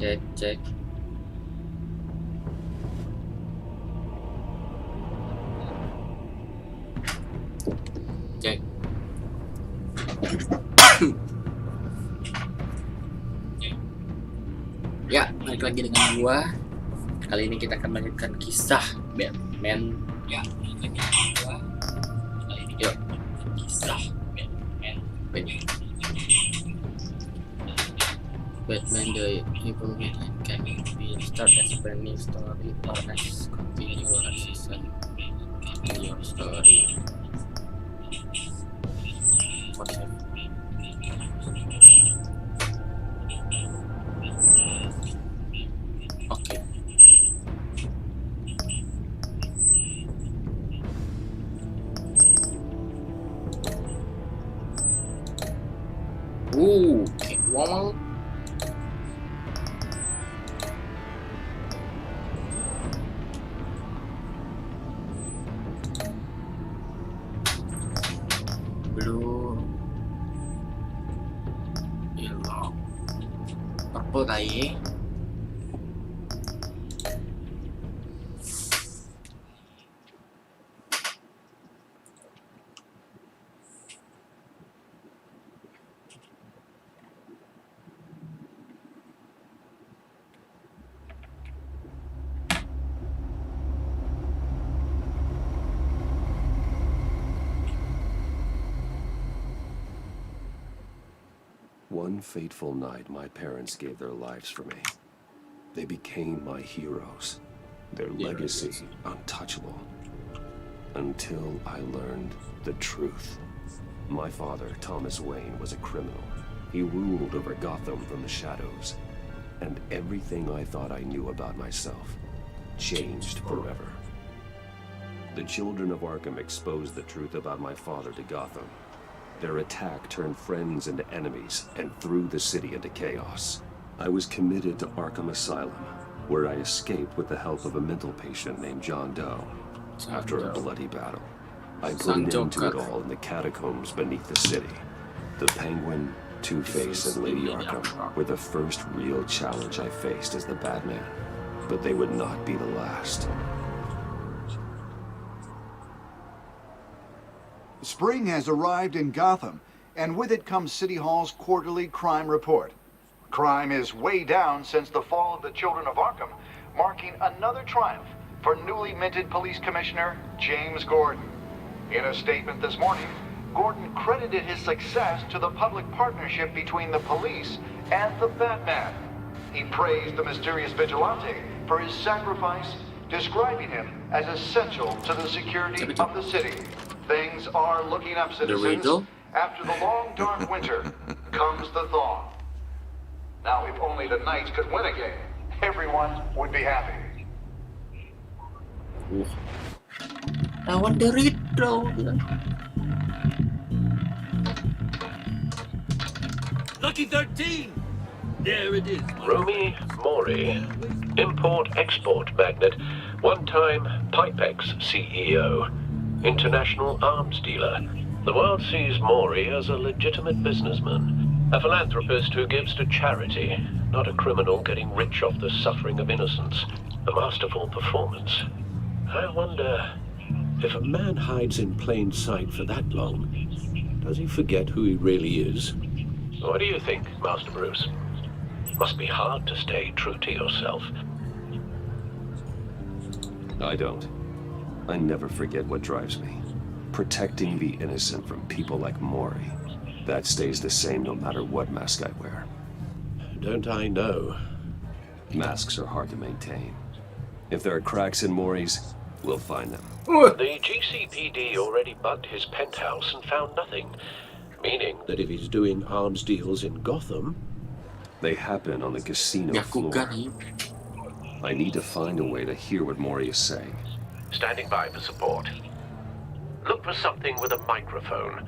Cek. Ya, balik lagi dengan gua. Kali ini kita akan melanjutkan kisah Batman. Ya, balik lagi dengan gua. Kali ini kita akan melanjutkan kisah Batman the Evil Villain. Can we start as a brand new story or let's continue a season in your story? Whatever. Oke. Wow. Blue, yellow, purple kali. One fateful night, my parents gave their lives for me. They became my heroes. Their legacy untouchable. Until I learned the truth. My father, Thomas Wayne, was a criminal. He ruled over Gotham from the shadows. And everything I thought I knew about myself changed forever. The children of Arkham exposed the truth about my father to Gotham. Their attack turned friends into enemies and threw the city into chaos. I was committed to Arkham Asylum, where I escaped with the help of a mental patient named John Doe. After a bloody battle, I put an end to it all in the catacombs beneath the city. The Penguin, Two-Face, and Lady Arkham were the first real challenge I faced as the Batman, but they would not be the last. Spring has arrived in Gotham, and with it comes City Hall's quarterly crime report. Crime is way down since the fall of the Children of Arkham, marking another triumph for newly minted Police Commissioner James Gordon. In a statement this morning, Gordon credited his success to the public partnership between the police and the Batman. He praised the mysterious vigilante for his sacrifice, describing him as essential to the security of the city. Things are looking up, citizens. After the long, dark winter comes the thaw. Now, if only the Knights could win again, everyone would be happy. Lawan The Riddler. Lucky 13! There it is. Romy Mori, import-export magnate, one-time Pipex CEO. International arms dealer. The world sees Mori as a legitimate businessman, a philanthropist who gives to charity, not a criminal getting rich off the suffering of innocence. A masterful performance. I wonder, if a man hides in plain sight for that long, does he forget who he really is? What do you think, Master Bruce? Must be hard to stay true to yourself. I don't. I never forget what drives me. Protecting the innocent from people like Mori. That stays the same no matter what mask I wear. Don't I know? Masks are hard to maintain. If there are cracks in Mori's, we'll find them. The GCPD already bugged his penthouse and found nothing. Meaning that if he's doing arms deals in Gotham... They happen on the casino floor. I need to find a way to hear what Mori is saying. Standing by for support. Look for something with a microphone.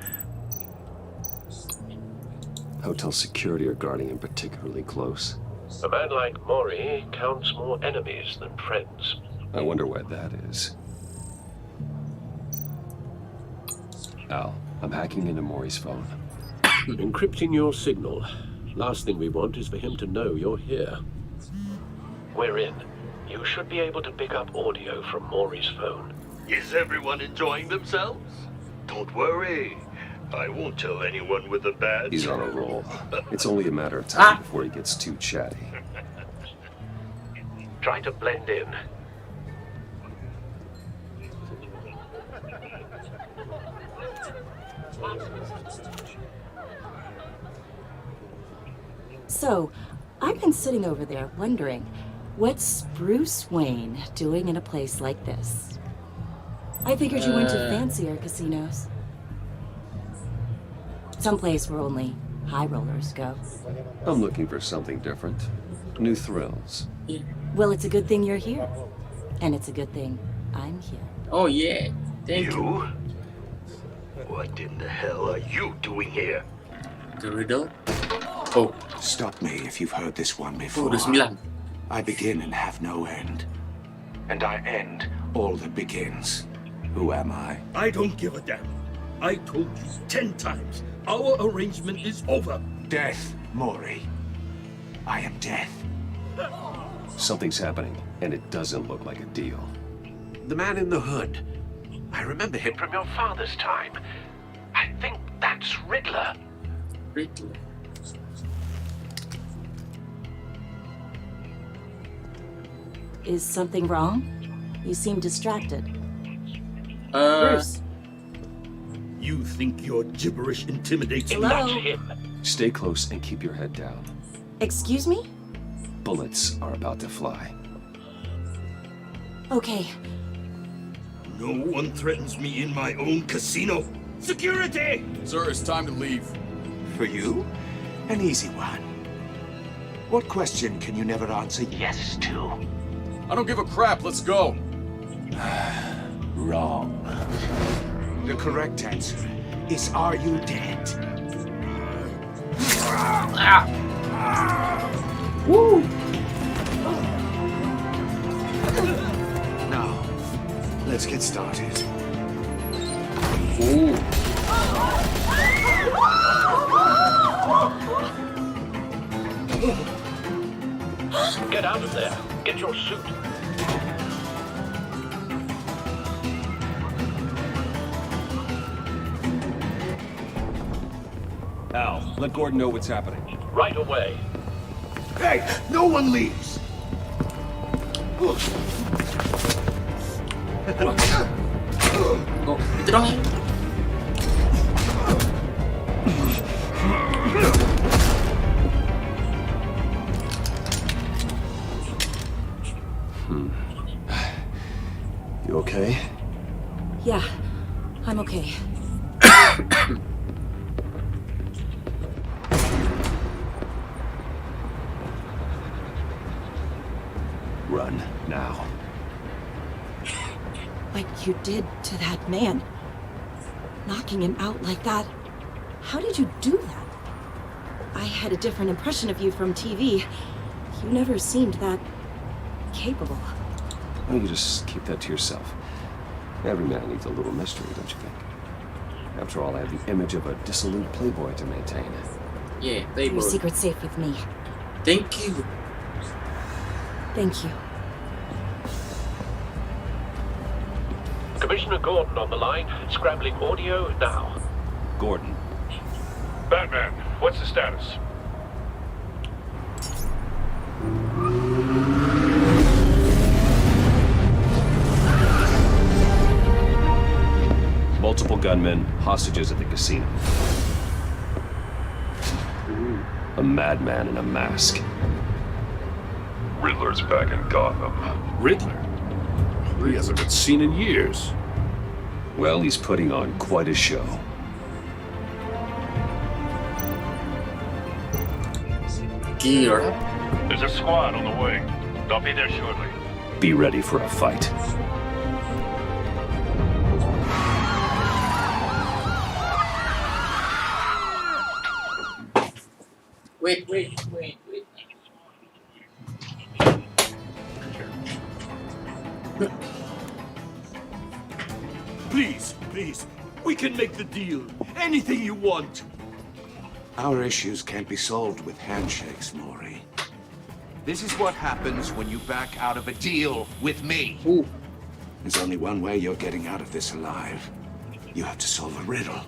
Hotel security are guarding him particularly close. A man like Mori counts more enemies than friends. I wonder why that is. Al, I'm hacking into Mori's phone. Encrypting your signal. Last thing we want is for him to know you're here. We're in. You should be able to pick up audio from Maury's phone. Is everyone enjoying themselves? Don't worry. I won't tell anyone with a badge. He's on a roll. It's only a matter of time before he gets too chatty. Try to blend in. So, I've been sitting over there wondering, what's Bruce Wayne doing in a place like this? I figured you went to fancier casinos. Someplace where only high rollers go. I'm looking for something different. New thrills. Well, it's a good thing you're here. And it's a good thing I'm here. Oh yeah, thank you. You? What in the hell are you doing here? The riddle. Oh, Stop me if you've heard this one oh before. udah 9. I begin and have no end. And I end all that begins. Who am I? I don't give a damn. I told you 10 times. Our arrangement is over. Death, Maury. I am death. Something's happening, and it doesn't look like a deal. The man in the hood. I remember him from your father's time. I think that's Riddler. Riddle. Is something wrong? You seem distracted. Bruce, You think your gibberish intimidates me? Hello? That's him. Stay close and keep your head down. excuse me? Bullets are about to fly. Okay, No one threatens me in my own casino. Security! Sir, it's time to leave. For you? An easy one. What question can you never answer yes to? I don't give a crap. Let's go. Wrong. The correct answer is, are you dead? Now, let's get started. Ooh. Get out of there. Get your suit. Al, let Gordon know what's happening. Right away. Hey, no one leaves! Oh, itu dong. You okay? yeah, I'm okay. Run, now. What you did to that man, knocking him out like that, how did you do that? I had a different impression of you from TV. You never seemed that capable. Why don't you just keep that to yourself? Every man needs a little mystery, don't you think? After all, I have the image of a dissolute playboy to maintain. Yeah, playboy. Your secret's safe with me. Thank you. Thank you. Commissioner Gordon on the line. Scrambling audio now. Gordon, Batman, what's the status? multiple gunmen, hostages at the casino. A madman in a mask. Riddler's back in Gotham. Riddler? He hasn't been seen in years. Well, he's putting on quite a show. Gear. There's a squad on the way. They'll be there shortly. Be ready for a fight. Wait. Please, we can make the deal. Anything you want. Our issues can't be solved with handshakes, Maury. This is what happens when you back out of a deal with me. Ooh. There's only one way you're getting out of this alive. You have to solve a riddle.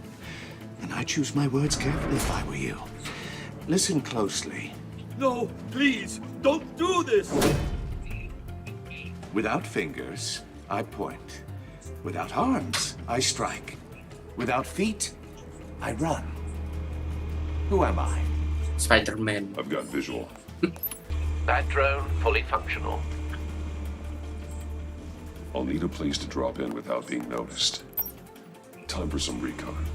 And I choose my words carefully if I were you. Listen closely. No, please, don't do this! Without fingers, I point. Without arms, I strike. Without feet, I run. Who am I? Spider-Man. I've got visual. That drone fully functional. I'll need a place to drop in without being noticed. Time for some recon.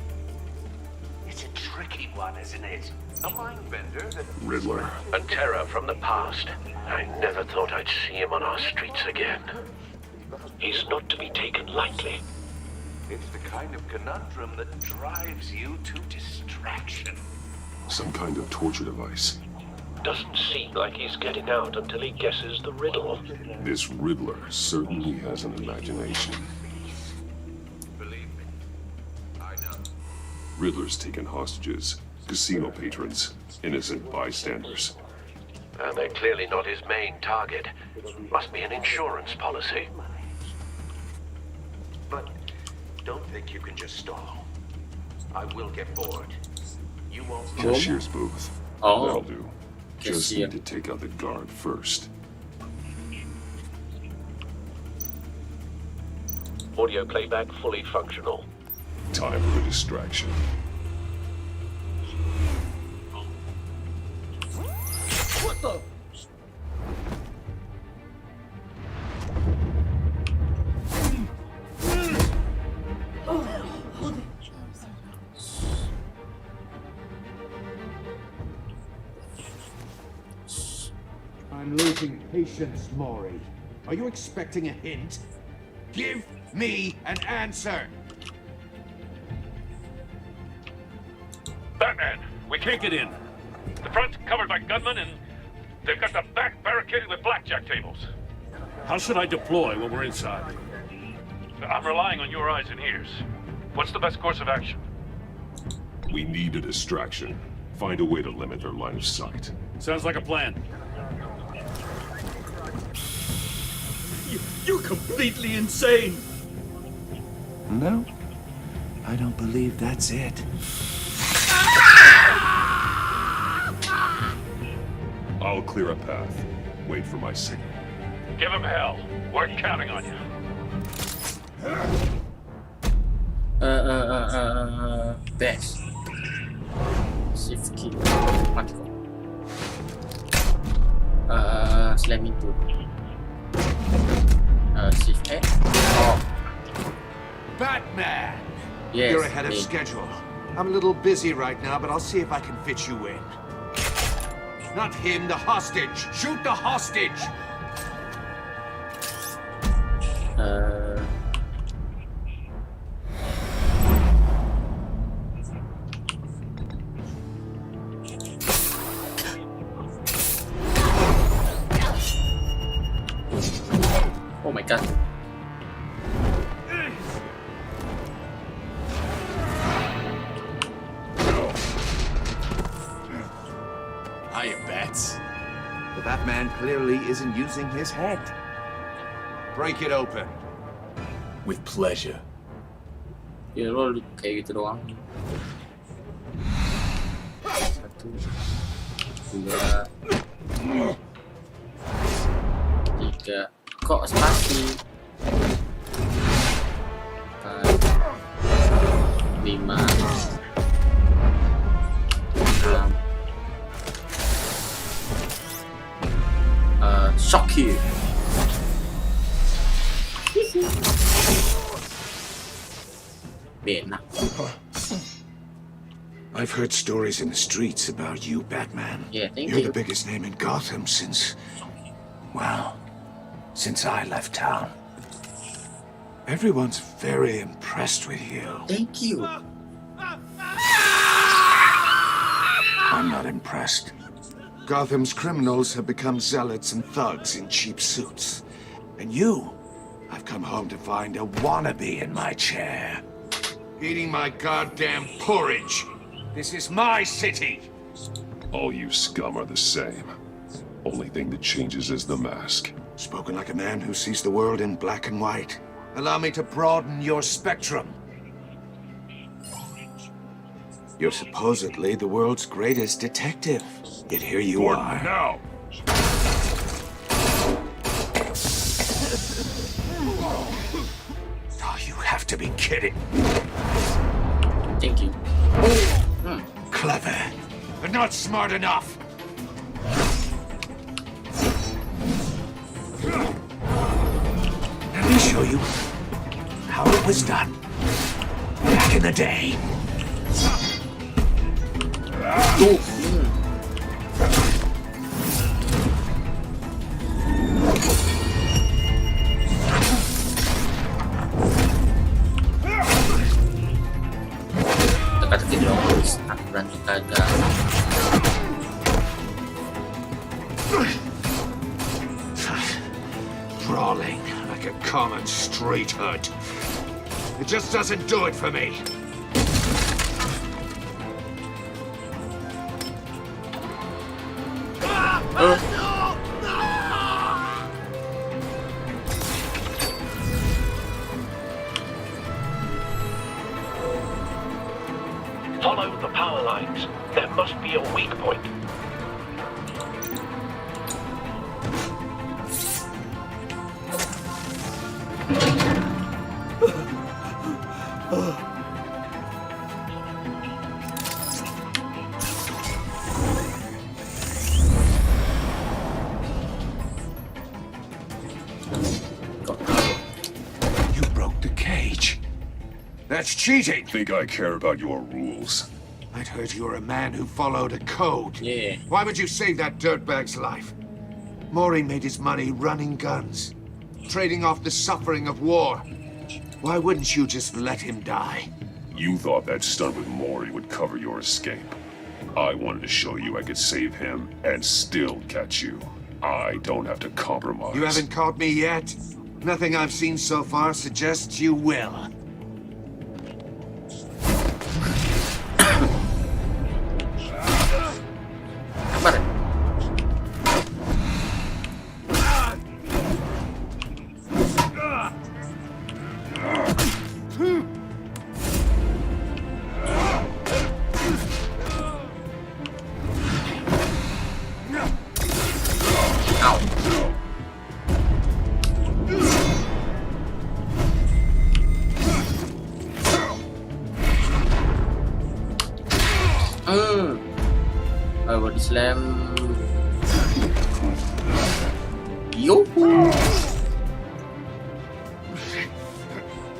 It's a tricky one, isn't it? A mind bender that... Riddler. A terror from the past. I never thought I'd see him on our streets again. He's not to be taken lightly. It's the kind of conundrum that drives you to distraction. Some kind of torture device. Doesn't seem like he's getting out until he guesses the riddle. This Riddler certainly has an imagination. Believe me, I know. Riddler's taken hostages, casino patrons, innocent bystanders. And they're clearly not his main target. Must be an insurance policy. But don't think you can just stall. I will get bored. You won't... Cashier's booth. Oh. That'll do. Just Cashier. need to take out the guard first. Audio playback fully functional. Time for a distraction. What the? I'm losing patience, Maury. Are you expecting a hint? Give me an answer! Batman, we can't get in. The front's covered by gunmen and they've got the back barricaded with blackjack tables. How should I deploy when we're inside? I'm relying on your eyes and ears. What's the best course of action? We need a distraction. Find a way to limit their line of sight. Sounds like a plan. You're completely insane! No, I don't believe that's it. I'll clear a path. Wait for my signal. Give him hell. We're counting on you. Best. Shift key. Mati kok. Selain itu. Shift A. Oh. Batman! Yes. You're ahead of me. schedule. I'm a little busy right now, but I'll see if I can fit you in. Not him, the hostage! Shoot the hostage! Oh my god. Hiya, Bats. The Batman clearly isn't using his head. Break it open. With pleasure. Ya lo kayak gitu doang. 1, 2, 3. Kok spasi? 4, 5, 6. Shock you. Benar. I've heard stories in the streets about you, Batman. Yeah, thank You're you. the biggest name in Gotham since... well, since I left town. Everyone's very impressed with you. Thank you. I'm not impressed. Gotham's criminals have become zealots and thugs in cheap suits. And you, I've come home to find a wannabe in my chair. Eating my goddamn porridge. This is my city. All you scum are the same. Only thing that changes is the mask. Spoken like a man who sees the world in black and white. Allow me to broaden your spectrum. You're supposedly the world's greatest detective. Yet here you are. Now! Oh, you have to be kidding. Thank you. Clever, but not smart enough. Let me show you how it was done back in the day. Teka-teki dong, aturan kagak. Brawling like a common street hood. It just doesn't do it for me. Follow the power lines. There must be a weak point. You broke the cage. That's cheating. Think I care about your rules? I'd heard you were a man who followed a code. Yeah. Why would you save that dirtbag's life? Maury made his money running guns, trading off the suffering of war. Why wouldn't you just let him die? You thought that stunt with Maury would cover your escape. I wanted to show you I could save him and still catch you. I don't have to compromise. You haven't caught me yet. Nothing I've seen so far suggests you will. Kabar. Body slam. Yuhu.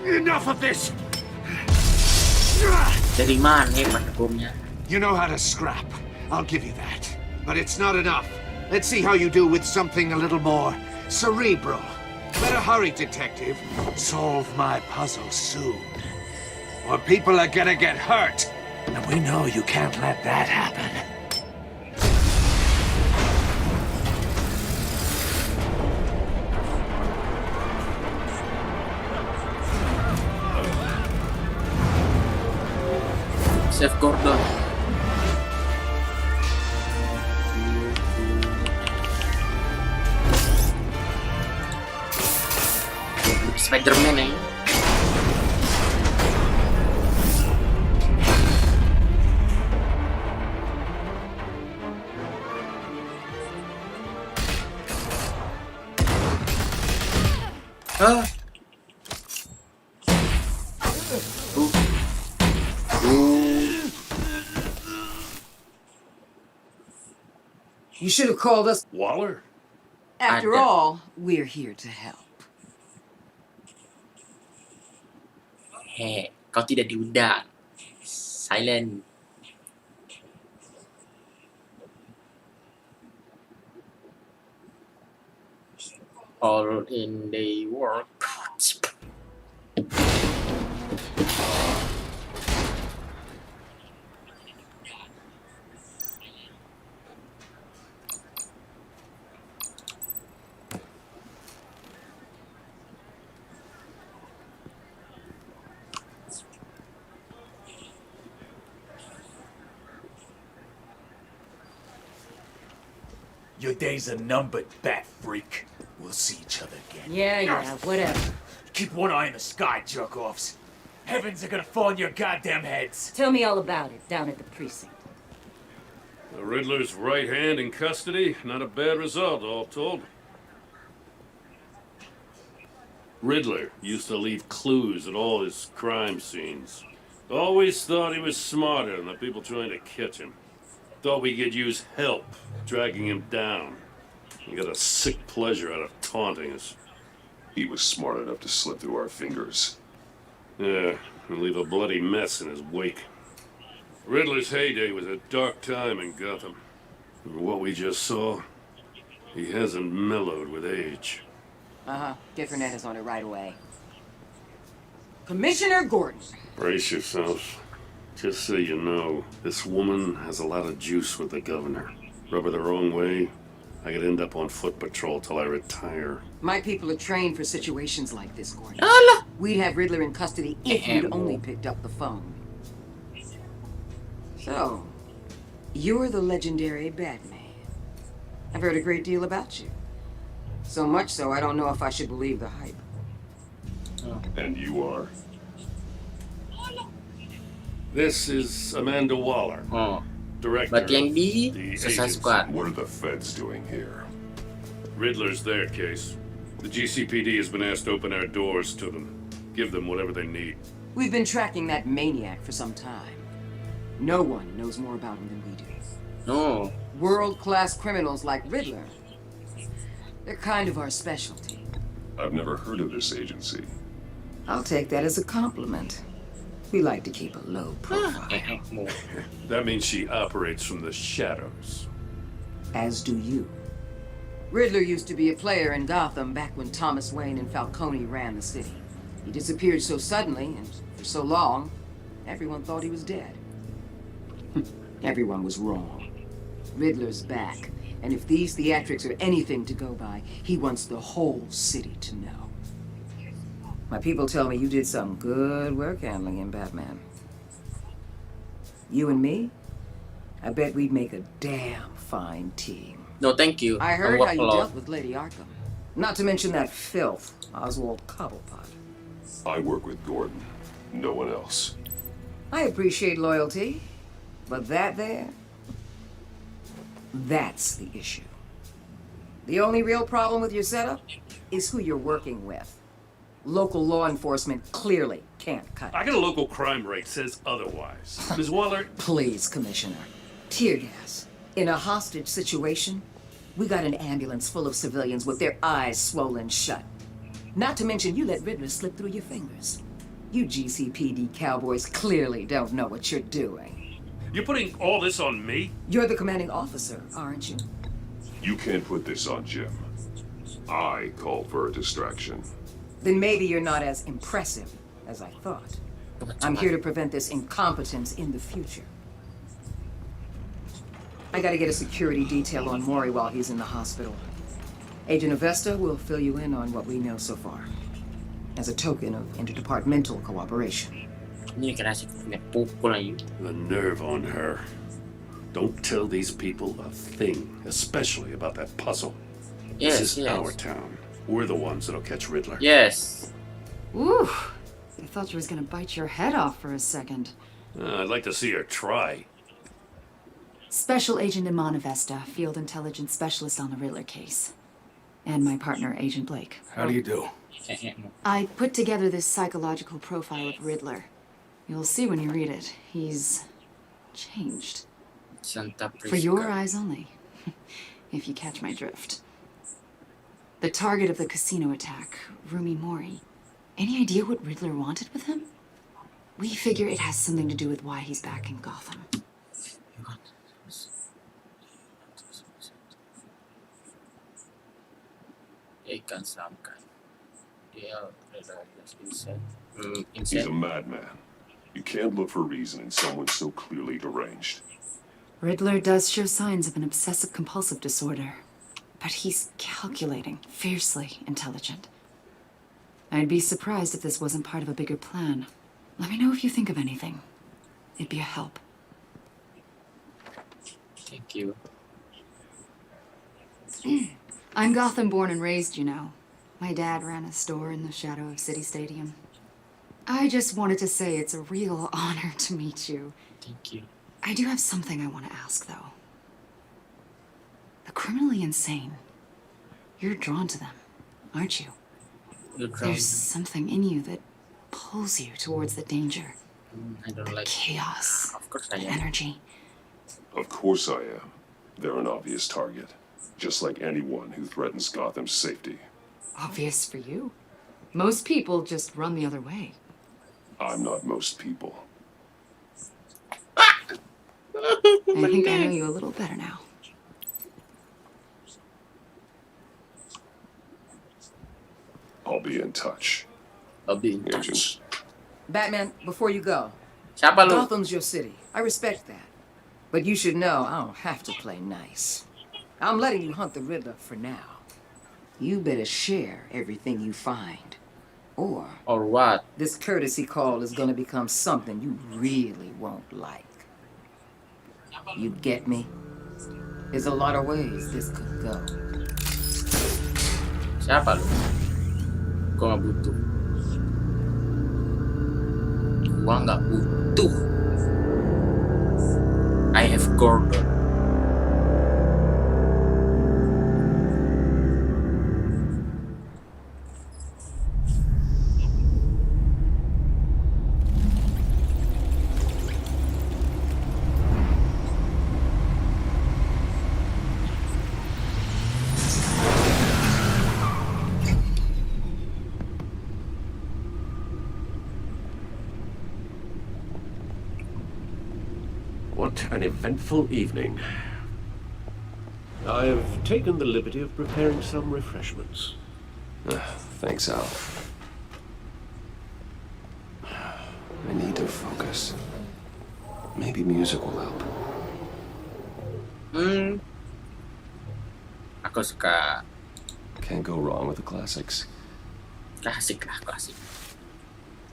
Enough of this! Dari mana pendekungnya? You know how to scrap. I'll give you that. But it's not enough. Let's see how you do with something a little more cerebral. Better hurry, detective. Solve my puzzle soon. Or people are gonna get hurt. And we know you can't let that happen. Save Gordon. Spider-Man ya. You should have called us. Waller? After all, we're here to help. Kau tidak diundang. Silent. All in the work. Your days are numbered, bat freak. We'll see each other again. Yeah, whatever. Keep one eye in the sky, jerk-offs. Heavens are gonna fall on your goddamn heads. Tell me all about it down at the precinct. The Riddler's right hand in custody. Not a bad result, all told. Riddler used to leave clues at all his crime scenes. Always thought he was smarter than the people trying to catch him. Thought we could use help dragging him down. He got a sick pleasure out of taunting us. He was smart enough to slip through our fingers. Yeah, and leave a bloody mess in his wake. Riddler's heyday was a dark time in Gotham. And what we just saw, he hasn't mellowed with age. Different is on it right away. Commissioner Gordon. Brace yourselves. Just so you know, this woman has a lot of juice with the governor. Rub her the wrong way, I could end up on foot patrol till I retire. My people are trained for situations like this, Gordon. Alah! We'd have Riddler in custody if you'd only picked up the phone. So, you're the legendary Batman. I've heard a great deal about you. So much so, I don't know if I should believe the hype. And you are? This is Amanda Waller, Oh. director Berarti yang of di the Suicide agency. Squad. What are the feds doing here? Riddler's their case. The GCPD has been asked to open our doors to them. Give them whatever they need. We've been tracking that maniac for some time. No one knows more about him than we do. Oh. World-class criminals like Riddler. They're kind of our specialty. I've never heard of this agency. I'll take that as a compliment. We like to keep a low profile. That means she operates from the shadows. As do you. Riddler used to be a player in Gotham back when Thomas Wayne and Falcone ran the city. He disappeared so suddenly and for so long, everyone thought he was dead. Everyone was wrong. Riddler's back, and if these theatrics are anything to go by, he wants the whole city to know. My people tell me you did some good work handling him, Batman. You and me, I bet we'd make a damn fine team. No, thank you. I Ang heard how you workload. dealt with Lady Arkham. Not to mention that filth, Oswald Cobblepot. I work with Gordon. No one else. I appreciate loyalty, but that's the issue. The only real problem with your setup is who you're working with. Local law enforcement clearly can't cut it. I got a local crime rate says otherwise. Ms. Waller, Please, Commissioner. Tear gas. In a hostage situation, we got an ambulance full of civilians with their eyes swollen shut. Not to mention you let Riddler slip through your fingers. You GCPD cowboys clearly don't know what you're doing. you're putting all this on me? You're the commanding officer, aren't you? You can't put this on Jim. I called for a distraction. Then maybe you're not as impressive as I thought. I'm here to prevent this incompetence in the future. I gotta get a security detail on Maury while he's in the hospital. Agent Avesta will fill you in on what we know so far, as a token of interdepartmental cooperation. Ini kena si kena pukul lagi. The nerve on her. Don't tell these people a thing, especially about that puzzle. Yes, This is yes. our town. We're the ones that'll catch Riddler. Yes. Ooh, I thought she was gonna bite your head off for a second. I'd like to see her try. Special Agent Iman Avesta, Field Intelligence Specialist on the Riddler case. And my partner, Agent Blake. How do you do? I put together this psychological profile of Riddler. You'll see when you read it. He's changed. Santa For your Prisca. eyes only, if you catch my drift. The target of the casino attack, Rumi Mori. Any idea what Riddler wanted with him? We figure it has something to do with why he's back in Gotham. Ikan samkan. Dia adalah insect. He's a madman. You can't look for reason in someone so clearly deranged. Riddler does show signs of an obsessive-compulsive disorder, but he's calculating, fiercely intelligent. I'd be surprised if this wasn't part of a bigger plan. Let me know if you think of anything. It'd be a help. Thank you. I'm Gotham born and raised, you know. My dad ran a store in the shadow of City Stadium. I just wanted to say it's a real honor to meet you. Thank you. I do have something I want to ask, though. The criminally insane. You're drawn to them, aren't you? There's something in you that pulls you towards the danger. I don't like chaos. Of course I the am. energy. Of course I am. They're an obvious target, just like anyone who threatens Gotham's safety. Obvious for you. Most people just run the other way. I'm not most people. I think I know you a little better now. I'll be in touch. I'll be in touch. Agent. Batman, before you go, Siapa lu? Gotham's your city. I respect that. But you should know I don't have to play nice. I'm letting you hunt the Riddler for now. You better share everything you find. Or what? This courtesy call is gonna become something you really won't like. You get me? There's a lot of ways this could go. Siapa lu? Gua nggak butuh. Gua nggak butuh. I have Gordon. What an eventful evening. I've taken the liberty of preparing some refreshments. Thanks, Al. I need to focus. Maybe music will help. Aku suka Can't go wrong with the classics. klasik lah, klasik.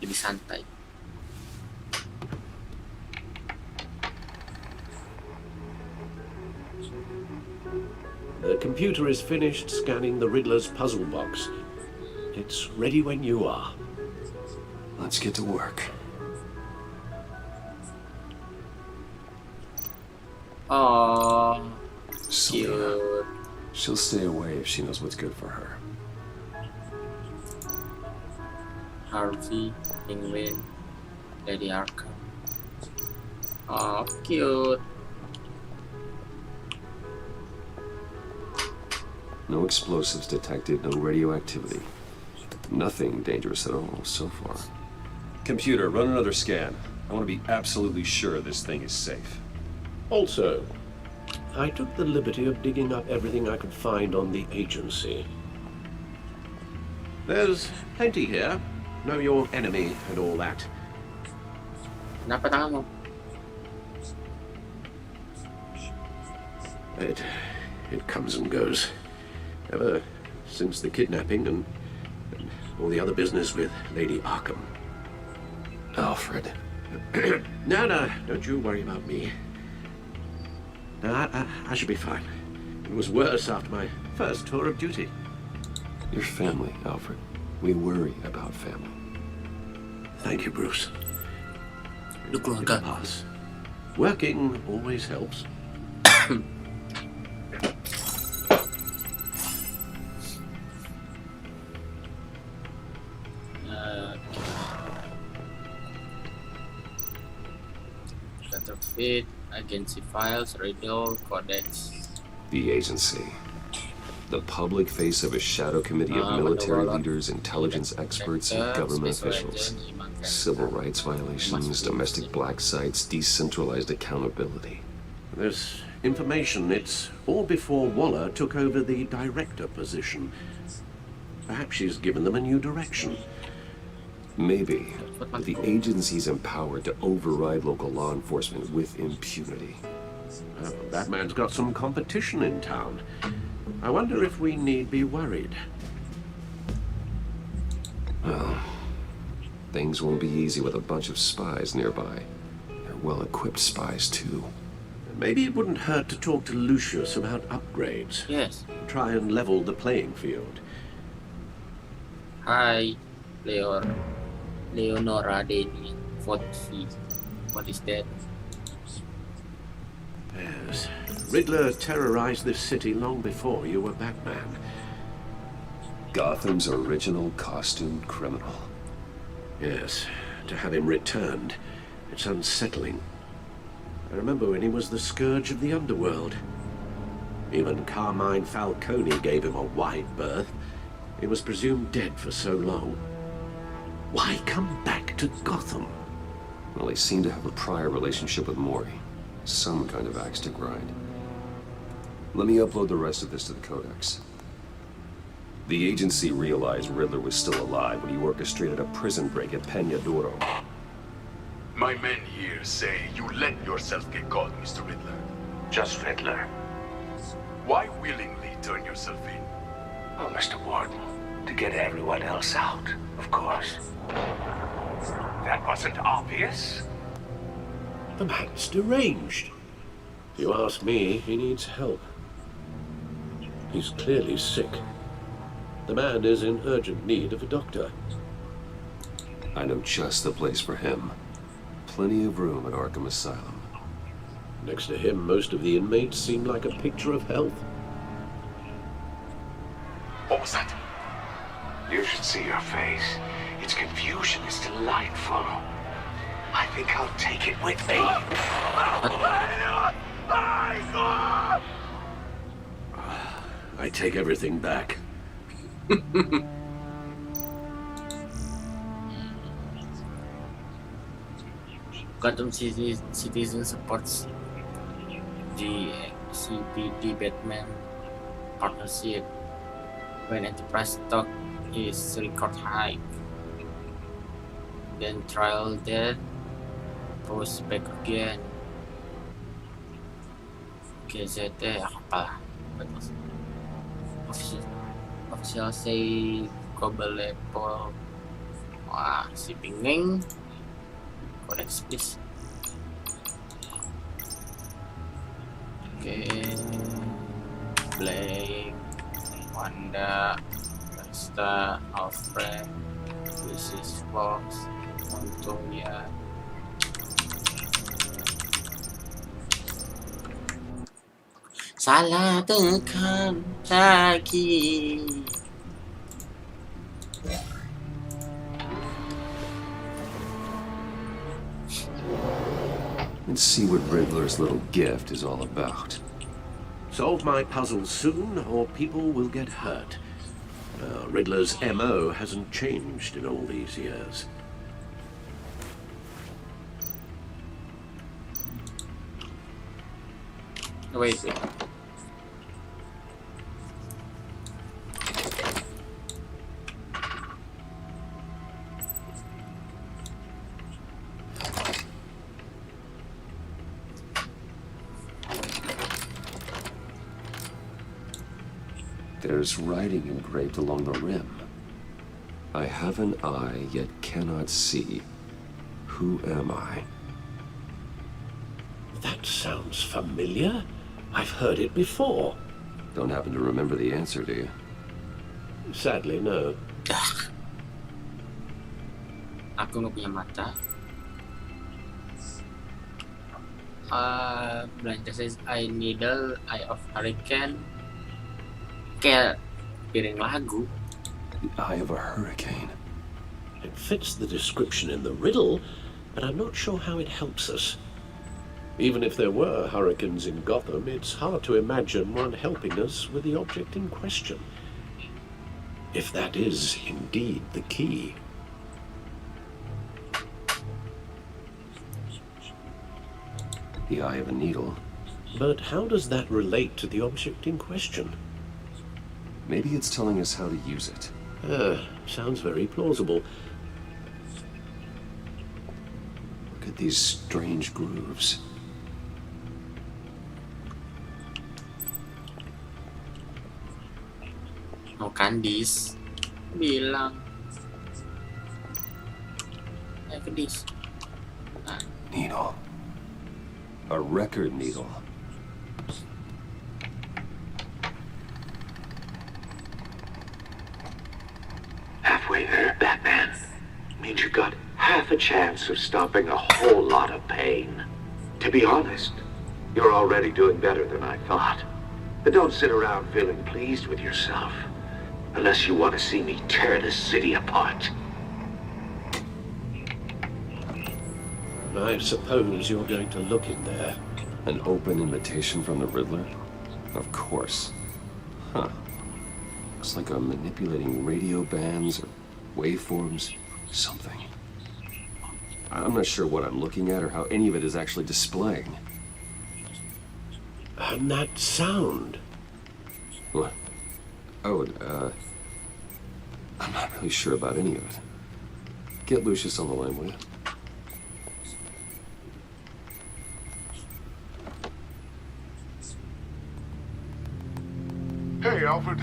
Lebih santai. The computer is finished scanning the Riddler's puzzle box. It's ready when you are. Let's get to work. Oh, Selena. cute. She'll stay away if she knows what's good for her. Harvey, Penguin, Lady Arkham. Oh, cute. No explosives detected, no radioactivity. Nothing dangerous at all so far. Computer, run another scan. I want to be absolutely sure this thing is safe. Also, I took the liberty of digging up everything I could find on the agency. There's plenty here. Know your enemy and all that. Kenapa tangan mo? It comes and goes. Ever since the kidnapping and all the other business with Lady Arkham. Alfred. No, don't you worry about me. No, I should be fine. It was worse after my first tour of duty. Your family, Alfred. We worry about family. Thank you, Bruce. Lu keluarga. Pass. Working always helps. Counterfeit, agency files, radio, codex. The agency. The public face of a shadow committee of military leaders, intelligence experts, and government officials. Civil rights violations, domestic black sites, decentralized accountability. This information, it's all before Waller took over the director position. Perhaps she's given them a new direction. Maybe, but the agency's empowered to override local law enforcement with impunity. That man's got some competition in town. I wonder if we need be worried. Well, things won't be easy with a bunch of spies nearby. They're well-equipped spies, too. Maybe it wouldn't hurt to talk to Lucius about upgrades. Yes. Try and level the playing field. Hi, Leonora Deni. What is that? Yes. Riddler terrorized this city long before you were Batman. Gotham's original costumed criminal. Yes. To have him returned, it's unsettling. I remember when he was the scourge of the underworld. Even Carmine Falcone gave him a wide berth. He was presumed dead for so long. Why come back to Gotham? Well, he seemed to have a prior relationship with Mori. Some kind of axe to grind. Let me upload the rest of this to the Codex. The agency realized Riddler was still alive when he orchestrated a prison break at Peñadoro. My men here say you let yourself get caught, Mr. Riddler. Just Riddler. Why willingly turn yourself in? Oh, Mr. Warden, to get everyone else out, of course. That wasn't obvious. The man's deranged. If you ask me, he needs help. He's clearly sick. The man is in urgent need of a doctor. I know just the place for him. Plenty of room at Arkham Asylum. Next to him, most of the inmates seem like a picture of health. What was that? You should see your face. Its confusion is delightful. I think I'll take it with me. I take everything back. Gotham City Citizen supports the CPD Batman partnership when enterprise stock is record high. Then trial that post back again. GZT apa? Official say Kobelepo. Wah, si pinging. Codex please. Okay. Blake, Wanda, Basta, Alfred, Mrs. Fox, Montoya. Salah tekan lagi. Let's see what Riddler's little gift is all about. Solve my puzzles soon, or people will get hurt. Riddler's MO hasn't changed in all these years. Wait. There's writing engraved along the rim. I have an eye, yet cannot see. Who am I? That sounds familiar. I've heard it before. Don't happen to remember the answer, do you? Sadly, no. Aku nggak punya mata. Belanja says I needle, eye of hurricane. Kayak piring lagu. The eye of a hurricane. It fits the description in the riddle, but I'm not sure how it helps us. Even if there were hurricanes in Gotham, it's hard to imagine one helping us with the object in question. If that is indeed the key. The eye of a needle. But how does that relate to the object in question? Maybe it's telling us how to use it. Sounds very plausible. Look at these strange grooves. Mau Candice bilang ke dis. Needle. A record needle. half a chance of stopping a whole lot of pain. To be honest, you're already doing better than I thought. But don't sit around feeling pleased with yourself, unless you want to see me tear this city apart. I suppose you're going to look in there. An open invitation from the Riddler? Of course. Huh. Looks like I'm manipulating radio bands or waveforms, something. I'm not sure what I'm looking at or how any of it is actually displaying. And that sound? What? Oh, I'm not really sure about any of it. Get Lucius on the line, will you? Hey, Alfred.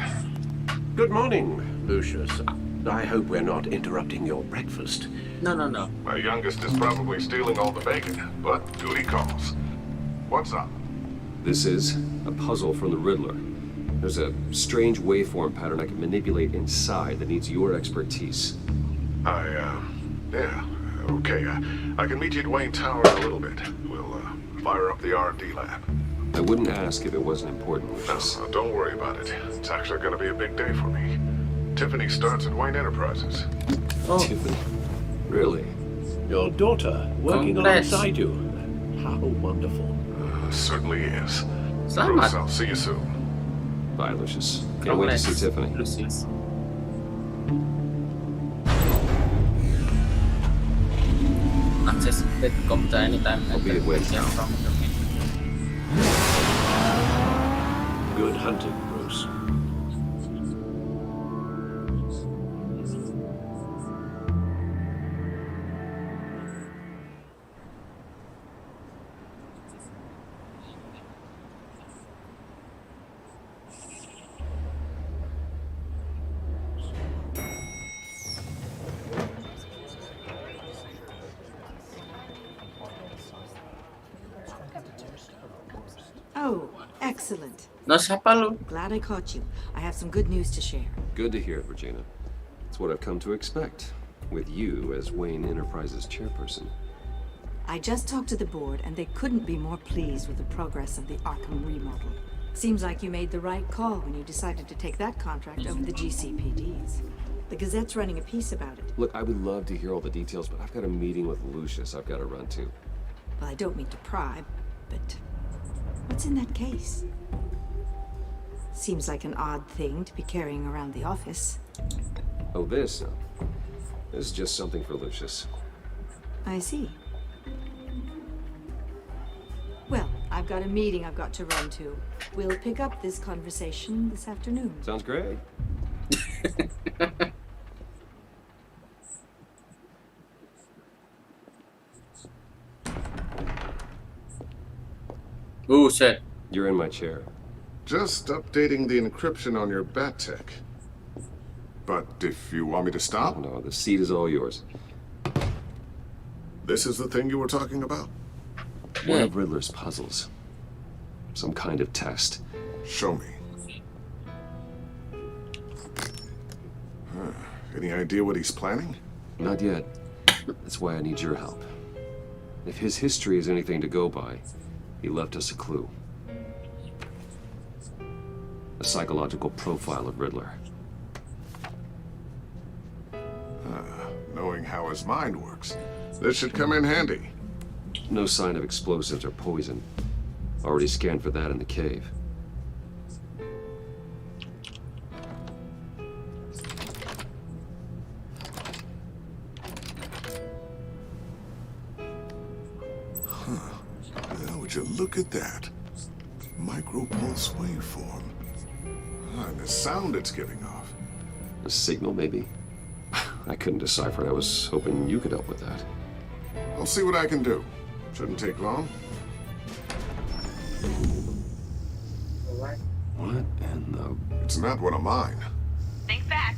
Good morning, Lucius. I hope we're not interrupting your breakfast. No. My youngest is probably stealing all the bacon, but duty calls. What's up? This is a puzzle from the Riddler. There's a strange waveform pattern I can manipulate inside that needs your expertise. Yeah, okay. I can meet you at Wayne Tower in a little bit. We'll, fire up the R&D lab. I wouldn't ask if it wasn't important, Lucius. No, don't worry about it. It's actually gonna be a big day for me. Tiffany starts at Wayne Enterprises. Oh, Tiffany? Really? Your daughter working Congrats. alongside you. How wonderful. Certainly is. Selamat. Bruce, I'll see you soon. Bye, Lucius. Can't wait to see Tiffany. Lucius. Access the computer anytime. I'll be at Wayne Tower. Good hunting, Bruce. Oh, excellent. No, siapa lu? Glad I caught you. I have some good news to share. Good to hear it, Regina. It's what I've come to expect, with you as Wayne Enterprises chairperson. I just talked to the board, and they couldn't be more pleased with the progress of the Arkham remodel. Seems like you made the right call when you decided to take that contract over the GCPD's. The Gazette's running a piece about it. Look, I would love to hear all the details, but I've got a meeting with Lucius I've got to run to. Well, I don't mean to pry, but what's in that case? Seems like an odd thing to be carrying around the office. Oh, this? No. This is just something for Lucius. I see. Well, I've got a meeting I've got to run to. We'll pick up this conversation this afternoon. Sounds great. Ooh, shit. You're in my chair. Just updating the encryption on your bat tech. But if you want me to stop? No, the seat is all yours. This is the thing you were talking about? One of Riddler's puzzles. Some kind of test. Show me. Any idea what he's planning? Not yet. That's why I need your help. If his history is anything to go by, he left us a clue. A psychological profile of Riddler. Knowing how his mind works, this should come in handy. No sign of explosives or poison. Already scanned for that in the cave. Now, would you look at that? Micropulse waveform. And the sound it's giving off. A signal, maybe? I couldn't decipher it. I was hoping you could help with that. I'll see what I can do. Shouldn't take long. What in the... It's not one of mine. Think fast.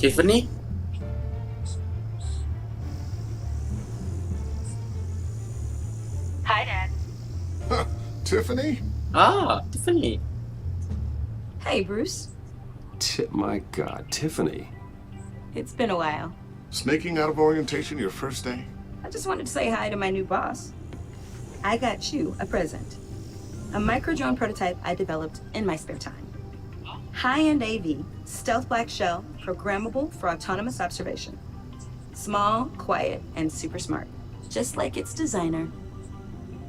Tiffany? Hi, Dad. Huh, Tiffany? Ah, Tiffany. Hey, Bruce. My God, Tiffany. It's been a while. Snaking out of orientation your first day? I just wanted to say hi to my new boss. I got you a present. A micro-drone prototype I developed in my spare time. High-end AV, stealth black shell, programmable for autonomous observation. Small, quiet, and super smart. Just like its designer.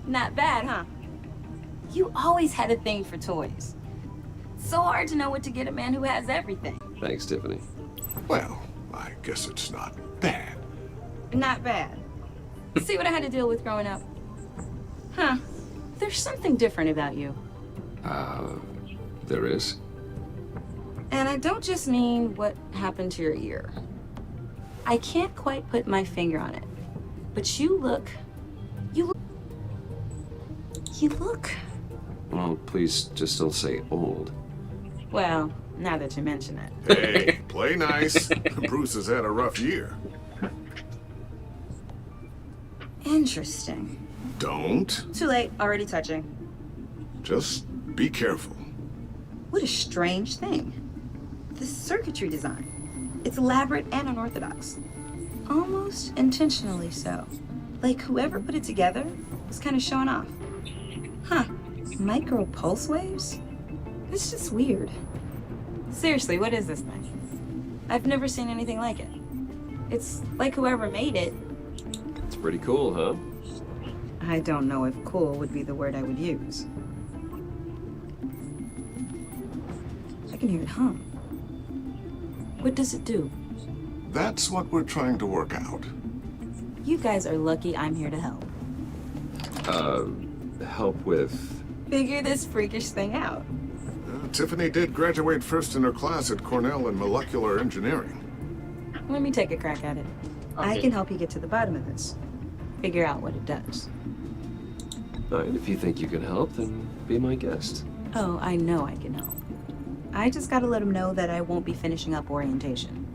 Not bad, huh? You always had a thing for toys. So hard to know what to get a man who has everything. Thanks, Tiffany. Well, I guess it's not bad. Not bad. See what I had to deal with growing up? Huh. There's something different about you. There is? And I don't just mean what happened to your ear. I can't quite put my finger on it. But you look... Well, please just don't say old. Well, now that you mention it. Hey, play nice. Bruce has had a rough year. Interesting. Don't. Too late, already touching. Just be careful. What a strange thing. The circuitry design. It's elaborate and unorthodox. Almost intentionally so. Like whoever put it together was kind of showing off. Huh. Micro pulse waves? It's just weird. Seriously, what is this thing? I've never seen anything like it. It's like whoever made it. It's pretty cool, huh? I don't know if cool would be the word I would use. I can hear it hum. What does it do? That's what we're trying to work out. You guys are lucky I'm here to help. Help with... Figure this freakish thing out. Tiffany did graduate first in her class at Cornell in molecular engineering. Let me take a crack at it. I Okay. can help you get to the bottom of this. Figure out what it does. All right, if you think you can help, then be my guest. Oh, I know I can help. I just gotta let him know that I won't be finishing up orientation.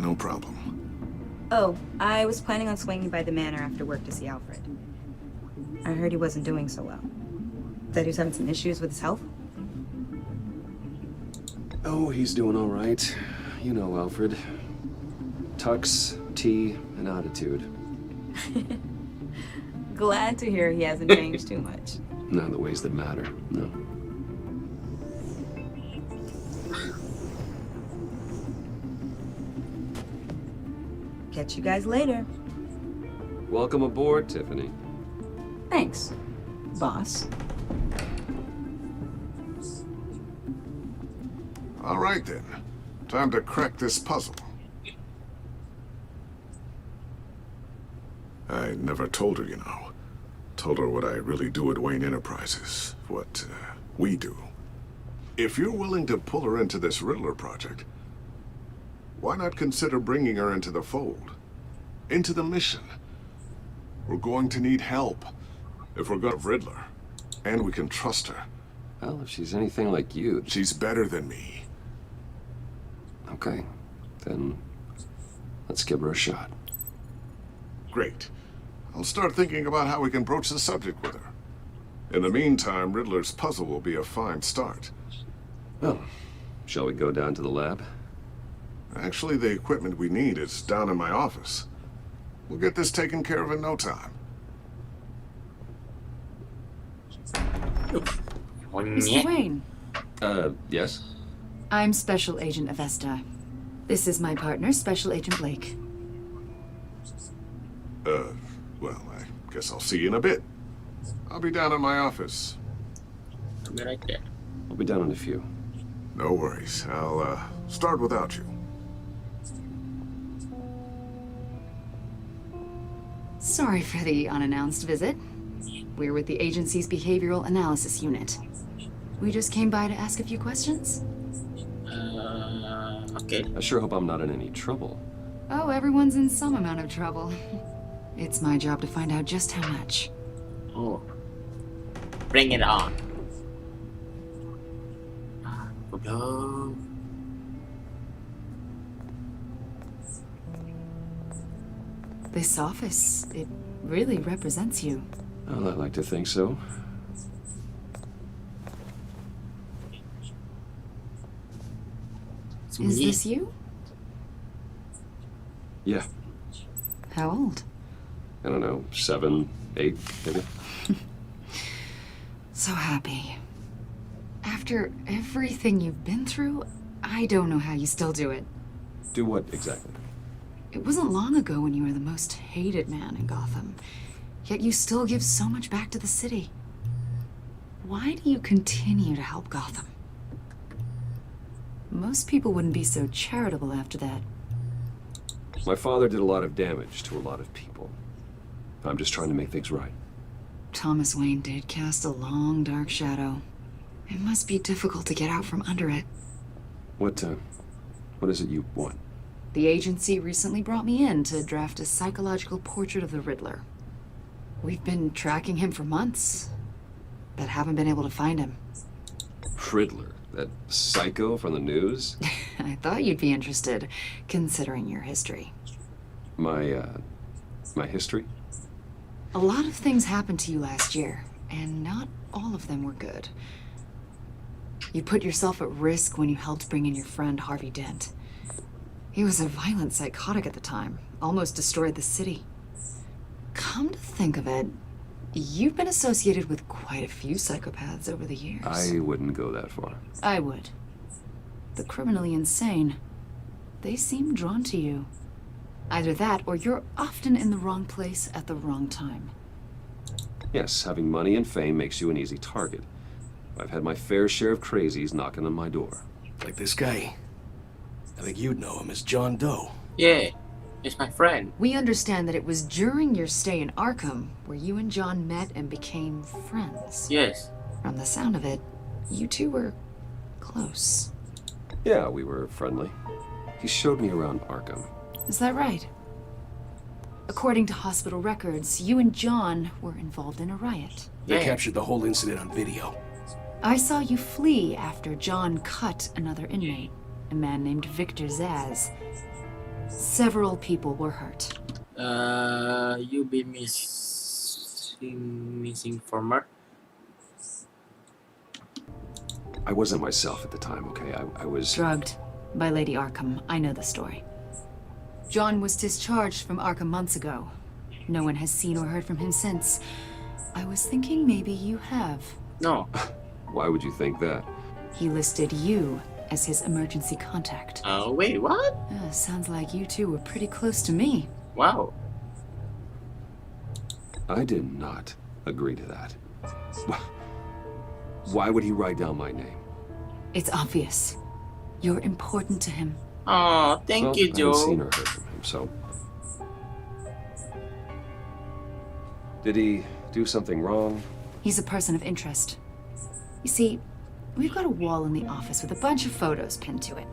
No problem. Oh, I was planning on swinging by the manor after work to see Alfred. I heard he wasn't doing so well. That he was having some issues with his health? Oh, he's doing all right. You know, Alfred. Tux, tea, and attitude. Glad to hear he hasn't changed too much. Not in the ways that matter, no. Catch you guys later. Welcome aboard, Tiffany. Thanks, boss. All right then. Time to crack this puzzle. I never told her, you know. Told her what I really do at Wayne Enterprises. What we do. If you're willing to pull her into this Riddler project, why not consider bringing her into the fold? Into the mission? We're going to need help. If we're going to Riddler. And we can trust her. Well, if she's anything like you... She's better than me. Okay, then let's give her a shot. Great. I'll start thinking about how we can broach the subject with her. In the meantime, Riddler's puzzle will be a fine start. Well, shall we go down to the lab? Actually, the equipment we need is down in my office. We'll get this taken care of in no time. Mr. Wayne, Yes? I'm Special Agent Avesta. This is my partner, Special Agent Blake. Well, I guess I'll see you in a bit. I'll be down in my office. I'll be right there. I'll be down in a few. No worries. I'll, start without you. Sorry for the unannounced visit. We're with the agency's behavioral analysis unit. We just came by to ask a few questions. Okay. I sure hope I'm not in any trouble. Oh, everyone's in some amount of trouble. It's my job to find out just how much. Oh. Bring it on. Go. This office, it really represents you. Well, I'd like to think so. It's Is me. this you? Yeah, How old? I don't know, 7, 8, maybe. So happy. After everything you've been through, I don't know how you still do it. Do what exactly? It wasn't long ago when you were the most hated man in Gotham, yet you still give so much back to the city. Why do you continue to help Gotham? Most people wouldn't be so charitable after that. My father did a lot of damage to a lot of people. I'm just trying to make things right. Thomas Wayne did cast a long, dark shadow. It must be difficult to get out from under it. What is it you want? The agency recently brought me in to draft a psychological portrait of the Riddler. We've been tracking him for months, but haven't been able to find him. Riddler? That psycho from the news? I thought you'd be interested, considering your history. My history? A lot of things happened to you last year, and not all of them were good. You put yourself at risk when you helped bring in your friend Harvey Dent. He was a violent psychotic at the time, almost destroyed the city. Come to think of it, you've been associated with quite a few psychopaths over the years. I wouldn't go that far. I would. The criminally insane. They seem drawn to you. Either that, or you're often in the wrong place at the wrong time. Yes, having money and fame makes you an easy target. I've had my fair share of crazies knocking on my door. Like this guy. I think you'd know him as John Doe. Yeah, he's my friend. We understand that it was during your stay in Arkham where you and John met and became friends. Yes. From the sound of it, you two were close. Yeah, we were friendly. He showed me around Arkham. Is that right? According to hospital records, you and John were involved in a riot. They captured the whole incident on video. I saw you flee after John cut another inmate, a man named Victor Zaz. Several people were hurt. You been missing from her? I wasn't myself at the time, okay? I was... Drugged by Lady Arkham. I know the story. John was discharged from Arkham months ago. No one has seen or heard from him since. I was thinking maybe you have. No. Why would you think that? He listed you as his emergency contact. Oh, wait, what? Sounds like you two were pretty close to me. Wow. I did not agree to that. Why would he write down my name? It's obvious. You're important to him. Oh, thank you, Joe. I haven't seen or heard from him, so... Did he do something wrong? He's a person of interest. You see, we've got a wall in the office with a bunch of photos pinned to it.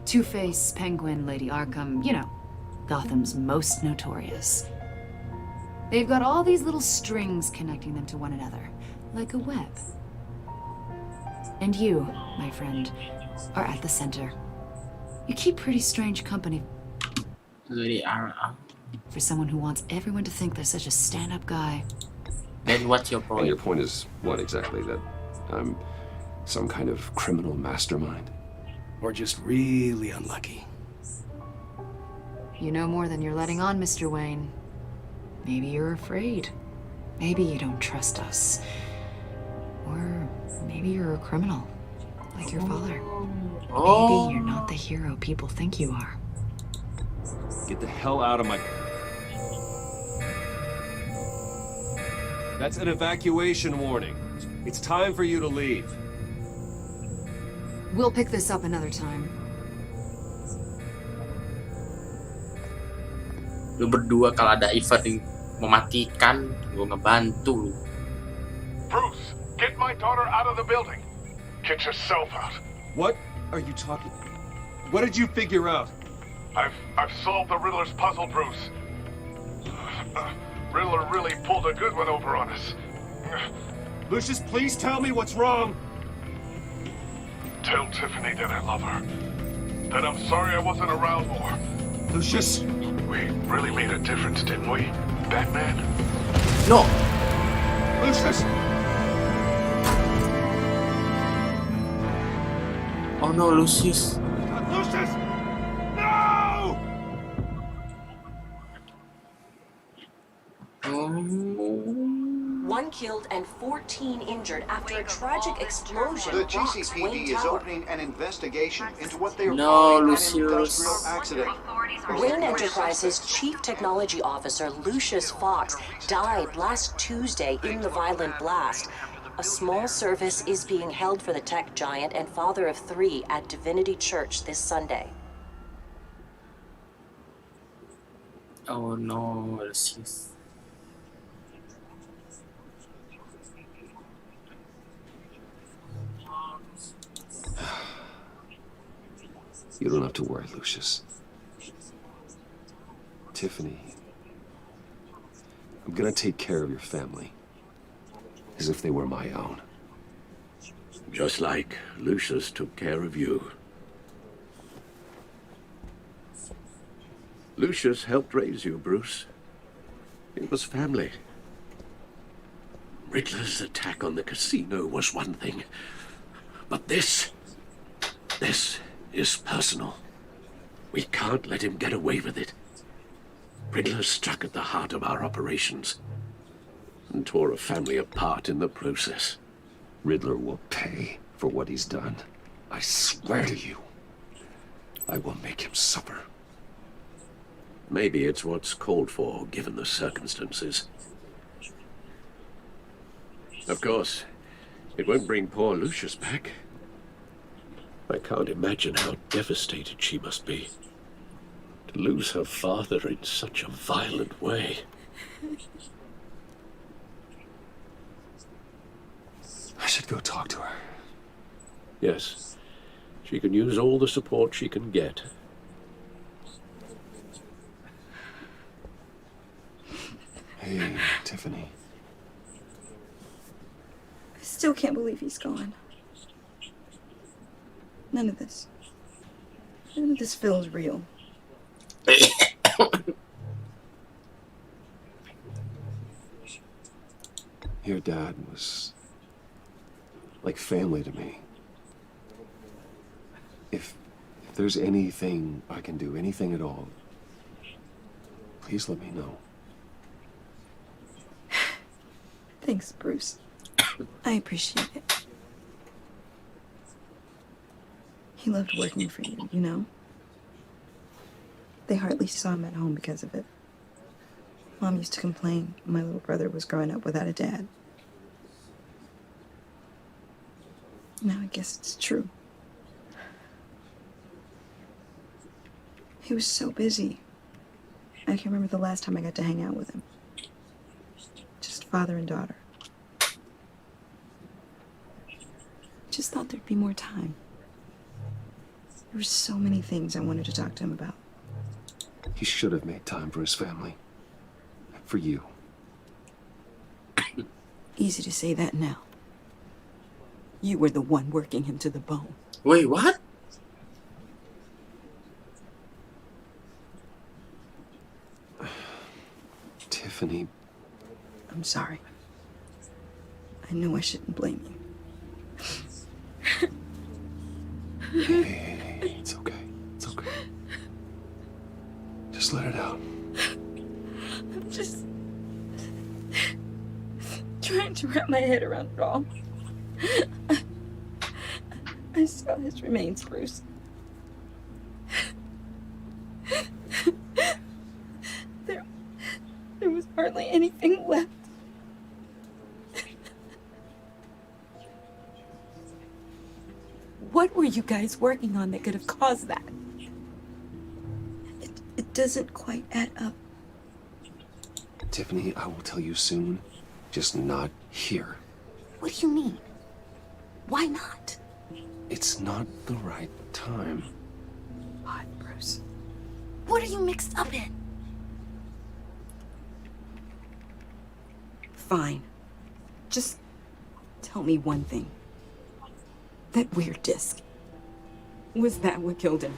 Two-Face, Penguin, Lady Arkham, you know, Gotham's most notorious. They've got all these little strings connecting them to one another, like a web. And you, my friend, are at the center. You keep pretty strange company Lady Arkham. for someone who wants everyone to think they're such a stand-up guy. Then what's your point? And your point is what exactly? That I'm some kind of criminal mastermind? Or just really unlucky. You know more than you're letting on, Mr. Wayne. Maybe you're afraid. Maybe you don't trust us. Or maybe you're a criminal, like your father. Maybe you're not the hero people think you are. Get the hell out of my... That's an evacuation warning. It's time for you to leave. We'll pick this up another time. Lu berdua kalau ada event yang mematikan, gue ngebantu lu. Bruce, get my daughter out of the building. Get yourself out. What are you talking? What did you figure out? I've solved the Riddler's puzzle, Bruce. Riddler really pulled a good one over on us. Lucius, please tell me what's wrong. Tell Tiffany that I love her. That I'm sorry I wasn't around more. Lucius? We really made a difference, didn't we, Batman? No. Lucius! Oh no, Lucius. Lucius! No! One killed and 14 injured after a tragic explosion. The GCPD is opening an investigation into what they are calling an industrial accident. Wayne Enterprises Chief Technology Officer Lucius Fox died last Tuesday in the violent blast. A small service is being held for the tech giant and father of 3 at Divinity Church this Sunday. Oh no, Lucius. You don't have to worry, Lucius. Tiffany, I'm gonna take care of your family. As if they were my own. Just like Lucius took care of you. Lucius helped raise you, Bruce. It was family. Riddler's attack on the casino was one thing. But this is personal. We can't let him get away with it. Riddler struck at the heart of our operations and tore a family apart in the process. Riddler will pay for what he's done. I swear to you, I will make him suffer. Maybe it's what's called for, given the circumstances. Of course, it won't bring poor Lucius back. I can't imagine how devastated she must be. To lose her father in such a violent way. I should go talk to her. Yes, she can use all the support she can get. Hey, Tiffany. I still can't believe he's gone. None of this feels real. Your dad was like family to me. If there's anything I can do, anything at all, please let me know. Thanks, Bruce. I appreciate it. He loved working for you, you know? They hardly saw him at home because of it. Mom used to complain my little brother was growing up without a dad. Now I guess it's true. He was so busy. I can't remember the last time I got to hang out with him. Just father and daughter. Just thought there'd be more time. There were so many things I wanted to talk to him about. He should have made time for his family. For you. Easy to say that now. You were the one working him to the bone. Wait, what? Tiffany. I'm sorry. I know I shouldn't blame you. Hey, it's okay. It's okay. Just let it out. I'm just trying to wrap my head around it all. I saw his remains, Bruce. There was hardly anything left. What were you guys working on that could have caused that? It doesn't quite add up. Tiffany, I will tell you soon. Just not here. What do you mean? Why not? It's not the right time. What, Bruce? What are you mixed up in? Fine. Just tell me one thing. That weird disc. Was that what killed him?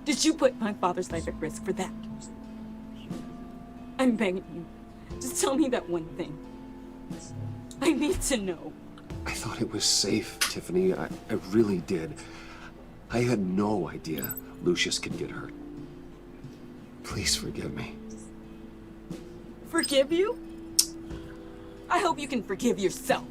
Did you put my father's life at risk for that? I'm begging you. Just tell me that one thing. I need to know. I thought it was safe, Tiffany. I really did. I had no idea Lucius could get hurt. Please forgive me. Forgive you? I hope you can forgive yourself.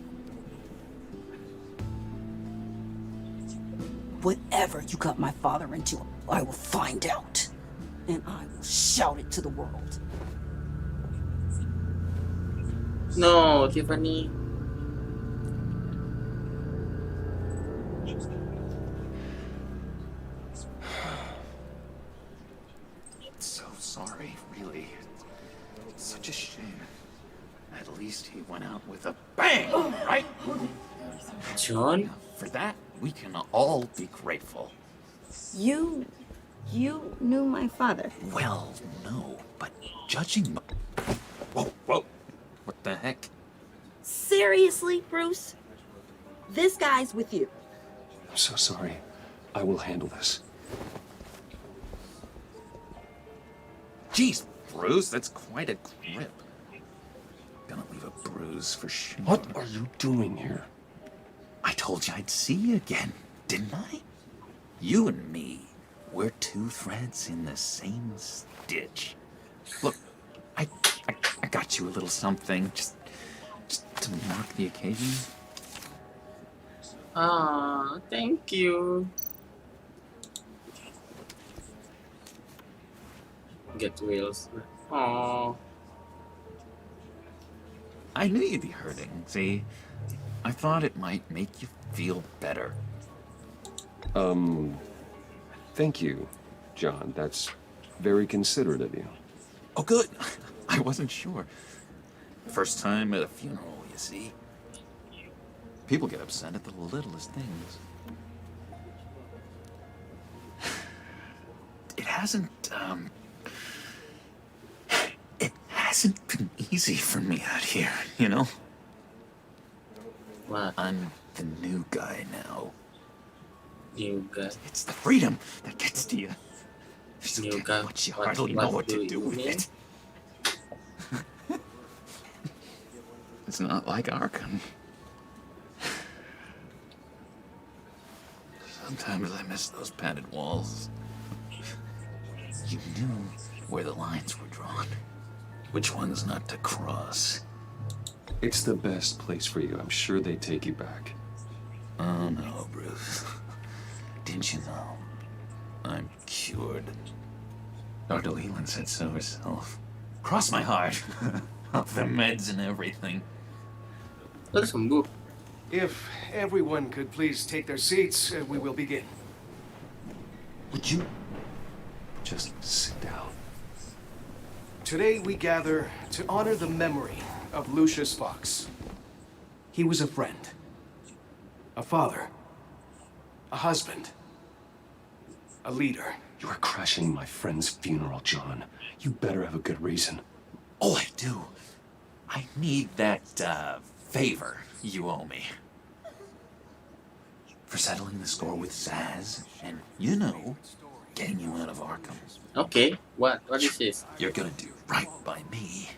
Whatever you got my father into, I will find out. And I will shout it to the world. No, Tiffany. So sorry, really. It's such a shame. At least he went out with a bang, right? John? For that, we can all be grateful. You knew my father. Well, no, but judging by... Whoa, whoa. What the heck? Seriously, Bruce? This guy's with you. I'm so sorry. I will handle this. Jeez, Bruce, that's quite a grip. Gonna leave a bruise for sure. What are you doing here? I told you I'd see you again, didn't I? You and me, we're two threads in the same stitch. Look, I got you a little something, just to mark the occasion. Ah, thank you. Get wheels. Oh. I knew you'd be hurting, see? I thought it might make you feel better. Thank you, John. That's very considerate of you. Oh, good. I wasn't sure. First time at a funeral, you see. People get upset at the littlest things. It hasn't been easy for me out here, you know? What? I'm the new guy now. New guy? It's the freedom that gets to you. New guy? But you hardly know what to do with mean? it. It's not like Arkham. Sometimes I miss those padded walls. You knew where the lines were drawn. Which ones not to cross. It's the best place for you. I'm sure they take you back. Oh no, Bruce. Didn't you know? I'm cured. Dr. Leland said so herself. Cross my heart. Off the meds and everything. If everyone could please take their seats, we will begin. Would you just sit down? Today we gather to honor the memory of Lucius Fox. He was a friend, a father, a husband, a leader. You are crashing my friend's funeral, John. You better have a good reason. Oh, I do. I need that, favor you owe me. For settling the score with Zaz, and, you know, getting you out of Arkham. Okay, what is this? You're gonna do right by me,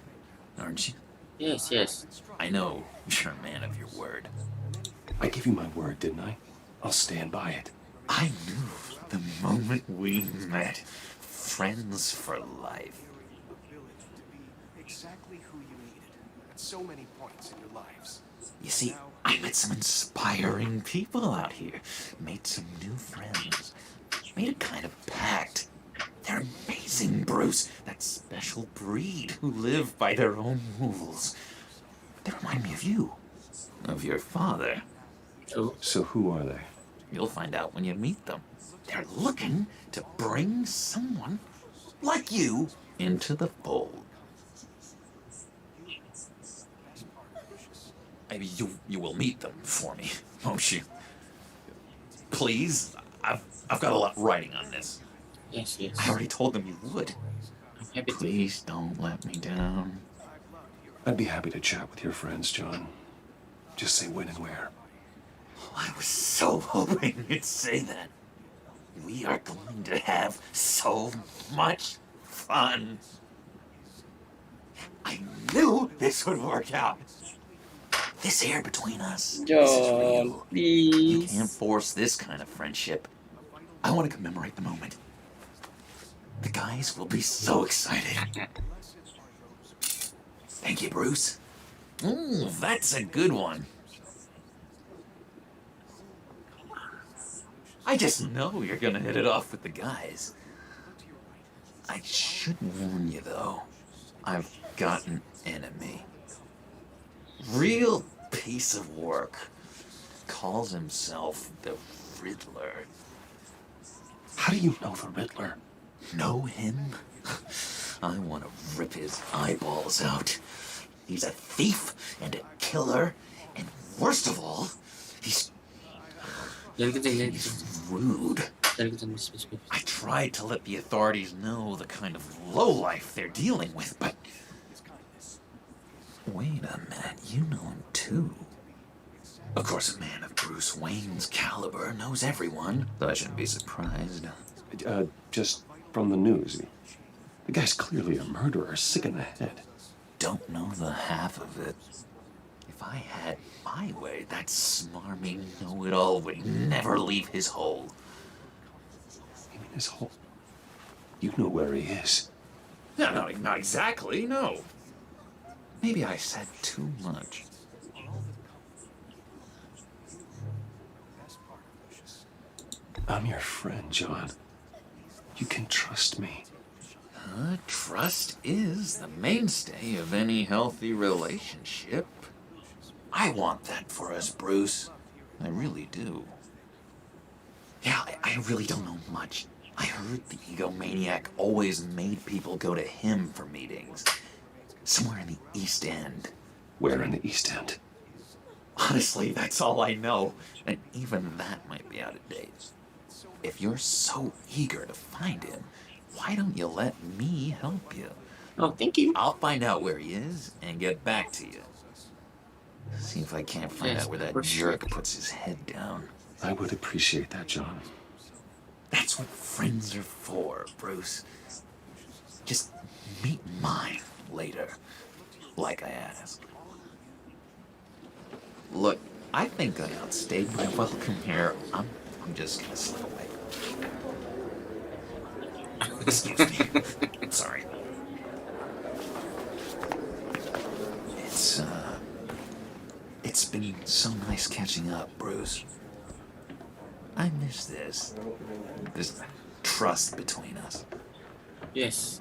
aren't you? Yes, yes. I know you're a man of your word. I gave you my word, didn't I? I'll stand by it. I knew the moment we met. Friends for life. Exactly who you needed at so many points in your lives. You see, I met some inspiring people out here. Made some new friends. Made a kind of pact. They're amazing, Bruce. That special breed who live by their own rules. They remind me of you. Of your father. So who are they? You'll find out when you meet them. They're looking to bring someone like you into the fold. Maybe you will meet them for me, won't you? Please? I've got a lot writing on this. Yes, yes. I already told them you would. I'm happy to. Please don't let me down. I'd be happy to chat with your friends, John. Just say when and where. I was so hoping you'd say that. We are going to have so much fun. I knew this would work out. This air between us, this is real. You can't force this kind of friendship. I want to commemorate the moment. The guys will be so excited. Thank you, Bruce. Ooh, that's a good one. I just know you're gonna hit it off with the guys. I should warn you, though. I've got an enemy. Real piece of work. Calls himself the Riddler. How do you know the Riddler? Know him? I want to rip his eyeballs out. He's a thief and a killer, and worst of all, he's rude. I tried to let the authorities know the kind of lowlife they're dealing with, but... Wait a minute, you know him too. Of course, a man of Bruce Wayne's caliber knows everyone, so I shouldn't be surprised. Just from the news. The guy's clearly a murderer, sick in the head. Don't know the half of it. If I had my way, that smarmy know-it-all would never leave his hole. You mean his hole? You know where he is. No, not exactly, no. Maybe I said too much. I'm your friend, John. You can trust me. Trust is the mainstay of any healthy relationship. I want that for us, Bruce. I really do. Yeah, I really don't know much. I heard the egomaniac always made people go to him for meetings. Somewhere in the East End. Where in the East End? Honestly, that's all I know. And even that might be out of date. If you're so eager to find him, why don't you let me help you? Oh, thank you. I'll find out where he is and get back to you. See if I can't find out where that jerk puts his head down. I would appreciate that, John. That's what friends are for, Bruce. Just meet mine later, like I asked. Look, I think I outstayed my welcome here. I'm just gonna slip away. Excuse me. Sorry. It's been so nice catching up, Bruce. I miss this trust between us. Yes.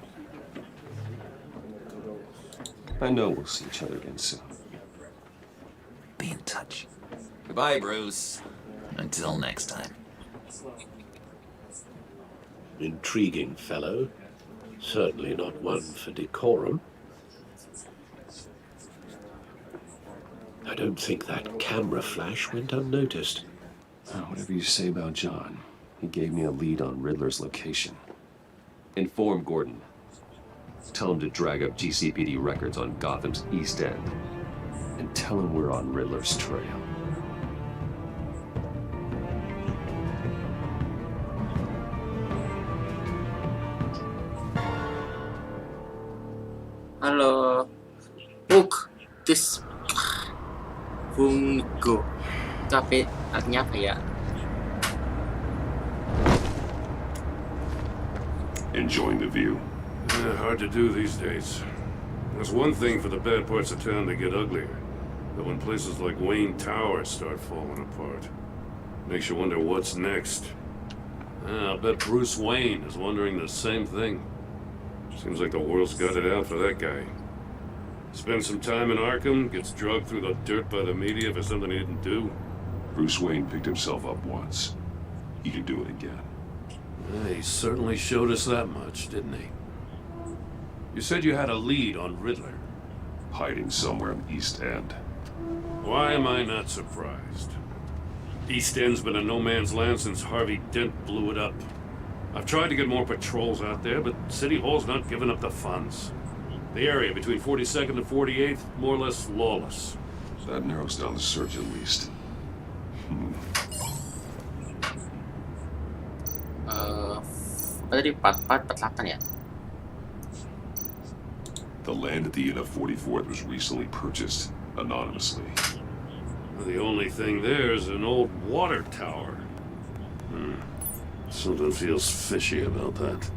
I know we'll see each other again soon. Be in touch. Goodbye, Bruce. Until next time. Intriguing fellow. Certainly not one for decorum. I don't think that camera flash went unnoticed. Whatever you say about John, he gave me a lead on Riddler's location. Inform Gordon. Tell him to drag up GCPD records on Gotham's East End. And tell him we're on Riddler's trail. Halo. Hook. This. Fungo. Tapi artinya apa ya? Enjoying the view. Hard to do these days. There's one thing for the bad parts of town to get uglier. But when places like Wayne Tower start falling apart, makes you wonder what's next. I'll bet Bruce Wayne is wondering the same thing. Seems like the world's got it out for that guy. Spends some time in Arkham, gets drugged through the dirt by the media for something he didn't do. Bruce Wayne picked himself up once. He can do it again. He certainly showed us that much, didn't he? You said you had a lead on Riddler. Hiding somewhere in the East End. Why am I not surprised? East End's been a no man's land since Harvey Dent blew it up. I've tried to get more patrols out there, but City Hall's not giving up the funds. The area between 42nd and 48th, more or less lawless. That narrows down the search at least. Tadi 44, 48 ya? The land at the end of 44th was recently purchased anonymously. The only thing there is an old water tower. Something feels fishy about that.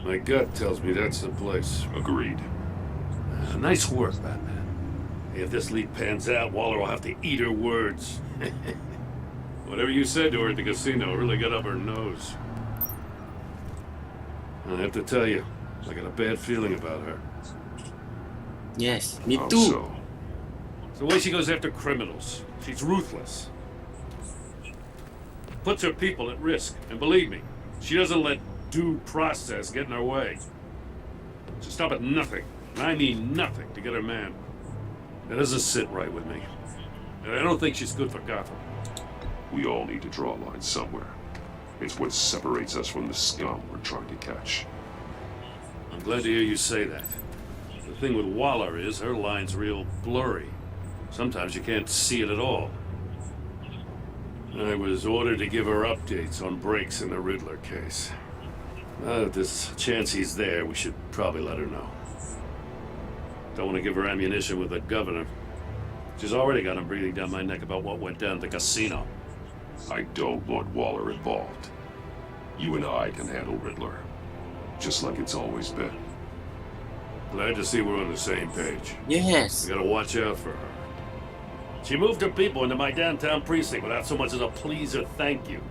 My gut tells me that's the place. Agreed. Nice work, Batman. If this lead pans out, Waller will have to eat her words. Whatever you said to her at the casino really got up her nose. I have to tell you, I got a bad feeling about her. Yes, me How too. so? It's the way she goes after criminals. She's ruthless. Puts her people at risk. And believe me, she doesn't let due process get in her way. She'll stop at nothing, and I mean nothing, to get her man. That doesn't sit right with me. And I don't think she's good for Gotham. We all need to draw a line somewhere. It's what separates us from the scum we're trying to catch. I'm glad to hear you say that. The thing with Waller is her line's real blurry. Sometimes you can't see it at all. I was ordered to give her updates on breaks in the Riddler case. If there's a chance he's there, we should probably let her know. Don't want to give her ammunition with the governor. She's already got him breathing down my neck about what went down at the casino. I don't want Waller involved. You and I can handle Riddler. Just like it's always been. Glad to see we're on the same page. Yes. We gotta watch out for her. She moved her people into my downtown precinct without so much as a please or thank you.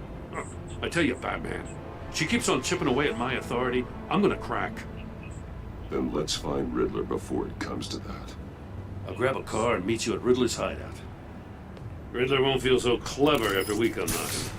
I tell you, Batman, she keeps on chipping away at my authority. I'm gonna crack. Then let's find Riddler before it comes to that. I'll grab a car and meet you at Riddler's hideout. Riddler won't feel so clever after we come knocking.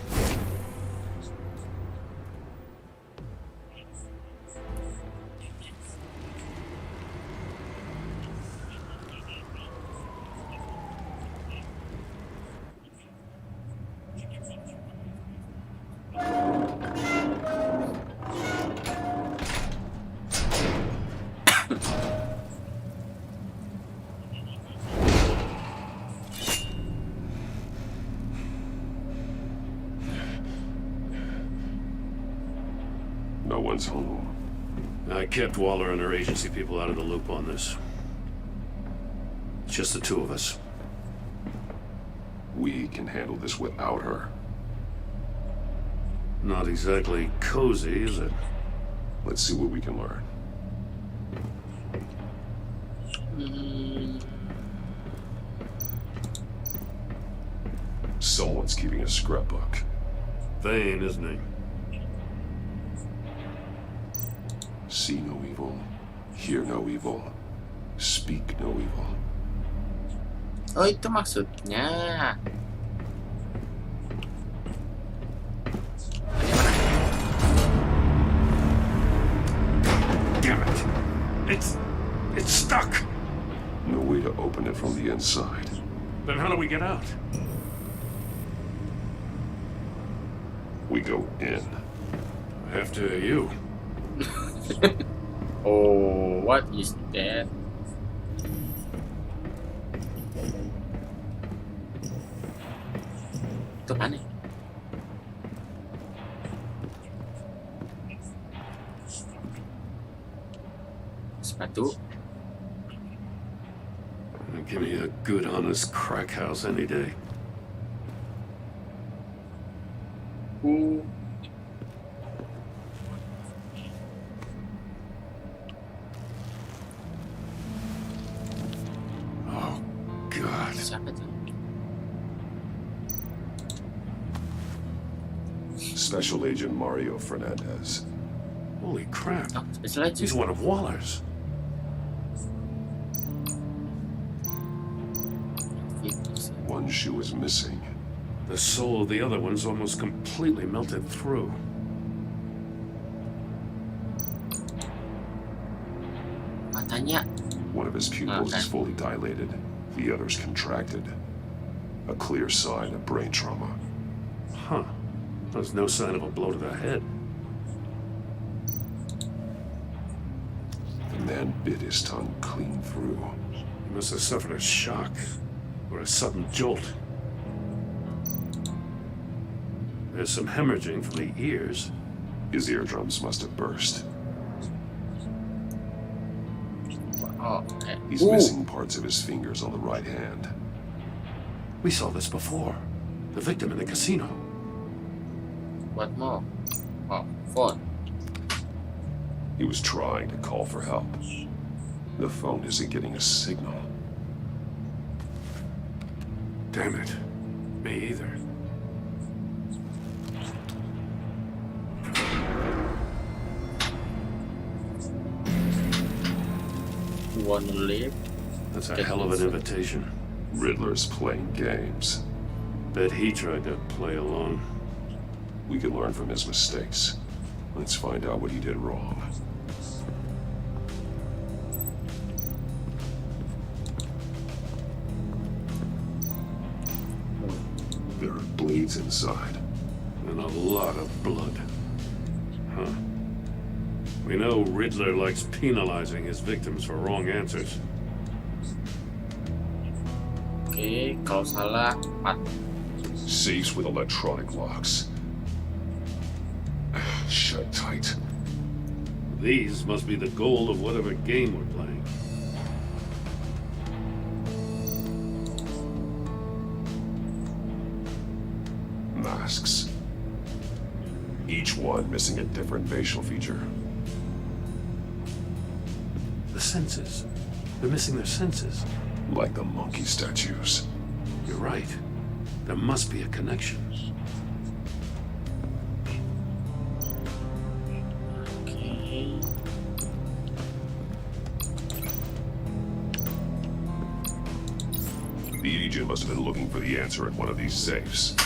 No one's home. I kept Waller and her agency people out of the loop on this. It's just the two of us. We can handle this without her. Not exactly cozy, is it? Let's see what we can learn. Someone's keeping a scrapbook. Vane, isn't he? See no evil, hear no evil, speak no evil. Oh, itu maksudnya. Damn it! It's stuck! No way to open it from the inside. Then how do we get out? We go in. After you. Oh, what is that? Itu aneh. Sepatu. Give me a good, honest crack house any day. Oh, God. Siapa tuh? Special Agent Mario Fernandez. Holy crap. Oh, Special Agent. He's one of Waller's. One shoe is missing. The soul of the other one's almost completely melted through. Matanya. One of his pupils is fully dilated. The other's contracted. A clear sign of brain trauma. Huh. There's no sign of a blow to the head. The man bit his tongue clean through. He must have suffered a shock or a sudden jolt. There's some hemorrhaging from the ears. His eardrums must have burst. Oh, okay. He's missing parts of his fingers on the right hand. We saw this before. The victim in the casino. What more? Oh, phone. He was trying to call for help. The phone isn't getting a signal. Damn it. Me either. Wanna live? That's a hell of an invitation. Riddler's playing games. Bet he tried to play along. We can learn from his mistakes. Let's find out what he did wrong. There are bleeds inside. And a lot of blood. Huh. We know Riddler likes penalizing his victims for wrong answers. Oke, kalau salah 4. Safes with electronic locks. Shut tight. These must be the goal of whatever game we're playing. Masks. Each one missing a different facial feature. The senses. They're missing their senses. Like the monkey statues. You're right. There must be a connection. Okay. The agent must have been looking for the answer in one of these safes.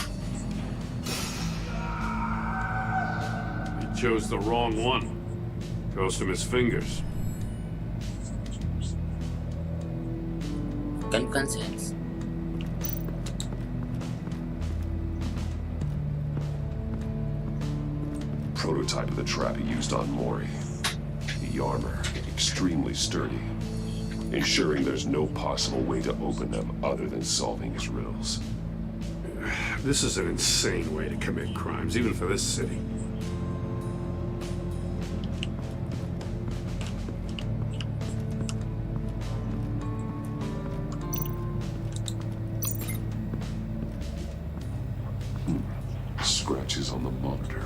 He chose the wrong one. Cost him his fingers. Bukan sense. Prototype of the trap he used on Mori. The armor, extremely sturdy, ensuring there's no possible way to open them other than solving his riddles. This is an insane way to commit crimes, even for this city. Scratches on the monitor.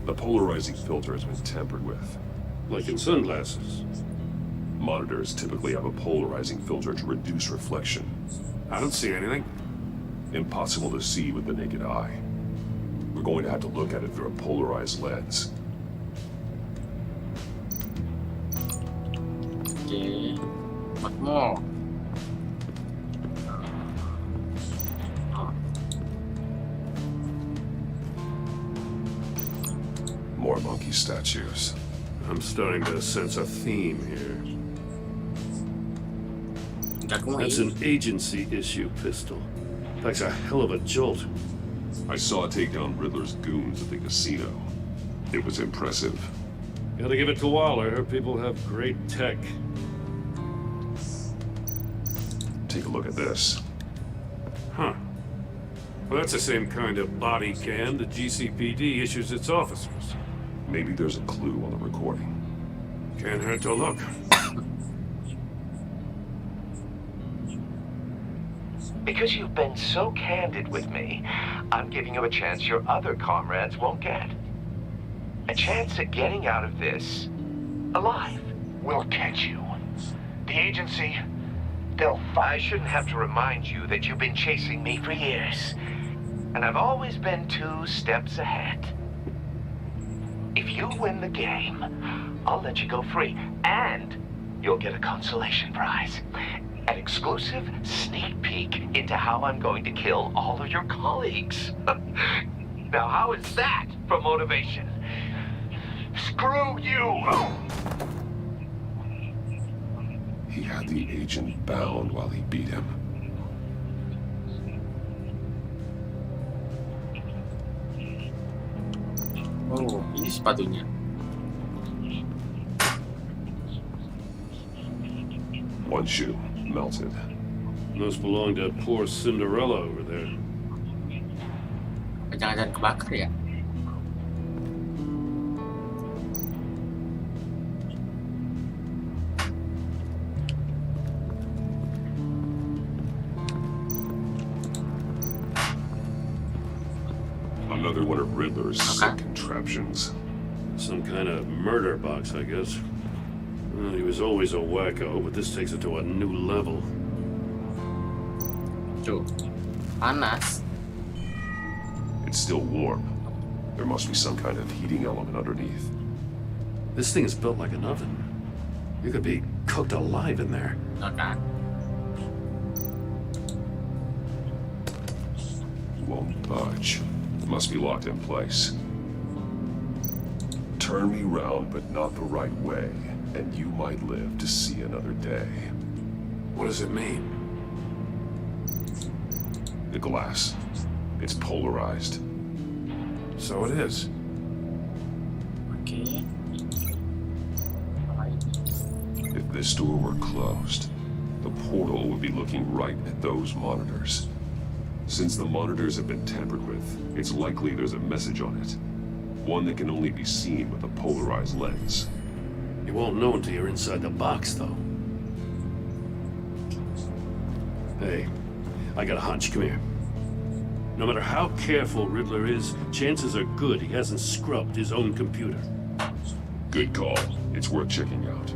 The polarizing filter has been tampered with. Like in sunglasses. Monitors typically have a polarizing filter to reduce reflection. I don't see anything. Impossible to see with the naked eye. We're going to have to look at it through a polarized lens. Oke. 4 more. More monkey statues. I'm starting to sense a theme here. That's an agency issue pistol. That's a hell of a jolt. I saw it take down Riddler's goons at the casino. It was impressive. Gotta give it to Waller. Her people have great tech. Take a look at this. Huh. Well, that's the same kind of body cam the GCPD issues its officers. Maybe there's a clue on the recording. Can't hurt to look. Because you've been so candid with me, I'm giving you a chance your other comrades won't get. A chance at getting out of this alive. We'll catch you. The agency, they'll I shouldn't have to remind you that you've been chasing me for years. And I've always been 2 steps ahead. If you win the game, I'll let you go free. And you'll get a consolation prize. An exclusive sneak peek into how I'm going to kill all of your colleagues. Now, how is that for motivation? Screw you! He had the agent bound while he beat him. Oh, ini sepatunya. One shoe, melted. Must belong to poor Cinderella over there. Jangan-jangan kebakar ya? Another one of Riddler's sick contraptions. Some kind of murder box, I guess. Well, he was always a wacko, but this takes it to a new level. Tuh, panas. It's still warm. There must be some kind of heating element underneath. This thing is built like an oven. You could be cooked alive in there. Okay. Won't budge. It must be locked in place. Turn me round, but not the right way, and you might live to see another day. What does it mean? The glass. It's polarized. So it is. Okay. If this door were closed, the portal would be looking right at those monitors. Since the monitors have been tampered with, it's likely there's a message on it. One that can only be seen with a polarized lens. You won't know until you're inside the box, though. Hey, I got a hunch. Come here. No matter how careful Riddler is, chances are good he hasn't scrubbed his own computer. Good call. It's worth checking out.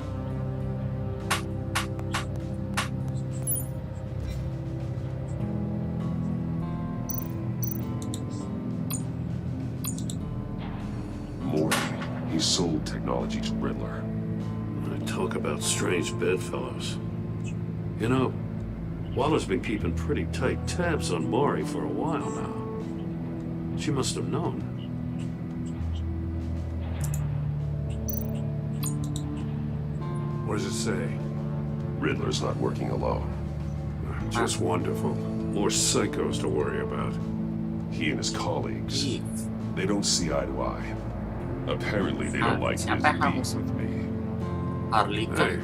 Morty, he sold technology to Riddler. Talk about strange bedfellows. You know, Waller's been keeping pretty tight tabs on Maury for a while now. She must have known. What does it say? Riddler's not working alone. Just wonderful. More psychos to worry about. He and his colleagues, they don't see eye to eye. Apparently they don't like his beef with me. Hey,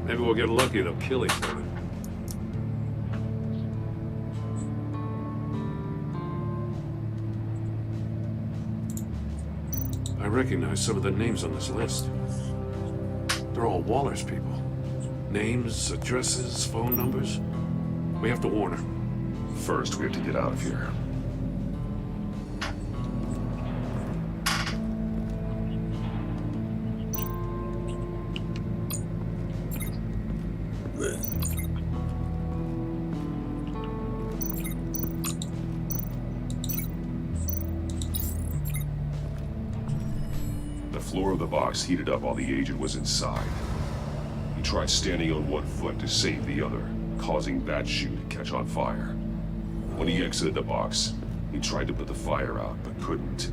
maybe we'll get lucky to kill each other. I recognize some of the names on this list. They're all Waller's people. Names, addresses, phone numbers. We have to warn her. First, we have to get out of here. The floor of the box heated up while the agent was inside. He tried standing on one foot to save the other, causing that shoe to catch on fire. When he exited the box, he tried to put the fire out, but couldn't,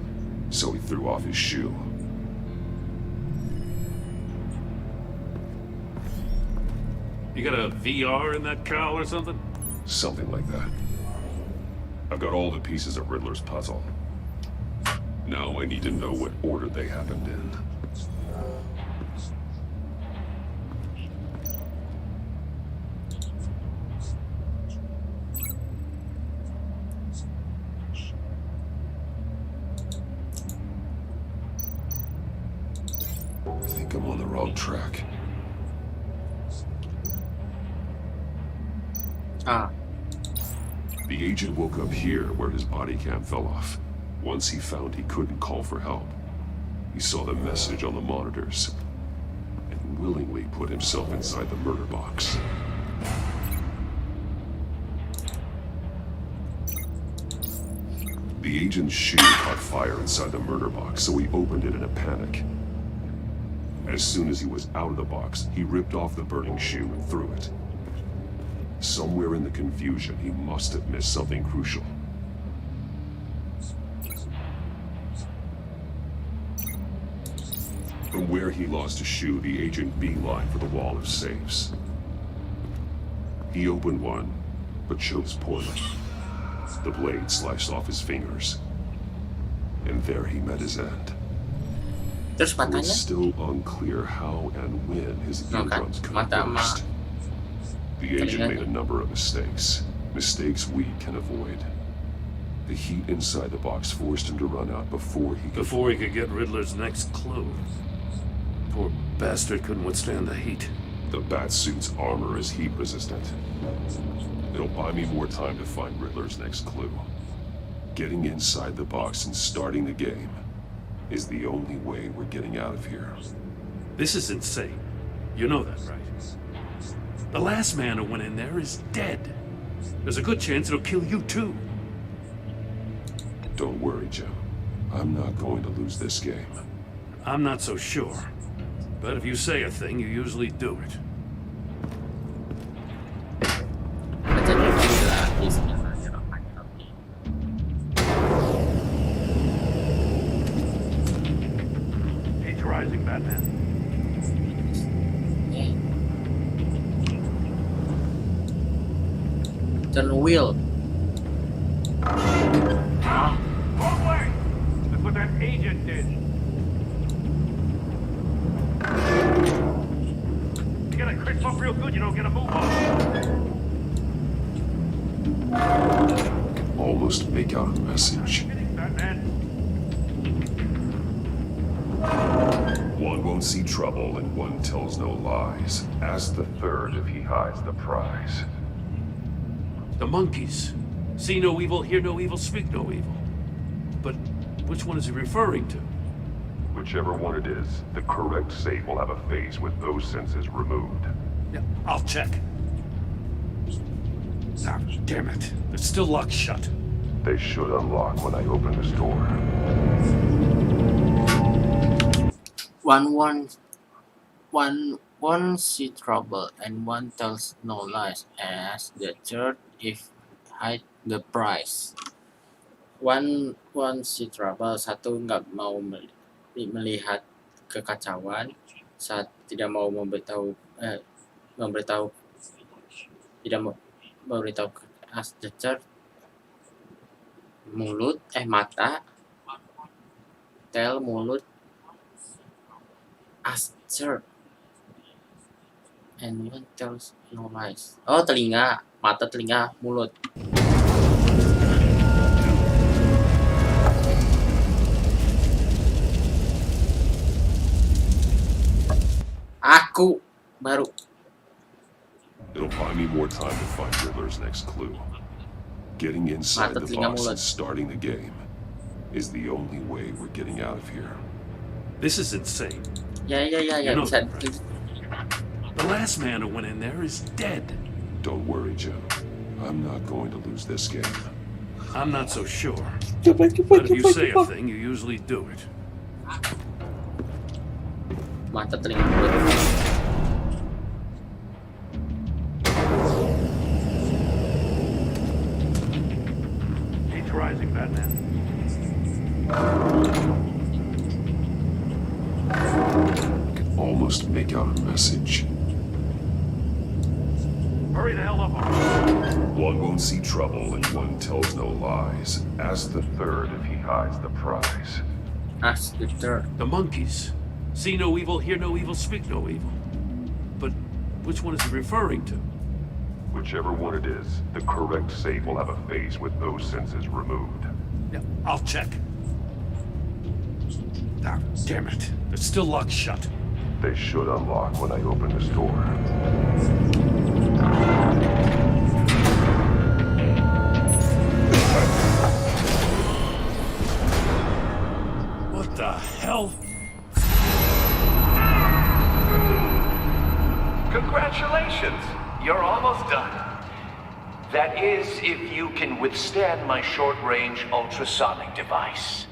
so he threw off his shoe. You got a VR in that cowl or something? Something like that. I've got all the pieces of Riddler's puzzle. Now I need to know what order they happened in. I think I'm on the wrong track. The agent woke up here where his body cam fell off. Once he found he couldn't call for help, he saw the message on the monitors and willingly put himself inside the murder box. The agent's shoe caught fire inside the murder box, so he opened it in a panic. As soon as he was out of the box, he ripped off the burning shoe and threw it. Somewhere in the confusion, he must have missed something crucial. From where he lost his shoe, the agent beelined for the wall of safes. He opened one, but chose poorly. The blade sliced off his fingers. And there he met his end. Terus matanya? It's still unclear how and when his eardrums could have burst. The agent made a number of mistakes. Mistakes we can avoid. The heat inside the box forced him to run out before he could get Riddler's next clue. Poor bastard couldn't withstand the heat. The Batsuit's armor is heat resistant. It'll buy me more time to find Riddler's next clue. Getting inside the box and starting the game is the only way we're getting out of here. This is insane. You know that, right? The last man who went in there is dead. There's a good chance it'll kill you too. Don't worry, Joe. I'm not going to lose this game. I'm not so sure. But if you say a thing, you usually do it. He's rising, Batman. Turn wheel. Wrong way! That's what that agent did. You gotta crisp up real good, you don't get a move on. Almost make out a message. Batman. One won't see trouble and one tells no lies. Ask the third if he hides the prize. The monkeys. See no evil, hear no evil, speak no evil. But which one is he referring to? Whichever one it is, the correct safe will have a face with those senses removed. Yeah, I'll check. Ah, damn it. It's still locked shut. They should unlock when I open this door. One see trouble and one tells no lies. As the third if hide the prize. One see trouble, satu nggak mau melihat kekacauan, saat tidak mau memberitahu as the third mulut mata, tell mulut, as third and one tells no lies. Oh, telinga, mata, telinga, mulut. Aku baru. It'll buy me more time to find Riddler's next clue. Getting inside the box and starting the game is the only way we're getting out of here. This is insane. Yeah. You know that, right? The last man who went in there is dead. Don't worry, Joe. I'm not going to lose this game. I'm not so sure. But if you say a thing, you usually do it. Mata, telinga, mulut. He's rising, Batman. Almost make out a message. Hurry the hell up. One won't see trouble and one tells no lies. Ask the third if he hides the prize. Ask the third. The monkeys. See no evil, hear no evil, speak no evil. But which one is he referring to? Whichever one it is, the correct safe will have a face with those senses removed. Yeah, I'll check. Ah, damn it. It's still locked shut. They should unlock when I open this door. What the hell? Congratulations! You're almost done. That is, if you can withstand my short-range ultrasonic device.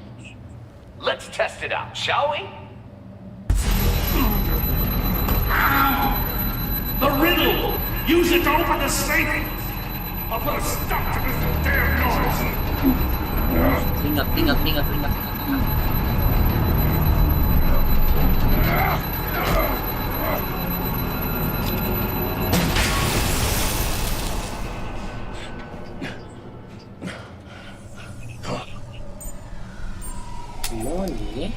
Let's test it out, shall we? The riddle! Use it to open the safe! I'll put a stop to this damn noise! Ingat. Money.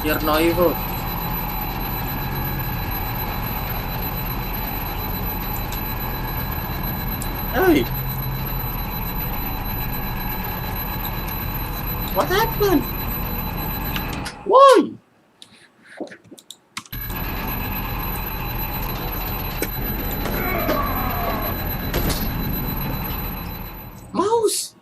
Fear no evil. Hey! What happened? Why? Mouse!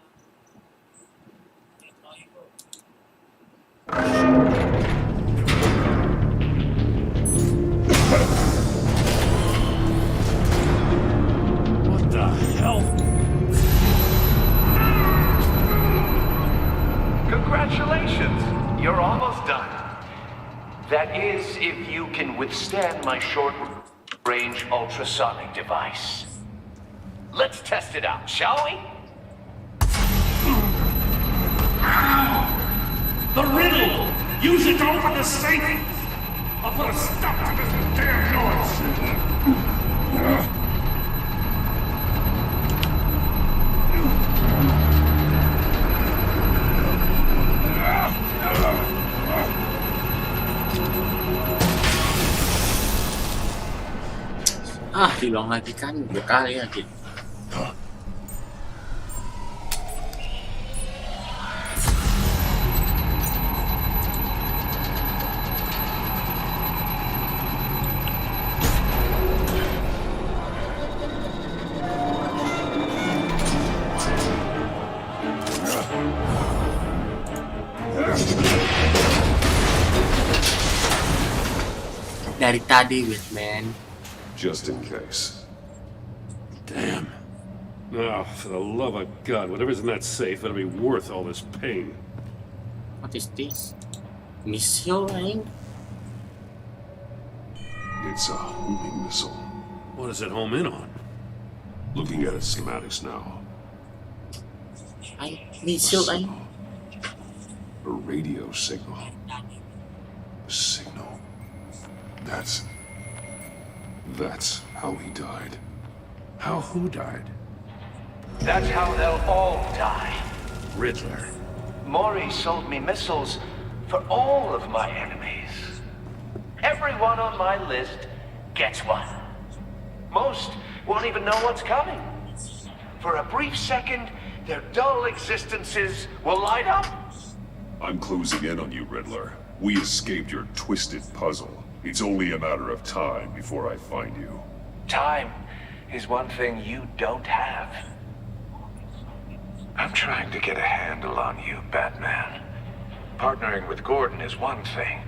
That is, if you can withstand my short-range ultrasonic device. Let's test it out, shall we? The riddle! Use it to open the safe! I'll put a stop to this damn noise! Diulang lagi kan berkali ya gitu. Dari tadi, Batman. Just in case. Damn. Oh, for the love of God, whatever's in that safe better be worth all this pain. What is this? Missile, right? It's a homing missile. What does it home in on? Looking at its schematics now. Missile, right? A radio signal. A signal. That's how he died. How who died? That's how they'll all die. Riddler. Maury sold me missiles for all of my enemies. Everyone on my list gets one. Most won't even know what's coming. For a brief second, their dull existences will light up. I'm closing in on you, Riddler. We escaped your twisted puzzle. It's only a matter of time before I find you. Time is one thing you don't have. I'm trying to get a handle on you, Batman. Partnering with Gordon is one thing.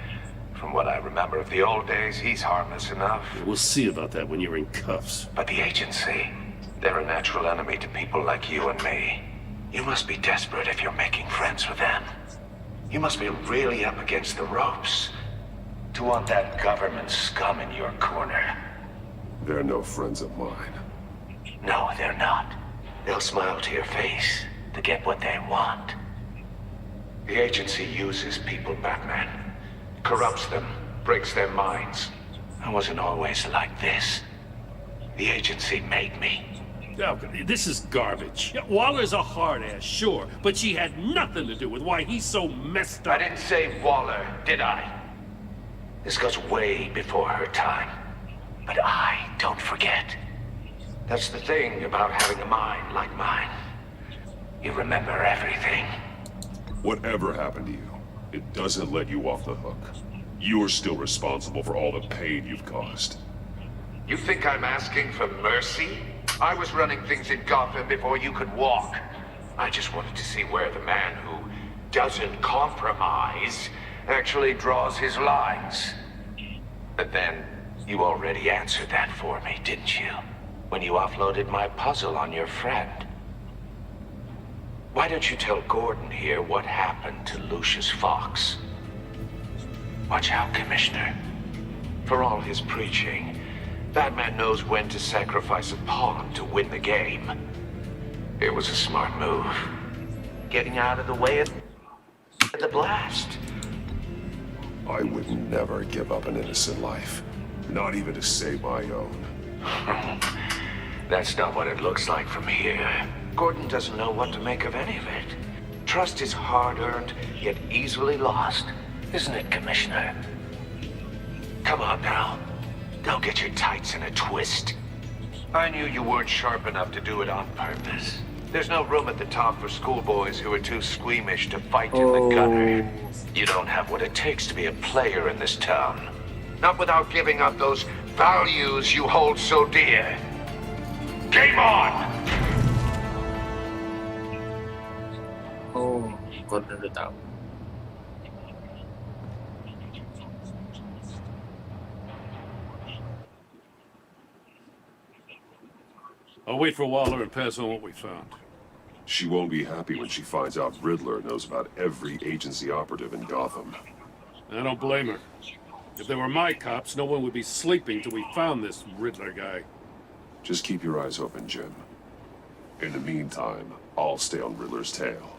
From what I remember of the old days, he's harmless enough. We'll see about that when you're in cuffs. But the agency, they're a natural enemy to people like you and me. You must be desperate if you're making friends with them. You must be really up against the ropes to want that government scum in your corner. They're no friends of mine. No, they're not. They'll smile to your face to get what they want. The agency uses people, Batman. Corrupts them, breaks their minds. I wasn't always like this. The agency made me. Oh, this is garbage. Waller's a hard-ass, sure, but she had nothing to do with why he's so messed up. I didn't say Waller, did I? This goes way before her time. But I don't forget. That's the thing about having a mind like mine. You remember everything. Whatever happened to you, it doesn't let you off the hook. You're still responsible for all the pain you've caused. You think I'm asking for mercy? I was running things in Gotham before you could walk. I just wanted to see where the man who doesn't compromise actually draws his lines. But then, you already answered that for me, didn't you? When you offloaded my puzzle on your friend. Why don't you tell Gordon here what happened to Lucius Fox? Watch out, Commissioner. For all his preaching, Batman knows when to sacrifice a pawn to win the game. It was a smart move. Getting out of the way of the blast. I would never give up an innocent life. Not even to save my own. That's not what it looks like from here. Gordon doesn't know what to make of any of it. Trust is hard-earned, yet easily lost. Isn't it, Commissioner? Come on now. Don't get your tights in a twist. I knew you weren't sharp enough to do it on purpose. There's no room at the top for schoolboys who are too squeamish to fight in the gutter. You don't have what it takes to be a player in this town. Not without giving up those values you hold so dear. Game on! Oh, Gordon udah tahu. I'll wait for Waller and pass on what we found. She won't be happy when she finds out Riddler knows about every agency operative in Gotham. I don't blame her. If they were my cops, no one would be sleeping till we found this Riddler guy. Just keep your eyes open, Jim. In the meantime, I'll stay on Riddler's tail.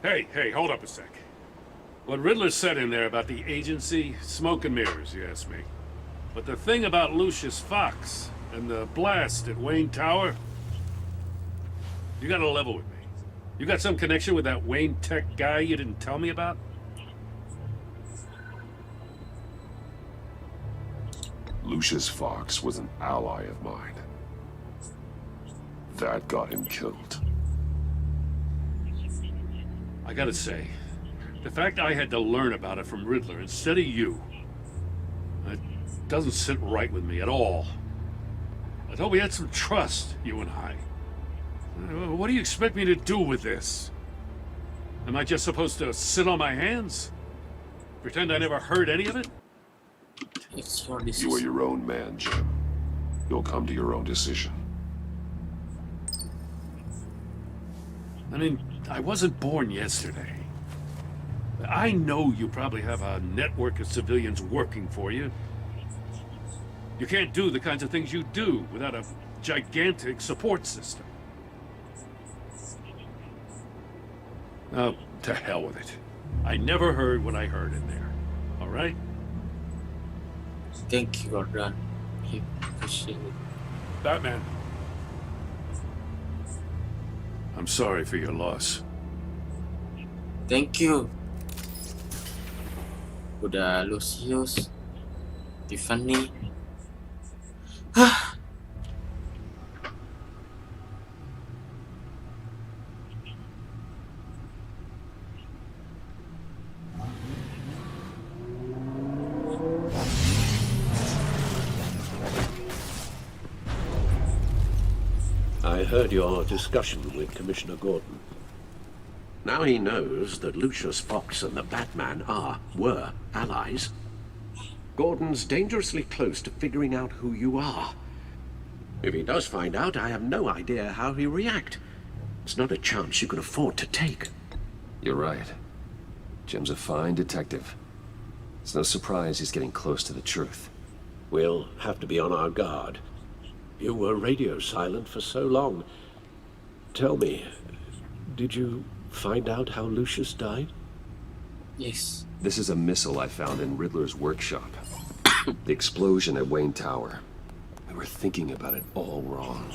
Hey, hold up a sec. What Riddler said in there about the agency, smoke and mirrors, you ask me. But the thing about Lucius Fox and the blast at Wayne Tower, you gotta level with me. You got some connection with that Wayne Tech guy you didn't tell me about? Lucius Fox was an ally of mine. That got him killed. I gotta say, the fact I had to learn about it from Riddler instead of you, it doesn't sit right with me at all. I thought we had some trust, you and I. What do you expect me to do with this? Am I just supposed to sit on my hands? Pretend I never heard any of it? It's your You are decision. your own man, Jim. You'll come to your own decision. I mean, I wasn't born yesterday. I know you probably have a network of civilians working for you. You can't do the kinds of things you do without a gigantic support system. Oh, to hell with it. I never heard what I heard in there. All right? Thank you, Gordon. Keep pushing. Batman. I'm sorry for your loss. Thank you. Udah Lucius, Tiffany. I heard your discussion with Commissioner Gordon. Now he knows that Lucius Fox and the Batman were allies. Gordon's dangerously close to figuring out who you are. If he does find out, I have no idea how he'll react. It's not a chance you can afford to take. You're right. Jim's a fine detective. It's no surprise he's getting close to the truth. We'll have to be on our guard. You were radio silent for so long. Tell me, did you find out how Lucius died? Yes. This is a missile I found in Riddler's workshop. The explosion at Wayne Tower. We were thinking about it all wrong.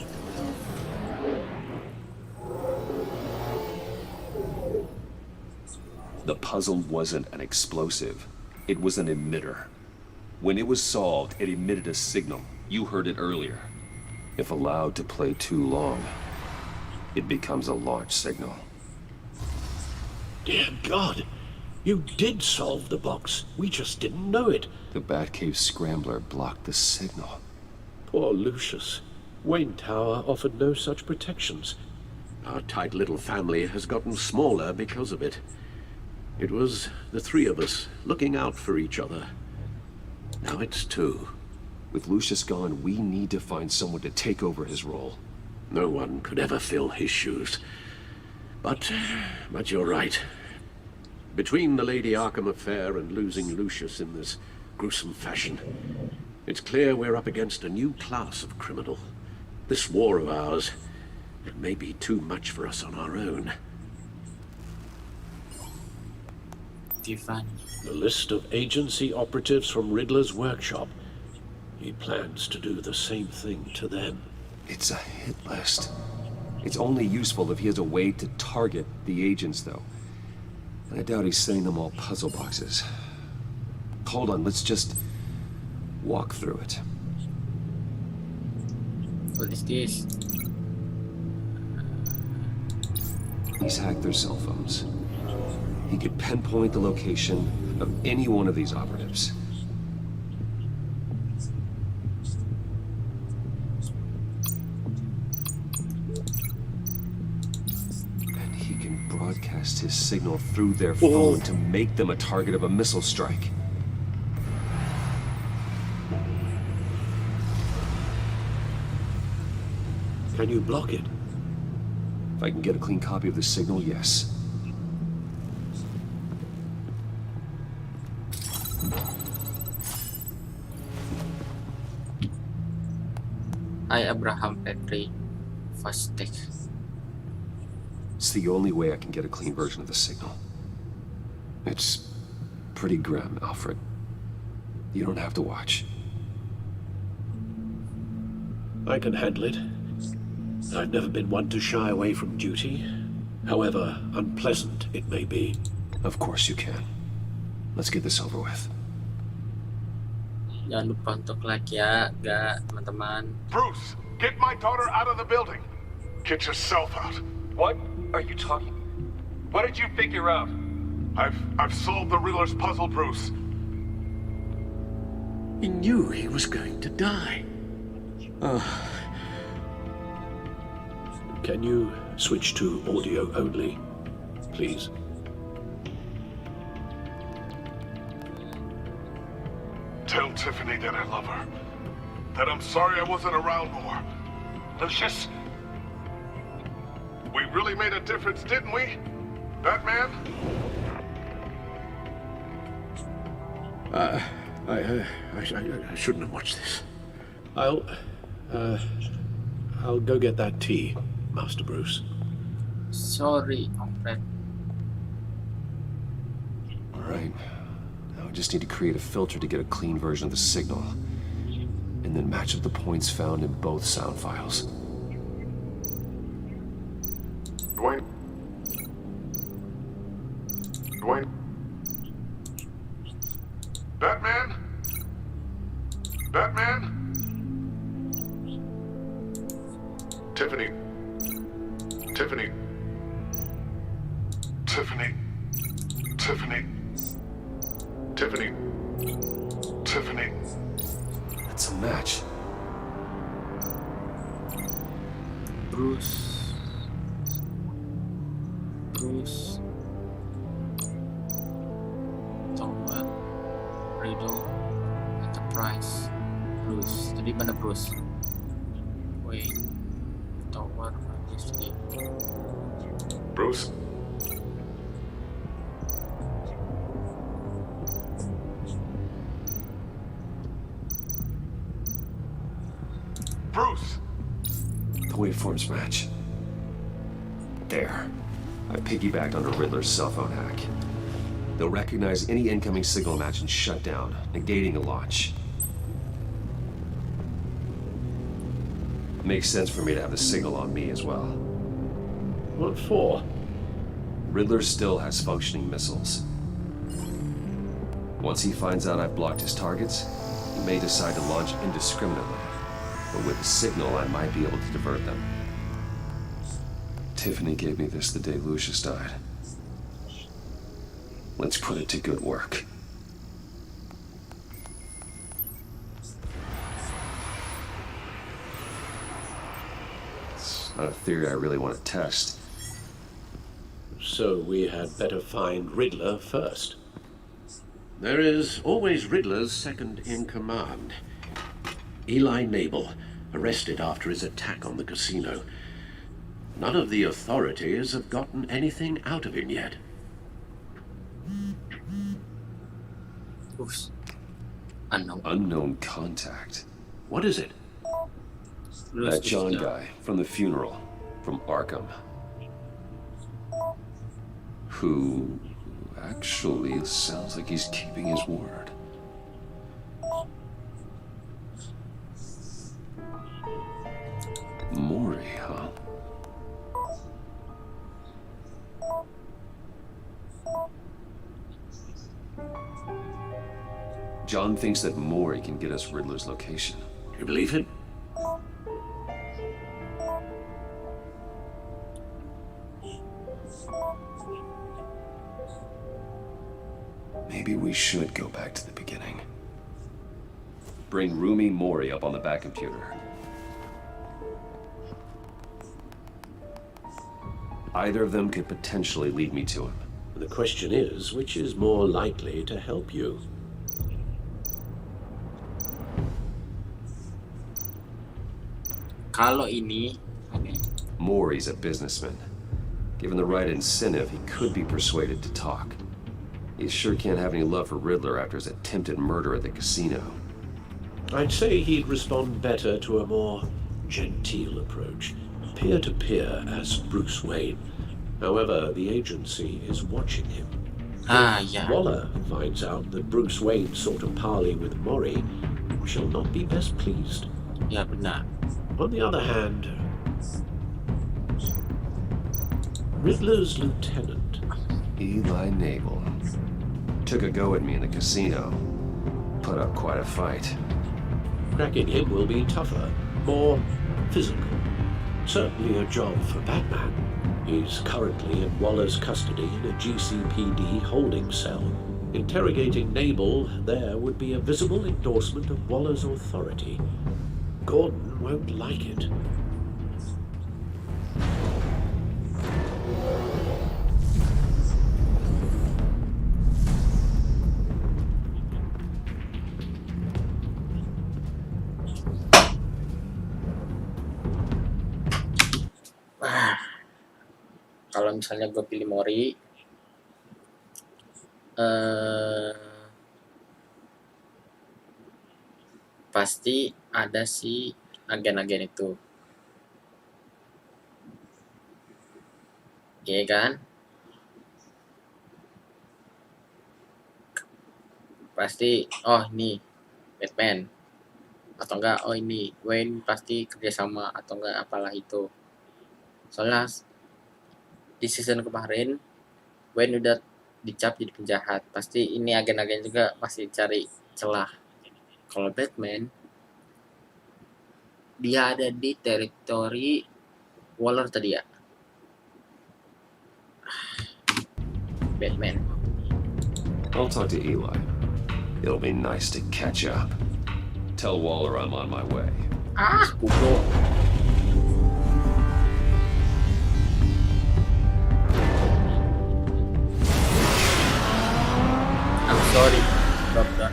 The puzzle wasn't an explosive. It was an emitter. When it was solved, it emitted a signal. You heard it earlier. If allowed to play too long, it becomes a launch signal. Dear God, you did solve the box. We just didn't know it. The Batcave scrambler blocked the signal. Poor Lucius. Wayne Tower offered no such protections. Our tight little family has gotten smaller because of it. It was the three of us looking out for each other. Now it's two. With Lucius gone, we need to find someone to take over his role. No one could ever fill his shoes. But you're right. Between the Lady Arkham affair and losing Lucius in this gruesome fashion, it's clear we're up against a new class of criminal. This war of ours, it may be too much for us on our own. Tiffany. The list of agency operatives from Riddler's workshop. He plans to do the same thing to them. It's a hit list. It's only useful if he has a way to target the agents, though. And I doubt he's sending them all puzzle boxes. Hold on, let's just walk through it. What is this? He's hacked their cell phones. He could pinpoint the location of any one of these operatives. And he can broadcast his signal through their phone to make them a target of a missile strike. Can you block it? If I can get a clean copy of the signal, yes. I Abraham Petri Fastek. It's the only way I can get a clean version of the signal. It's pretty grim, Alfred. You don't have to watch. I can handle it. I've never been one to shy away from duty, however unpleasant it may be. Of course you can. Let's get this over with. Jangan lupa untuk like ya, teman-teman. Bruce, get my daughter out of the building. Get yourself out. What are you talking? What did you figure out? I've solved the Riddler's puzzle, Bruce. He knew he was going to die. Can you switch to audio only, please? Tell Tiffany that I love her. That I'm sorry I wasn't around more. Lucius, we really made a difference, didn't we? Batman? I shouldn't have watched this. I'll go get that tea, Master Bruce. Sorry, Alfred. All right. Now we just need to create a filter to get a clean version of the signal, and then match up the points found in both sound files. Dwayne? Batman? Batman? Tiffany. Tiffany. Tiffany. Tiffany. Tiffany. Tiffany. That's a match. Bruce. Tower. Riddle. Enterprise. Bruce. Tadi mana Bruce? Wait. Tower. Yesterday. Bruce? Bruce! The waveforms match. There. I piggybacked on a Riddler's cell phone hack. They'll recognize any incoming signal match and shut down, negating a launch. Makes sense for me to have the signal on me as well. What for? Riddler still has functioning missiles. Once he finds out I've blocked his targets, he may decide to launch indiscriminately. But with the signal, I might be able to divert them. Tiffany gave me this the day Lucius died. Let's put it to good work. It's not a theory I really want to test. So we had better find Riddler first. There is always Riddler's second in command. Eli Nabel, arrested after his attack on the casino. None of the authorities have gotten anything out of him yet. Oops. Unknown. Unknown contact. What is it? That John guy from the funeral, from Arkham. Who actually, it sounds like he's keeping his word. Mori, huh? John thinks that Mori can get us Riddler's location. You believe him? Maybe we should go back to the beginning. Bring Rumi Mori up on the back computer. Either of them could potentially lead me to him. The question is, which is more likely to help you? Kalau ini, Mori's a businessman. Given the right incentive, he could be persuaded to talk. He sure can't have any love for Riddler after his attempted murder at the casino. I'd say he'd respond better to a more genteel approach, peer-to-peer as Bruce Wayne. However, the agency is watching him. If Waller finds out that Bruce Wayne sought a parley with Mori, we shall not be best pleased. Ya benar. On the other hand, Riddler's lieutenant, Eli Nabel, took a go at me in a casino. Put up quite a fight. cracking him will be tougher, more physical. Certainly a job for Batman. He's currently in Waller's custody in a GCPD holding cell. Interrogating Nabel there would be a visible endorsement of Waller's authority. Gordon won't like it. Kalau misalnya gue pilih Mori, pasti ada si agen-agen itu, iya kan? Pasti, oh ini Batman, atau enggak, oh ini Wayne pasti kerjasama atau enggak apalah itu. Soalnya di season kemarin Wayne udah dicap jadi penjahat, pasti ini agen-agen juga pasti cari celah. Kalau Batman, dia ada di teritori Waller tadi ya. Batman. I'll talk to Eli. It'll be nice to catch up. Tell Waller I'm on my way. Goblok. I'm sorry, Doctor.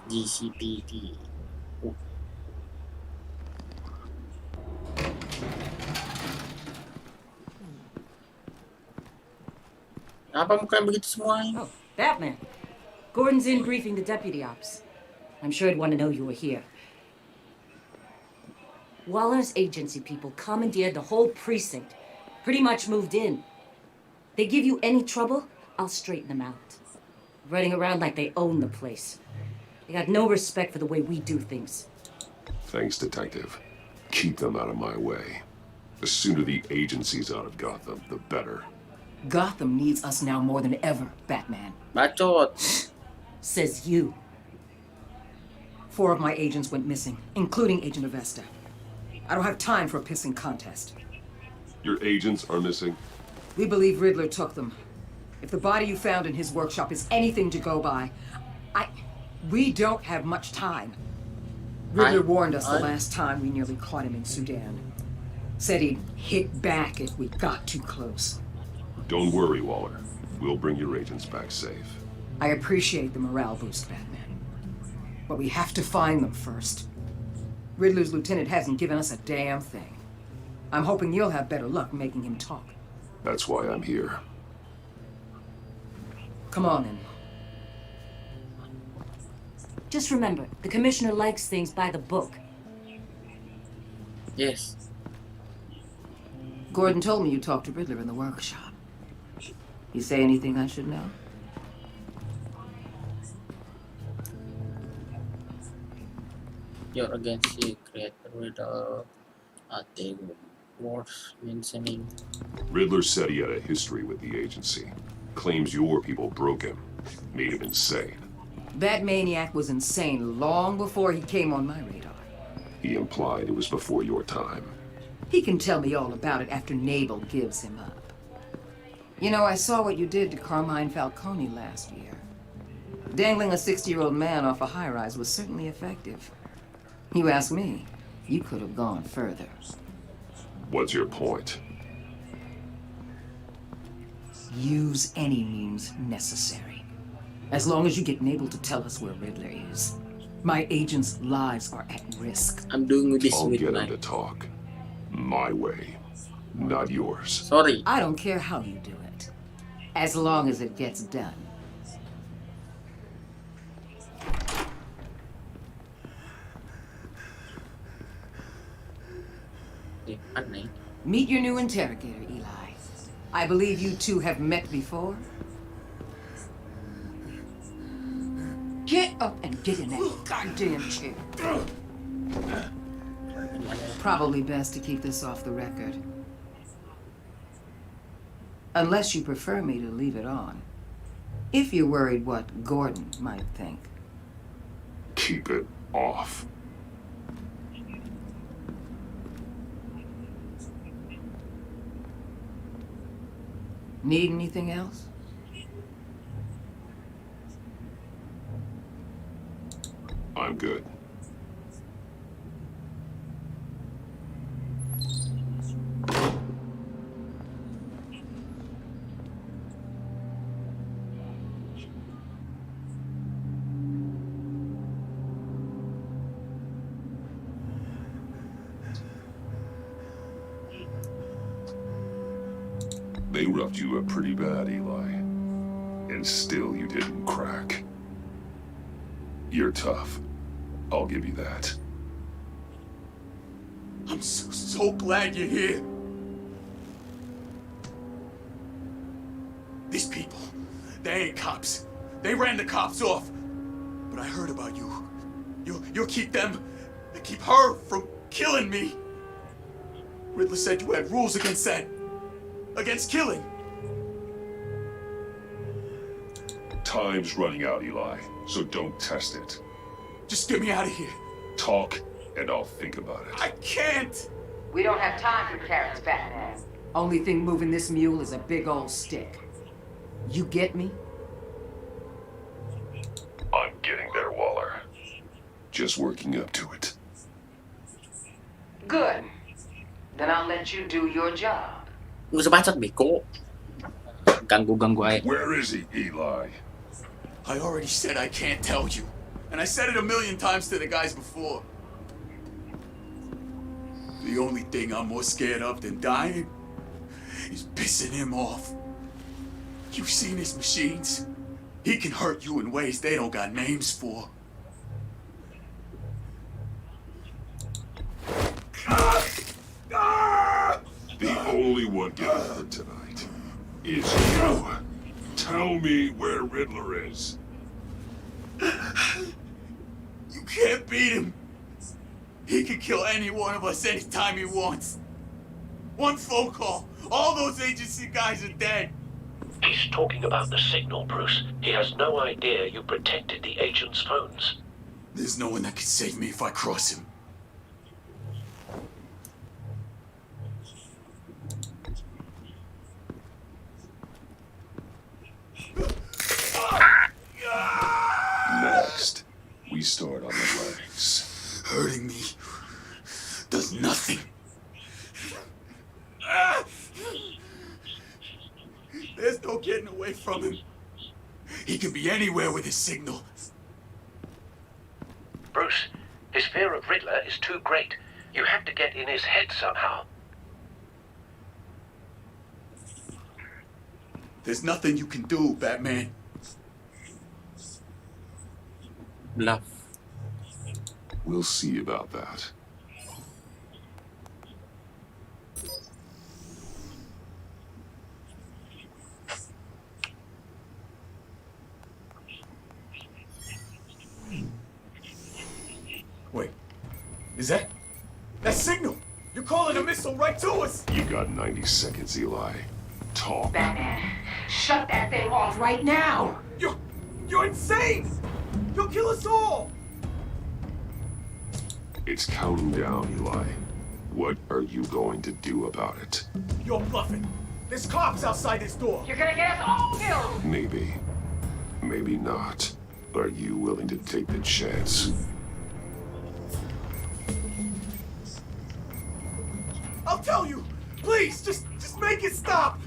GCPD. Apa mukanya begitu semuanya? Oh, Batman. Gordon's in briefing the deputy ops. I'm sure he'd want to know you were here. Waller's agency people commandeered the whole precinct. Pretty much moved in. They give you any trouble, I'll straighten them out. Running around like they own the place. They got no respect for the way we do things. Thanks, Detective. Keep them out of my way. The sooner the agency's out of Gotham, the better. Gotham needs us now more than ever, Batman. Bacot. Says you. 4 of my agents went missing, including Agent Avesta. I don't have time for a pissing contest. Your agents are missing? We believe Riddler took them. If the body you found in his workshop is anything to go by, we don't have much time. Riddler warned us the last time we nearly caught him in Sudan. Said he'd hit back if we got too close. Don't worry, Waller. We'll bring your agents back safe. I appreciate the morale boost, Batman. But we have to find them first. Riddler's lieutenant hasn't given us a damn thing. I'm hoping you'll have better luck making him talk. That's why I'm here. Come on, then. Just remember, the commissioner likes things by the book. Yes. Gordon told me you talked to Riddler in the workshop. You say anything I should know? Your agency created Riddler at the wars mentioning. Riddler said he had a history with the agency. Claims your people broke him. Made him insane. That maniac was insane long before he came on my radar. He implied it was before your time. He can tell me all about it after Nabel gives him up. You know, I saw what you did to Carmine Falcone last year. Dangling a 60-year-old man off a high-rise was certainly effective. You ask me, you could have gone further. What's your point? Use any means necessary. As long as you get Nabel to tell us where Riddler is. My agents' lives are at risk. I'm doing this I'll with get my... him to talk. My way. not yours. Sorry. I don't care how you do it, as long as it gets done. Meet your new interrogator, Eli. I believe you two have met before. Get up and get in that goddamn chair. Probably best to keep this off the record. Unless you prefer me to leave it on. If you're worried what Gordon might think. Keep it off. Need anything else? I'm good. They roughed you up pretty bad, Eli. And still you didn't crack. You're tough. I'll give you that. I'm so glad you're here. These people, they ain't cops. They ran the cops off. But I heard about you. You'll keep them, keep her from killing me. Riddler said you had rules against that. Against killing. Time's running out, Eli, so don't test it. Just get me out of here. Talk, and I'll think about it. I can't! We don't have time for carrots, Batman. Only thing moving this mule is a big old stick. You get me? I'm getting there, Waller. Just working up to it. Good. Then I'll let you do your job. Nggak usah bacot, beko. Ganggu-ganggu aja. Where is he, Eli? I already said I can't tell you. And I said it 1,000,000 times to the guys before. The only thing I'm more scared of than dying is pissing him off. You've seen his machines. He can hurt you in ways they don't got names for. The only one getting hurt tonight is you. Tell me where Riddler is. You can't beat him. He can kill any one of us anytime he wants. One phone call, all those agency guys are dead. He's talking about the signal, Bruce. He has no idea you protected the agent's phones. There's no one that can save me if I cross him. Next, we start on the legs. Hurting me does nothing. There's no getting away from him. He can be anywhere with his signal. Bruce, his fear of Riddler is too great. You have to get in his head somehow. There's nothing you can do, Batman. Bluff. We'll see about that. Wait, is that signal? You're calling a missile right to us! You got 90 seconds, Eli. Talk. Batman, shut that thing off right now! You're insane! You'll kill us all! It's counting down, Eli. What are you going to do about it? You're bluffing. There's cops outside this door. You're gonna get us all killed! Maybe. Maybe not. Are you willing to take the chance? I'll tell you! Please, just make it stop!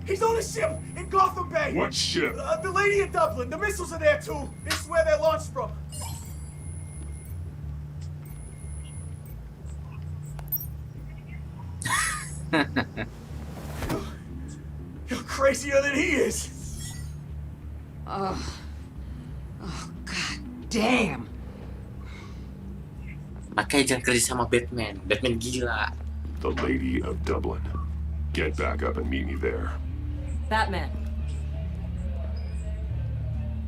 He's on a ship in Gotham Bay! What ship? The Lady of Dublin. The missiles are there too. This is where they're launched from. You're crazier than he is. Oh, god damn. Makanya jangan kerja sama Batman. Batman gila. The Lady of Dublin. Get back up and meet me there. Batman.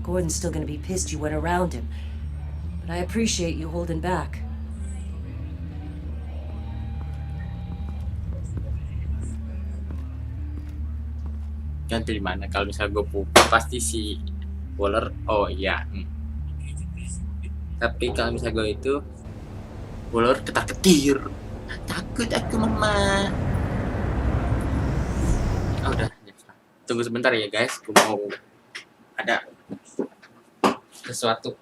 Gordon's still gonna be pissed you went around him. But I appreciate you holding back. Ganti di mana? Kalau misalnya gue pukul pasti si Waller. Oh iya. Tapi kalau misalnya gue itu Waller ketar-ketir. Takut aku mama. Oh, udah. Tunggu sebentar ya guys. Gue mau ada sesuatu.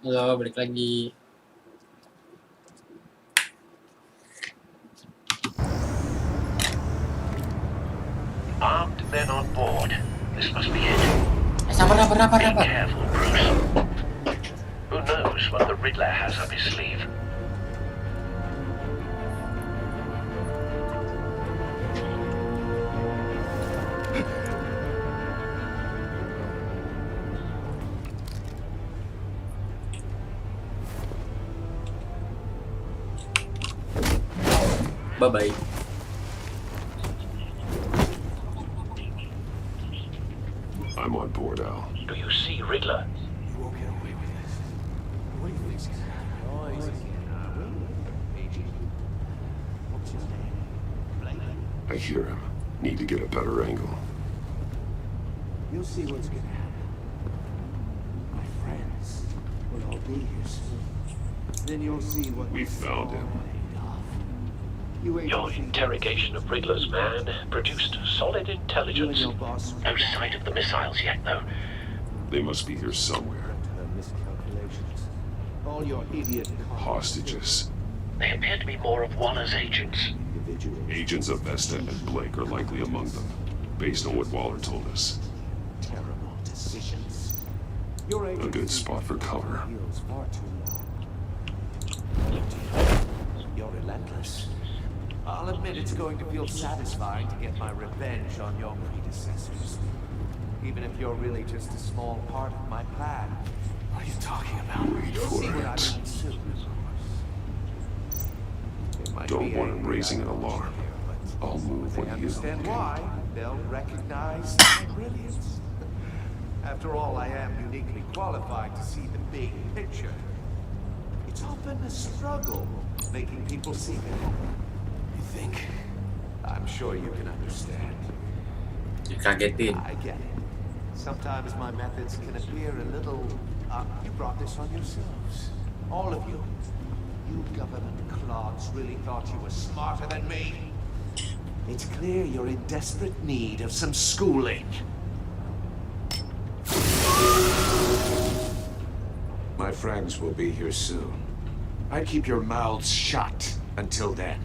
Halo, balik lagi. Armed men on board. This must be it. Sabar. Be careful, Bruce. Who knows what the Riddler has up his sleeve? Bye bye. I'm on board, Al. Do you see Riddler? You won't get away with this. What do you think's gonna happen? I hear him. Need to get a better angle. You'll see what's gonna happen. My friends will all be here soon. Then you'll see what We found him. Your interrogation of Riddler's man produced solid intelligence. No sight of the missiles yet, though. They must be here somewhere. Miscalculations. All your idiot Hostages. They appear to be more of Waller's agents. Agents of Vesta and Blake are likely among them, based on what Waller told us. terrible decisions. A good spot for cover. Far too long. You're relentless. I'll admit it's going to feel satisfying to get my revenge on your predecessors. Even if you're really just a small part of my plan. What are you talking about? You'll see what I mean soon. Don't want him raising an alarm. I'll move when he is on Understand the why? They'll recognize my brilliance. After all, I am uniquely qualified to see the big picture. It's often a struggle making people see it. You think? I'm sure you can understand. Dikagetin. I get it. Sometimes my methods can appear a little... you brought this on yourselves. All of you. You government clods really thought you were smarter than me. It's clear you're in desperate need of some schooling. My friends will be here soon. I'd keep your mouths shut until then.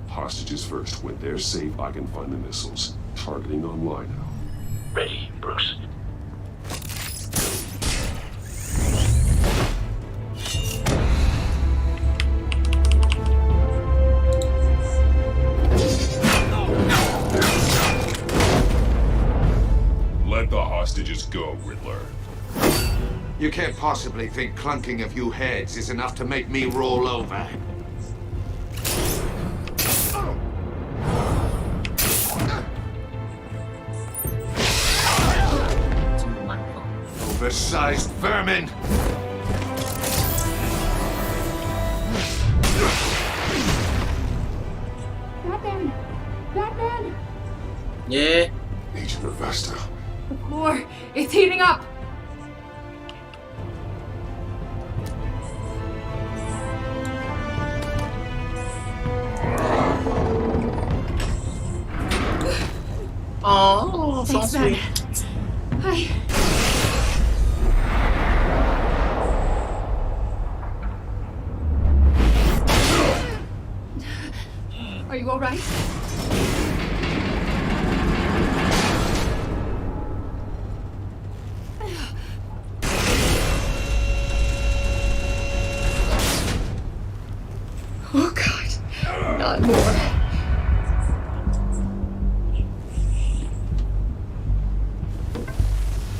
Hostages first. When they're safe, I can find the missiles. Targeting online now. Ready, Bruce. Let the hostages go, Riddler. You can't possibly think clunking a few heads is enough to make me roll over. Oversized vermin! Batman! Batman! Yeah. Agent of Vesta. The floor, it's heating up! Oh, so Thanks, sweet. Matt. Hi. Are you all right? Oh God, not more.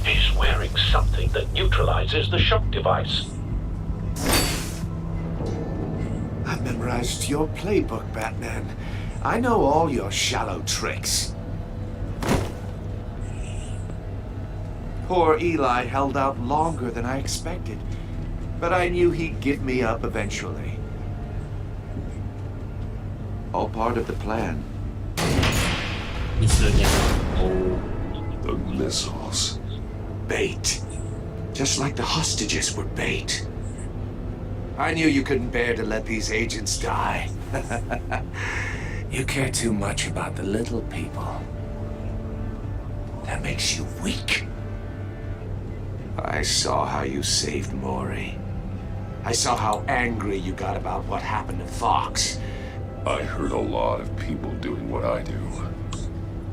He's wearing something that neutralizes the shock device. I've memorized your playbook, Batman. I know all your shallow tricks. Poor Eli held out longer than I expected, but I knew he'd give me up eventually. All part of the plan. The missiles. Bait. Just like the hostages were bait. I knew you couldn't bear to let these agents die. You care too much about the little people. That makes you weak. I saw how you saved Maury. I saw how angry you got about what happened to Fox. I heard a lot of people doing what I do.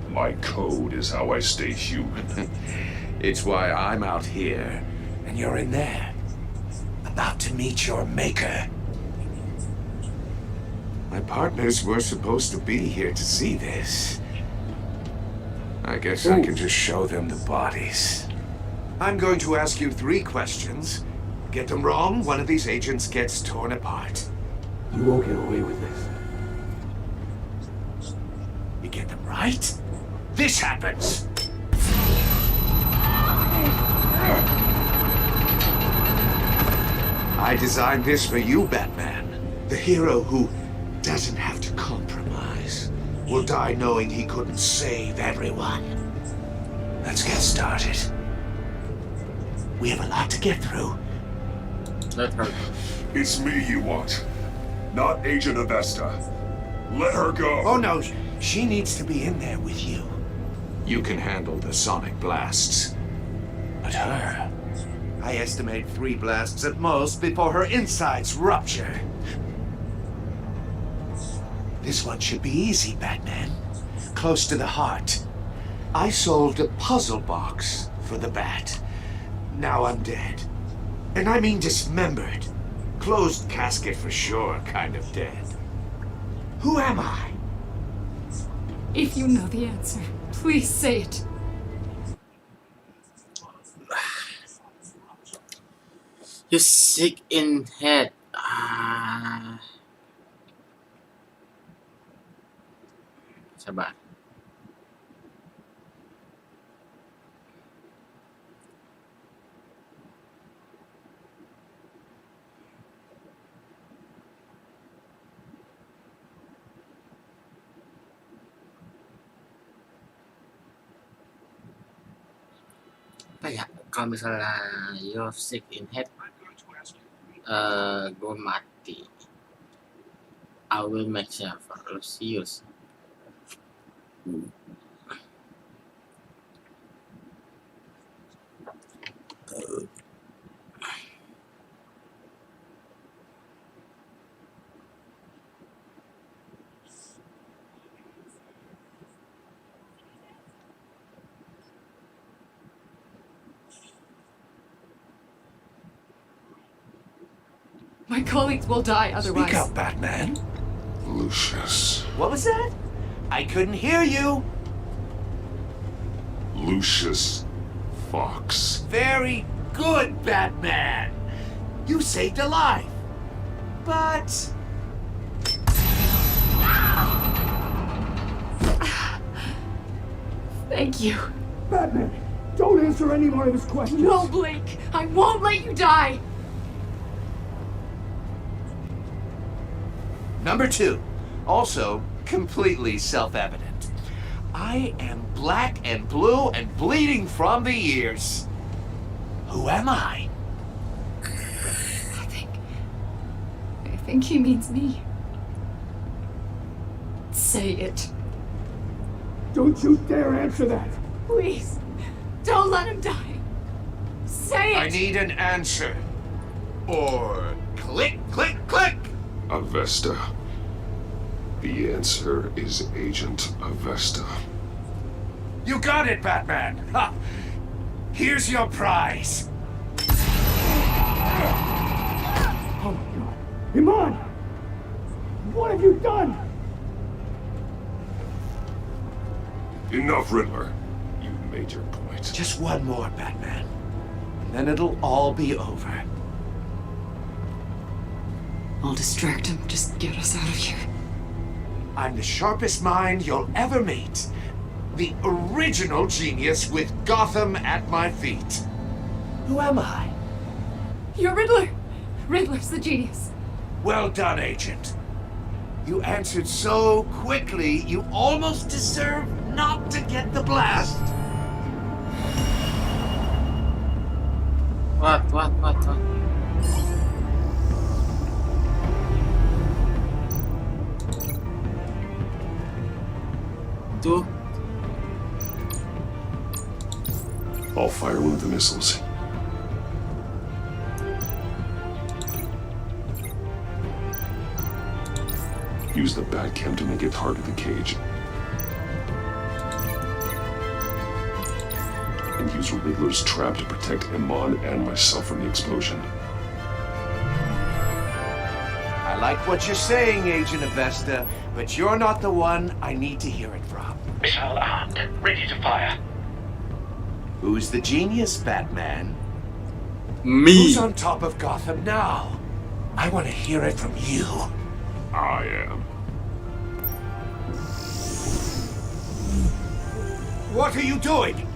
My code is how I stay human. It's why I'm out here, and you're in there. About to meet your maker. My partners were supposed to be here to see this. I guess I can just show them the bodies. I'm going to ask you 3 questions. Get them wrong, one of these agents gets torn apart. You won't get away with this. You get them right, this happens. I designed this for you, Batman. The hero who doesn't have to compromise will die knowing he couldn't save everyone. Let's get started. We have a lot to get through. Let her. It's me you want, not Agent Avesta. Let her go. Oh no, she needs to be in there with you. You can handle the sonic blasts. But her, I estimate 3 blasts at most before her insides rupture. This one should be easy, Batman. Close to the heart. I solved a puzzle box for the Bat. Now I'm dead. And I mean dismembered. Closed casket for sure, kind of dead. Who am I? If you know the answer, please say it. You sick in head. Sabar. Apa ya, kalau misalnya you're sick in head, gue mati. I will make sure lu serius. My colleagues will die otherwise. Speak up, Batman. Lucius. What was that? I couldn't hear you. Lucius Fox. Very good, Batman. You saved a life. But... Thank you. Batman, don't answer any more of his questions. No, Blake. I won't let you die. Number 2, also completely self-evident. I am black and blue and bleeding from the ears. Who am I? I think he means me. Say it. Don't you dare answer that. Please, don't let him die. Say it. I need an answer. Or click, click, click. Avesta. The answer is Agent Avesta. You got it, Batman. Ha. Here's your prize. Oh my God. Iman! What have you done? Enough, Riddler. You made your point. Just one more, Batman. And then it'll all be over. I'll distract him. Just get us out of here. I'm the sharpest mind you'll ever meet. The original genius with Gotham at my feet. Who am I? You're Riddler. Riddler's the genius. Well done, Agent. You answered so quickly, you almost deserve not to get the blast. What? Tuh. I'll fire one of the missiles. Use the Batcam to make it hard to the cage. And use Riddler's trap to protect Iman and myself from the explosion. I like what you're saying, Agent Avesta, but you're not the one I need to hear it from. Missile armed, ready to fire. Who's the genius, Batman? Me. Who's on top of Gotham now? I want to hear it from you. I am. What are you doing?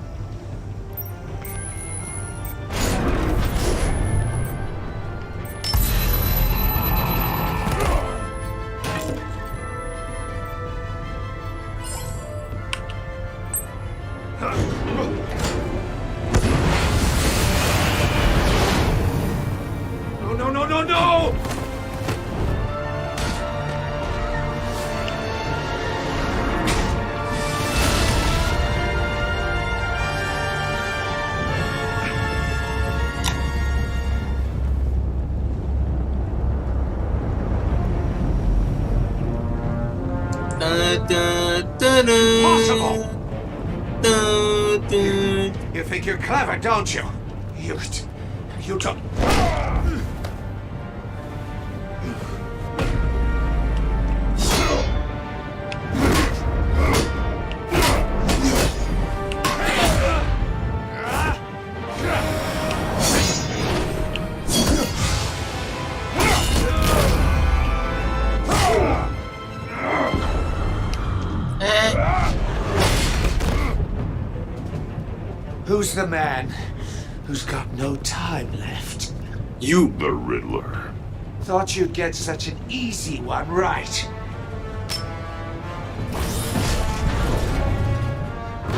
No! Impossible! You think you're clever, don't you? You don't... Who's the man who's got no time left? You, the Riddler. Thought you'd get such an easy one, right?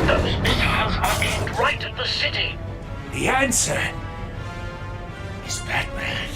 Those missiles are aimed right at the city. The answer is Batman.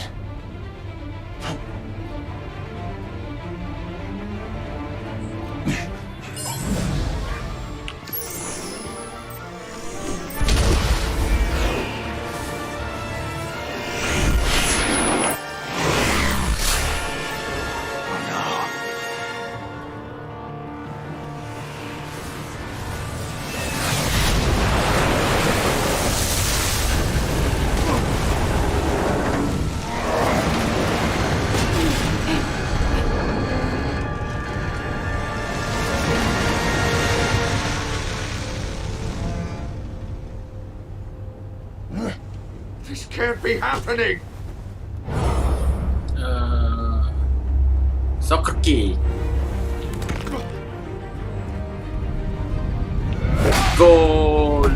This can't be happening! Soccer key. Goal.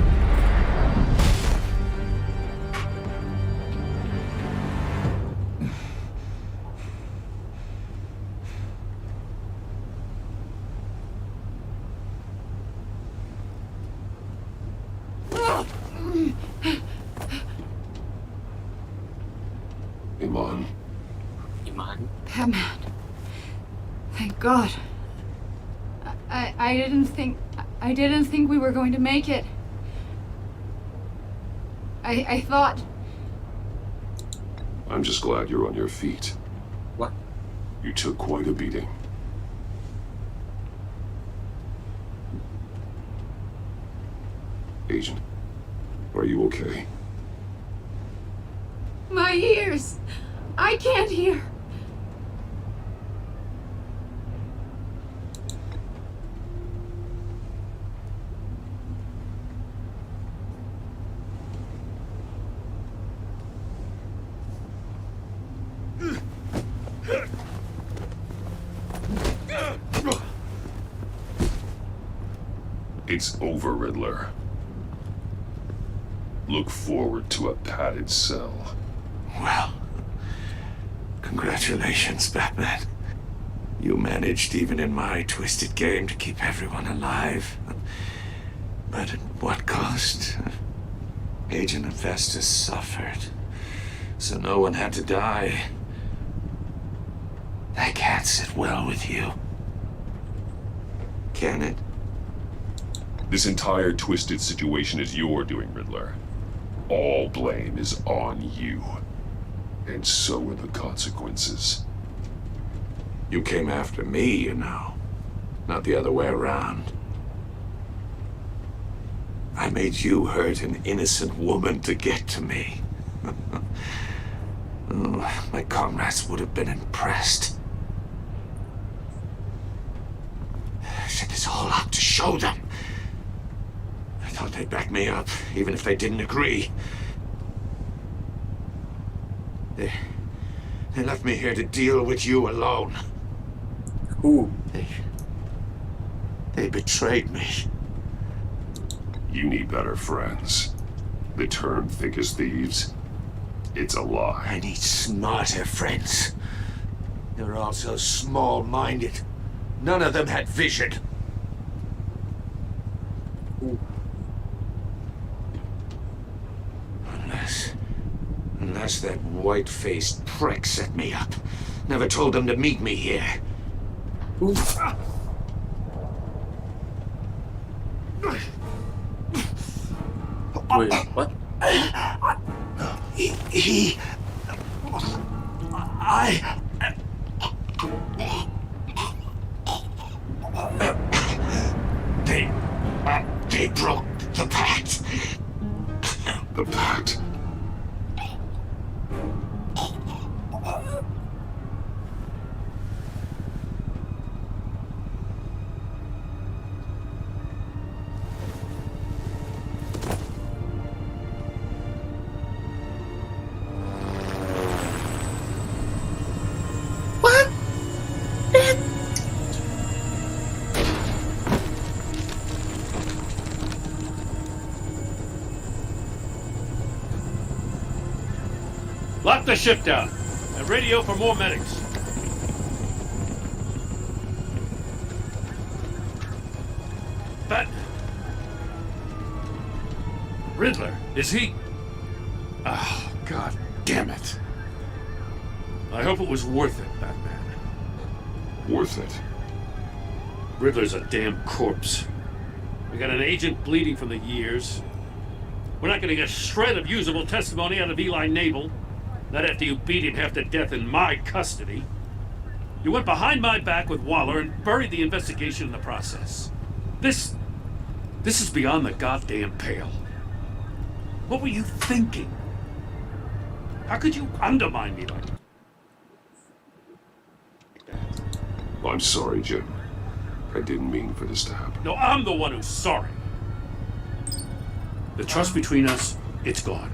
Iman. Batman. Thank God. I didn't think we were going to make it. I thought. I'm just glad you're on your feet. What? You took quite a beating. Agent, are you okay? My ears! I can't hear! It's over, Riddler. Look forward to a padded cell. Well, congratulations, Batman. You managed, even in my twisted game, to keep everyone alive. But at what cost? Agent Avestus suffered, so no one had to die. That can't sit well with you. Can it? This entire twisted situation is your doing, Riddler. All blame is on you. And so are the consequences. You came after me, you know. Not the other way around. I made you hurt an innocent woman to get to me. Oh, my comrades would have been impressed. I set this all up to show them. I thought they'd back me up, even if they didn't agree. They left me here to deal with you alone. Who? They betrayed me. You need better friends. The term thick as thieves, it's a lie. I need smarter friends. They're all so small-minded. None of them had vision. Unless that white-faced prick set me up. Never told them to meet me here. Wait, what? They broke the pact. The pact? Lock the ship down and radio for more medics. Riddler, is he? Oh, God damn it. I hope it was worth it, Batman. Worth it? Riddler's a damn corpse. We got an agent bleeding from the years. We're not getting a shred of usable testimony out of Eli Nabel. Not after you beat him half to death in my custody. You went behind my back with Waller and buried the investigation in the process. This is beyond the goddamn pale. What were you thinking? How could you undermine me like that? I'm sorry, Jim. I didn't mean for this to happen. No, I'm the one who's sorry. The trust between us, it's gone.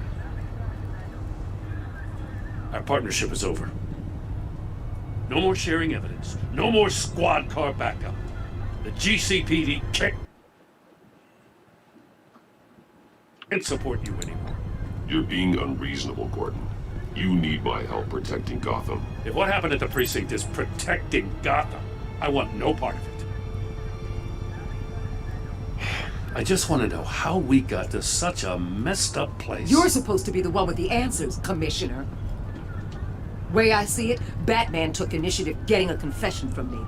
Our partnership is over. No more sharing evidence. No more squad car backup. The GCPD can't support you anymore. You're being unreasonable, Gordon. You need my help protecting Gotham. If what happened at the precinct is protecting Gotham, I want no part of it. I just want to know how we got to such a messed up place. You're supposed to be the one with the answers, Commissioner. Way I see it, Batman took initiative getting a confession from me.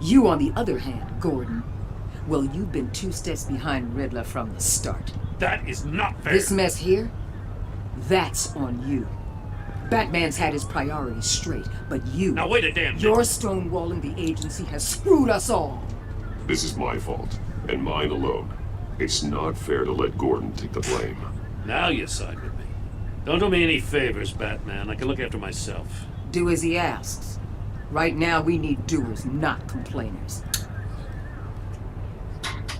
You, on the other hand, Gordon, well, you've been 2 steps behind Riddler from the start. That is not fair. This mess here, that's on you. Batman's had his priorities straight, but you... Now wait a damn minute. Your stonewalling the agency has screwed us all. This is my fault, and mine alone. It's not fair to let Gordon take the blame. Now you side with me. Don't do me any favors, Batman. I can look after myself. Do as he asks. Right now, we need doers, not complainers.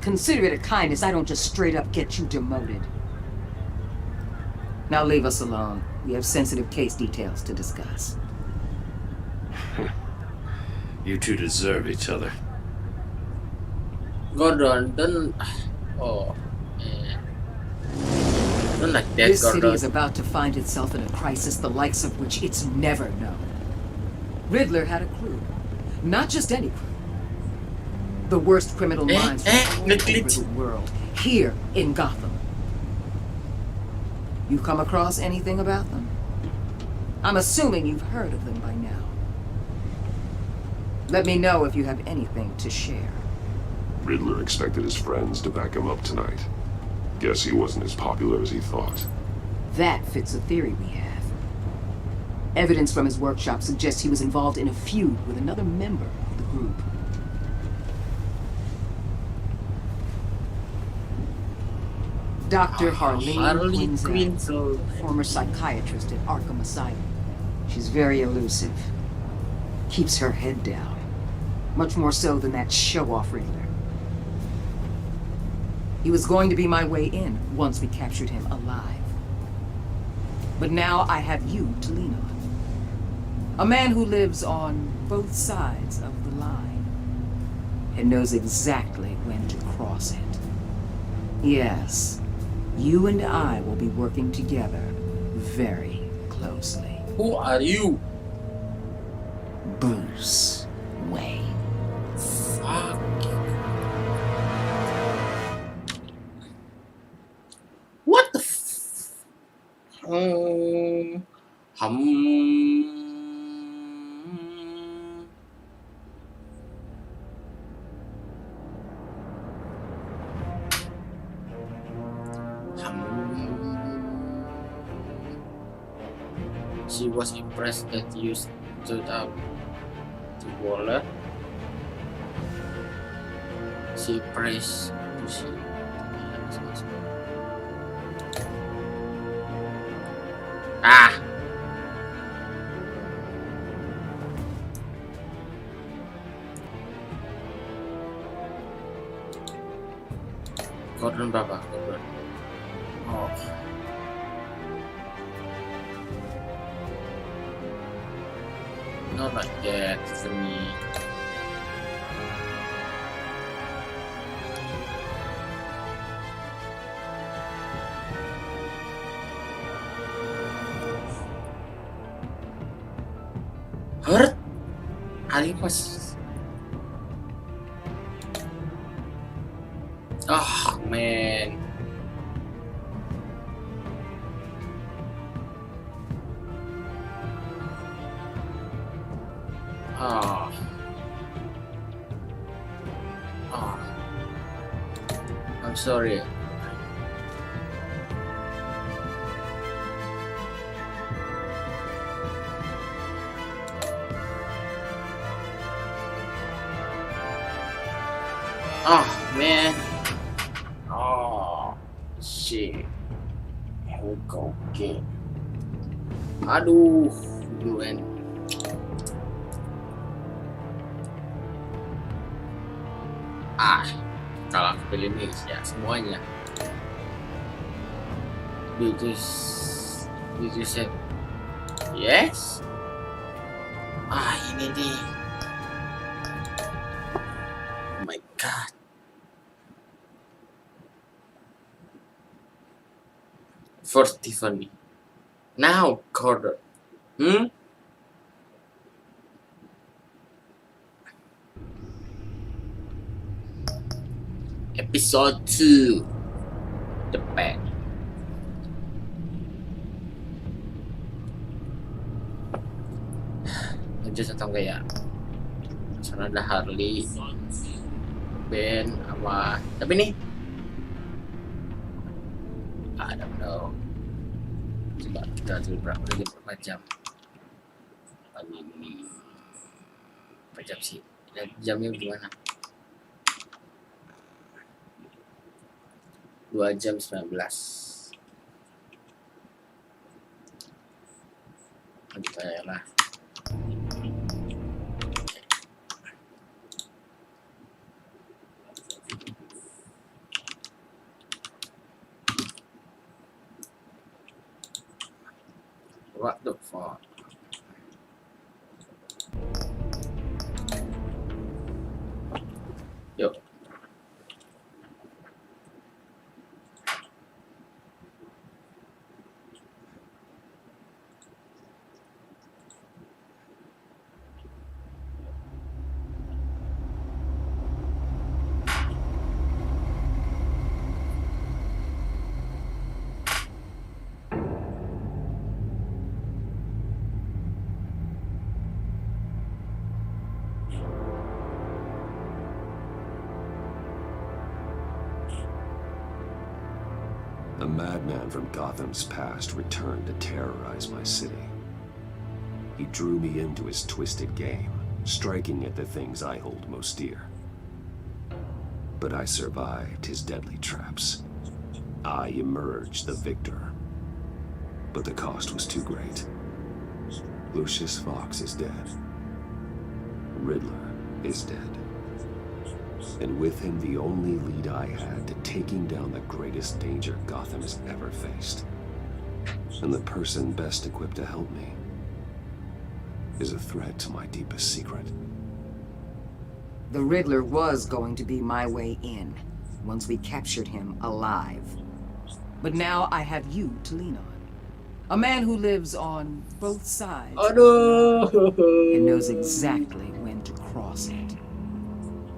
Consider it a kindness I don't just straight up get you demoted. Now leave us alone. We have sensitive case details to discuss. You two deserve each other. Gordon, don't... Oh, man. Don't like that, This Gordon. city is about to find itself in a crisis the likes of which it's never known. Riddler had a crew. Not just any crew. The worst criminal minds from all over the world. Here in Gotham. You come across anything about them? I'm assuming you've heard of them by now. Let me know if you have anything to share. Riddler expected his friends to back him up tonight. Guess he wasn't as popular as he thought. That fits a theory we have. Evidence from his workshop suggests he was involved in a feud with another member of the group. Dr. Harley Quinzel, former psychiatrist at Arkham Asylum. She's very elusive. Keeps her head down. Much more so than that show-off Riddler. He was going to be my way in once we captured him alive. But now I have you to lean on. A man who lives on both sides of the line and knows exactly when to cross it. Yes. You and I will be working together very closely. Who are you? Bruce Wayne. Fuck. What the She was impressed that you stood up to Waller. She praised Lucy. Ah! Gordon berapa? Gordon. Oh. Not like that, Tiffany. Hurt? Ali was. Oh man. Oh. Oh. I'm sorry. Oh man. Oh shit. Here we go again. Aduh, UN. Kalau aku pilih nih ya semuanya. Did you say yes? Ini nih. Oh my god. First Tiffany. Now Gordon. Episode 2. The Pack. Lanjut atau enggak ya? Sana ada Harley, Ben, sama tapi nih I don't know. Coba kita berapa jam pagi ini? Berapa jam sih? Jamnya gimana? 2 jam 19. Lanjut aja lah. What the fuck? Yuk. A madman from Gotham's past returned to terrorize my city. He drew me into his twisted game, striking at the things I hold most dear. But I survived his deadly traps. I emerged the victor. But the cost was too great. Lucius Fox is dead. Riddler is dead. And with him the only lead I had to taking down the greatest danger Gotham has ever faced. And the person best equipped to help me is a threat to my deepest secret. The Riddler was going to be my way in. once we captured him alive. But now I have you to lean on. A man who lives on both sides and knows exactly when to cross it.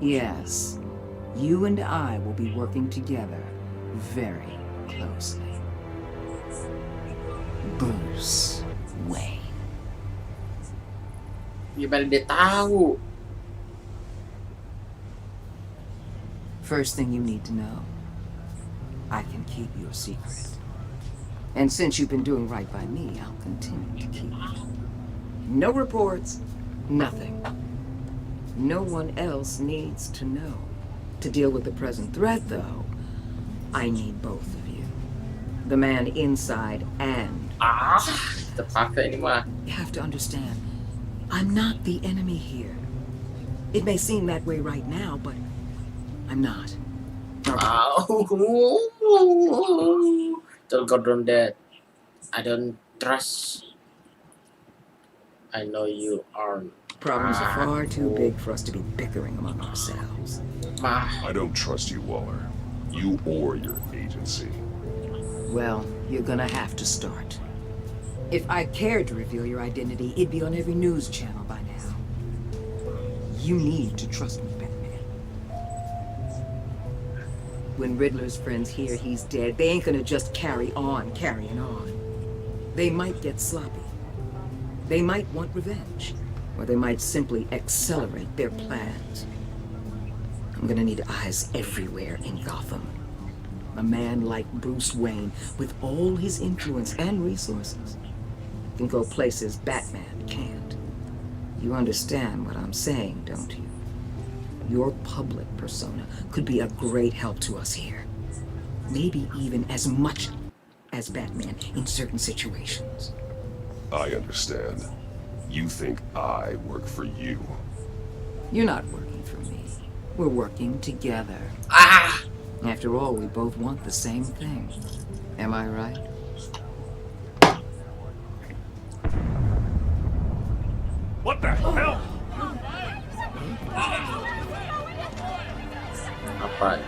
Yes, you and I will be working together very closely. Bruce Wayne. Gimana dia tahu? First thing you need to know, I can keep your secret. And since you've been doing right by me, I'll continue to keep it. No reports, nothing. No one else needs to know. To deal with the present threat, though, I need both of you. The man inside and Terpakai ini mah. You have to understand, I'm not the enemy here. It may seem that way right now, but I'm not. Tell Gordon that I don't trust. I know you aren't. Problems are far too big for us to be bickering among ourselves. I don't trust you, Waller. You or your agency. Well, you're gonna have to start. If I cared to reveal your identity, it'd be on every news channel by now. You need to trust me, Batman. When Riddler's friends hear he's dead, they ain't gonna just carry on carrying on. They might get sloppy. They might want revenge. Or they might simply accelerate their plans. I'm gonna need eyes everywhere in Gotham. A man like Bruce Wayne, with all his influence and resources, can go places Batman can't. You understand what I'm saying, don't you? Your public persona could be a great help to us here. Maybe even as much as Batman in certain situations. I understand. You think I work for you. You're not working for me. We're working together. After all, we both want the same thing. Am I right? What the hell? Apa?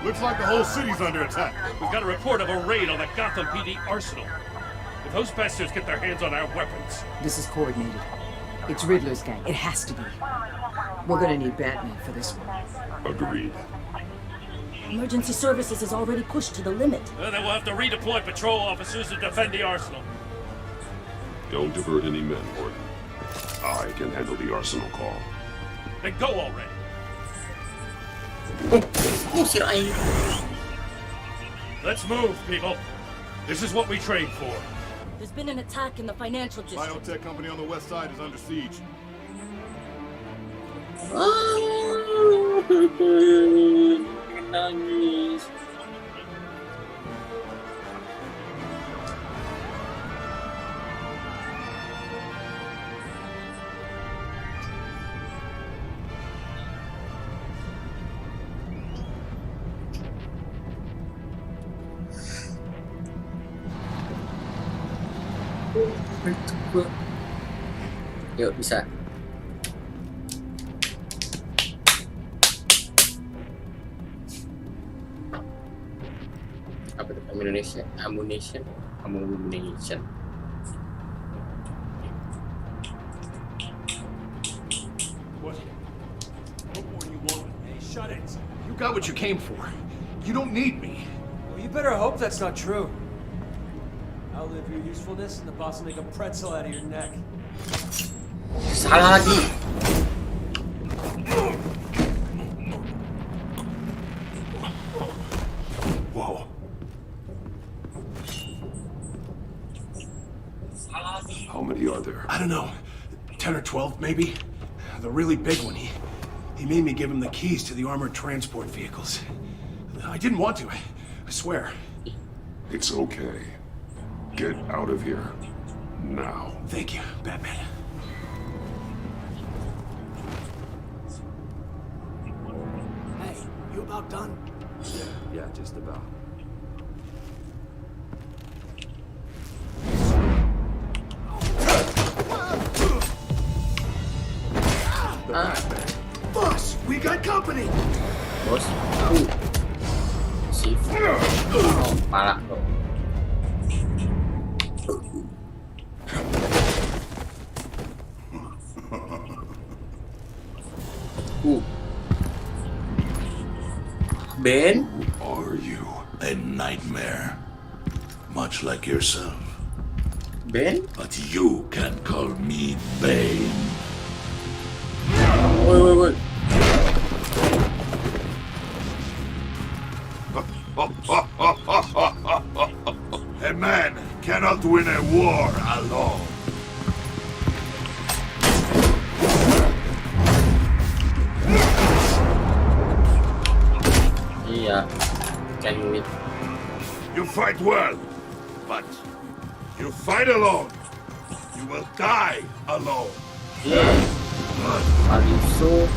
Looks like the whole city's under attack. We've got a report of a raid on the Gotham PD arsenal. If those bastards get their hands on our weapons... This is coordinated. It's Riddler's gang. It has to be. We're gonna need Batman for this one. Agreed. Emergency services is already pushed to the limit. Then we'll have to redeploy patrol officers to defend the arsenal. Don't divert any men, Gordon. I can handle the arsenal call. Then go already. Let's move, people. This is what we trained for. There's been an attack in the financial district. Biotech company on the west side is under siege. Nangis. Yuk, bisa. Apa itu? Ammunition. What more do you want? Hey, shut it. You got what you came for. You don't need me. Well, you better hope that's not true. Outlive your usefulness and the boss will make a pretzel out of your neck. Salah lagi. Whoa. How many are there? I don't know. 10 or 12, maybe. The really big one, he made me give him the keys to the armored transport vehicles. I didn't want to, I swear. It's okay. Get out of here. Now. Thank you, Batman. Hey, you about done? Yeah, just about. Boss, we got company. Bos. Si. Oh, pala tuh. Ben? Who are you? A nightmare. Much like yourself. Ben? But you can call me Bane. Wait. A man cannot win a war alone. Iya. Can win. You fight well, but you fight alone. You will die alone. Yeah. Are you so?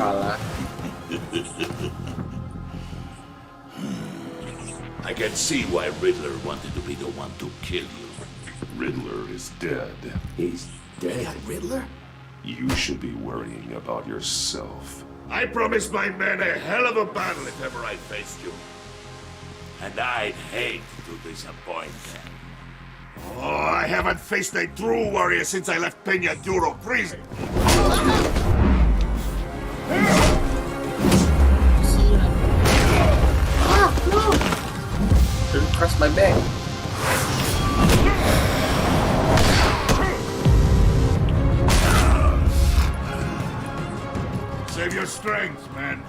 Kalah. I can see why Riddler wanted to be the one to kill you. Riddler is dead. He's dead? Riddler? You should be worrying about yourself. I promised my men a hell of a battle if ever I faced you. And I'd hate to disappoint them. Oh, I haven't faced a true warrior since I left Peña Duro prison. No! Don't cross my back. Save your strength, man.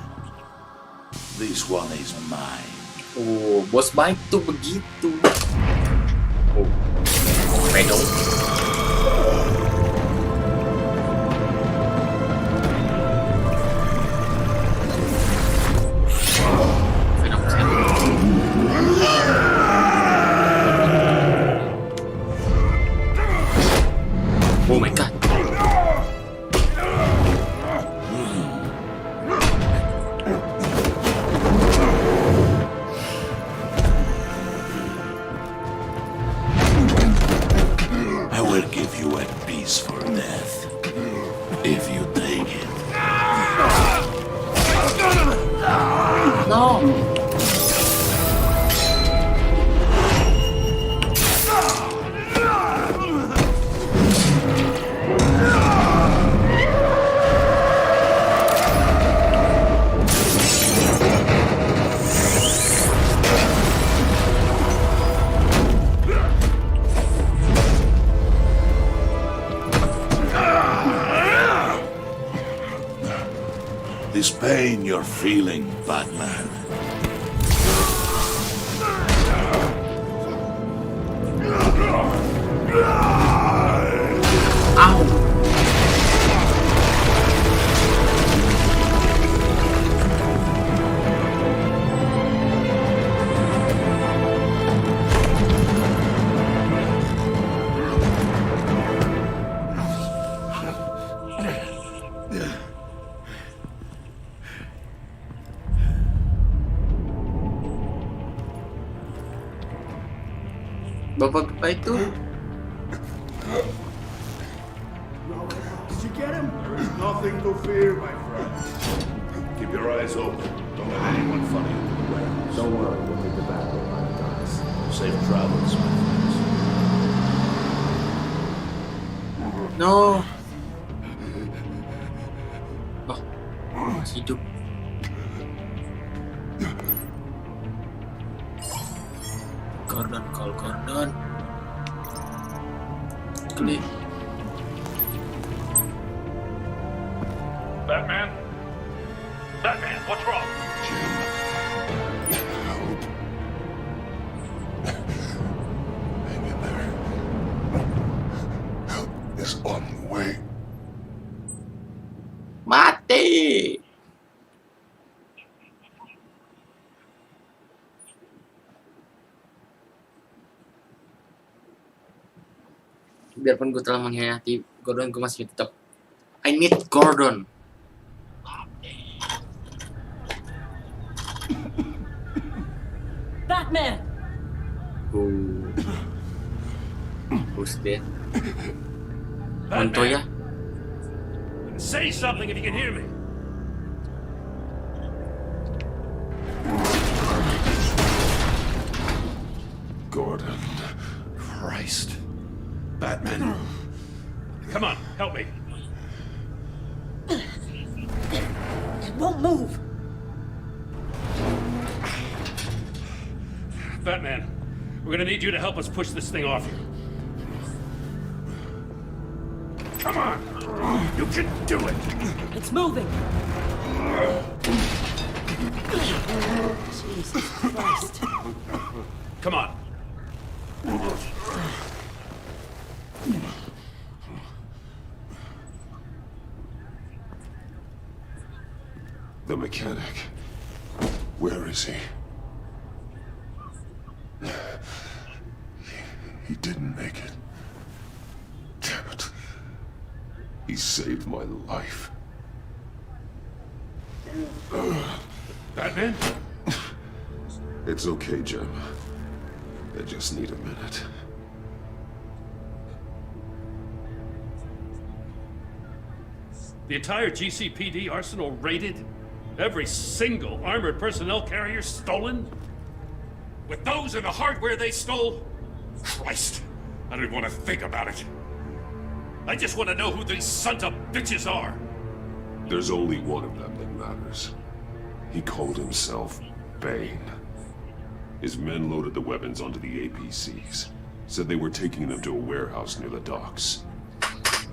This one is mine. Oh, bos baik tuh begitu. Oh, Venom. Oh my god. I will give you a piece for death. If you take it. No. This pain you're feeling, Batman. Bapak-bapak itu. Did you get him? There's nothing to fear, my friend. Keep your eyes open. Don't let anyone funny into the warehouse. Don't worry, we'll make the battle line, guys. Safe travels, my friends. No. Oh, masih hidup. Gordon. Klik. Batman? Batman, what's wrong? Hang in there. Help is on the way. Mati. biarpun gue telah mengkhianati Gordon, gue masih tetap I need Gordon. Batman! Who's dead? Batman. Montoya? Say something if you can hear me. Gordon. Christ. Batman. Come on, help me. It won't move. Batman, we're gonna need you to help us push this thing off you. Come on! You can do it! It's moving! Jesus Christ. Come on. The mechanic. Where is he? He didn't make it. Damn it. He saved my life. Batman? It's okay, Jim. I just need a minute. The entire GCPD arsenal raided? Every single armored personnel carrier stolen? With those and the hardware they stole? Christ, I don't even want to think about it. I just want to know who these sons of bitches are. There's only one of them that matters. He called himself Bane. His men loaded the weapons onto the APCs. Said they were taking them to a warehouse near the docks.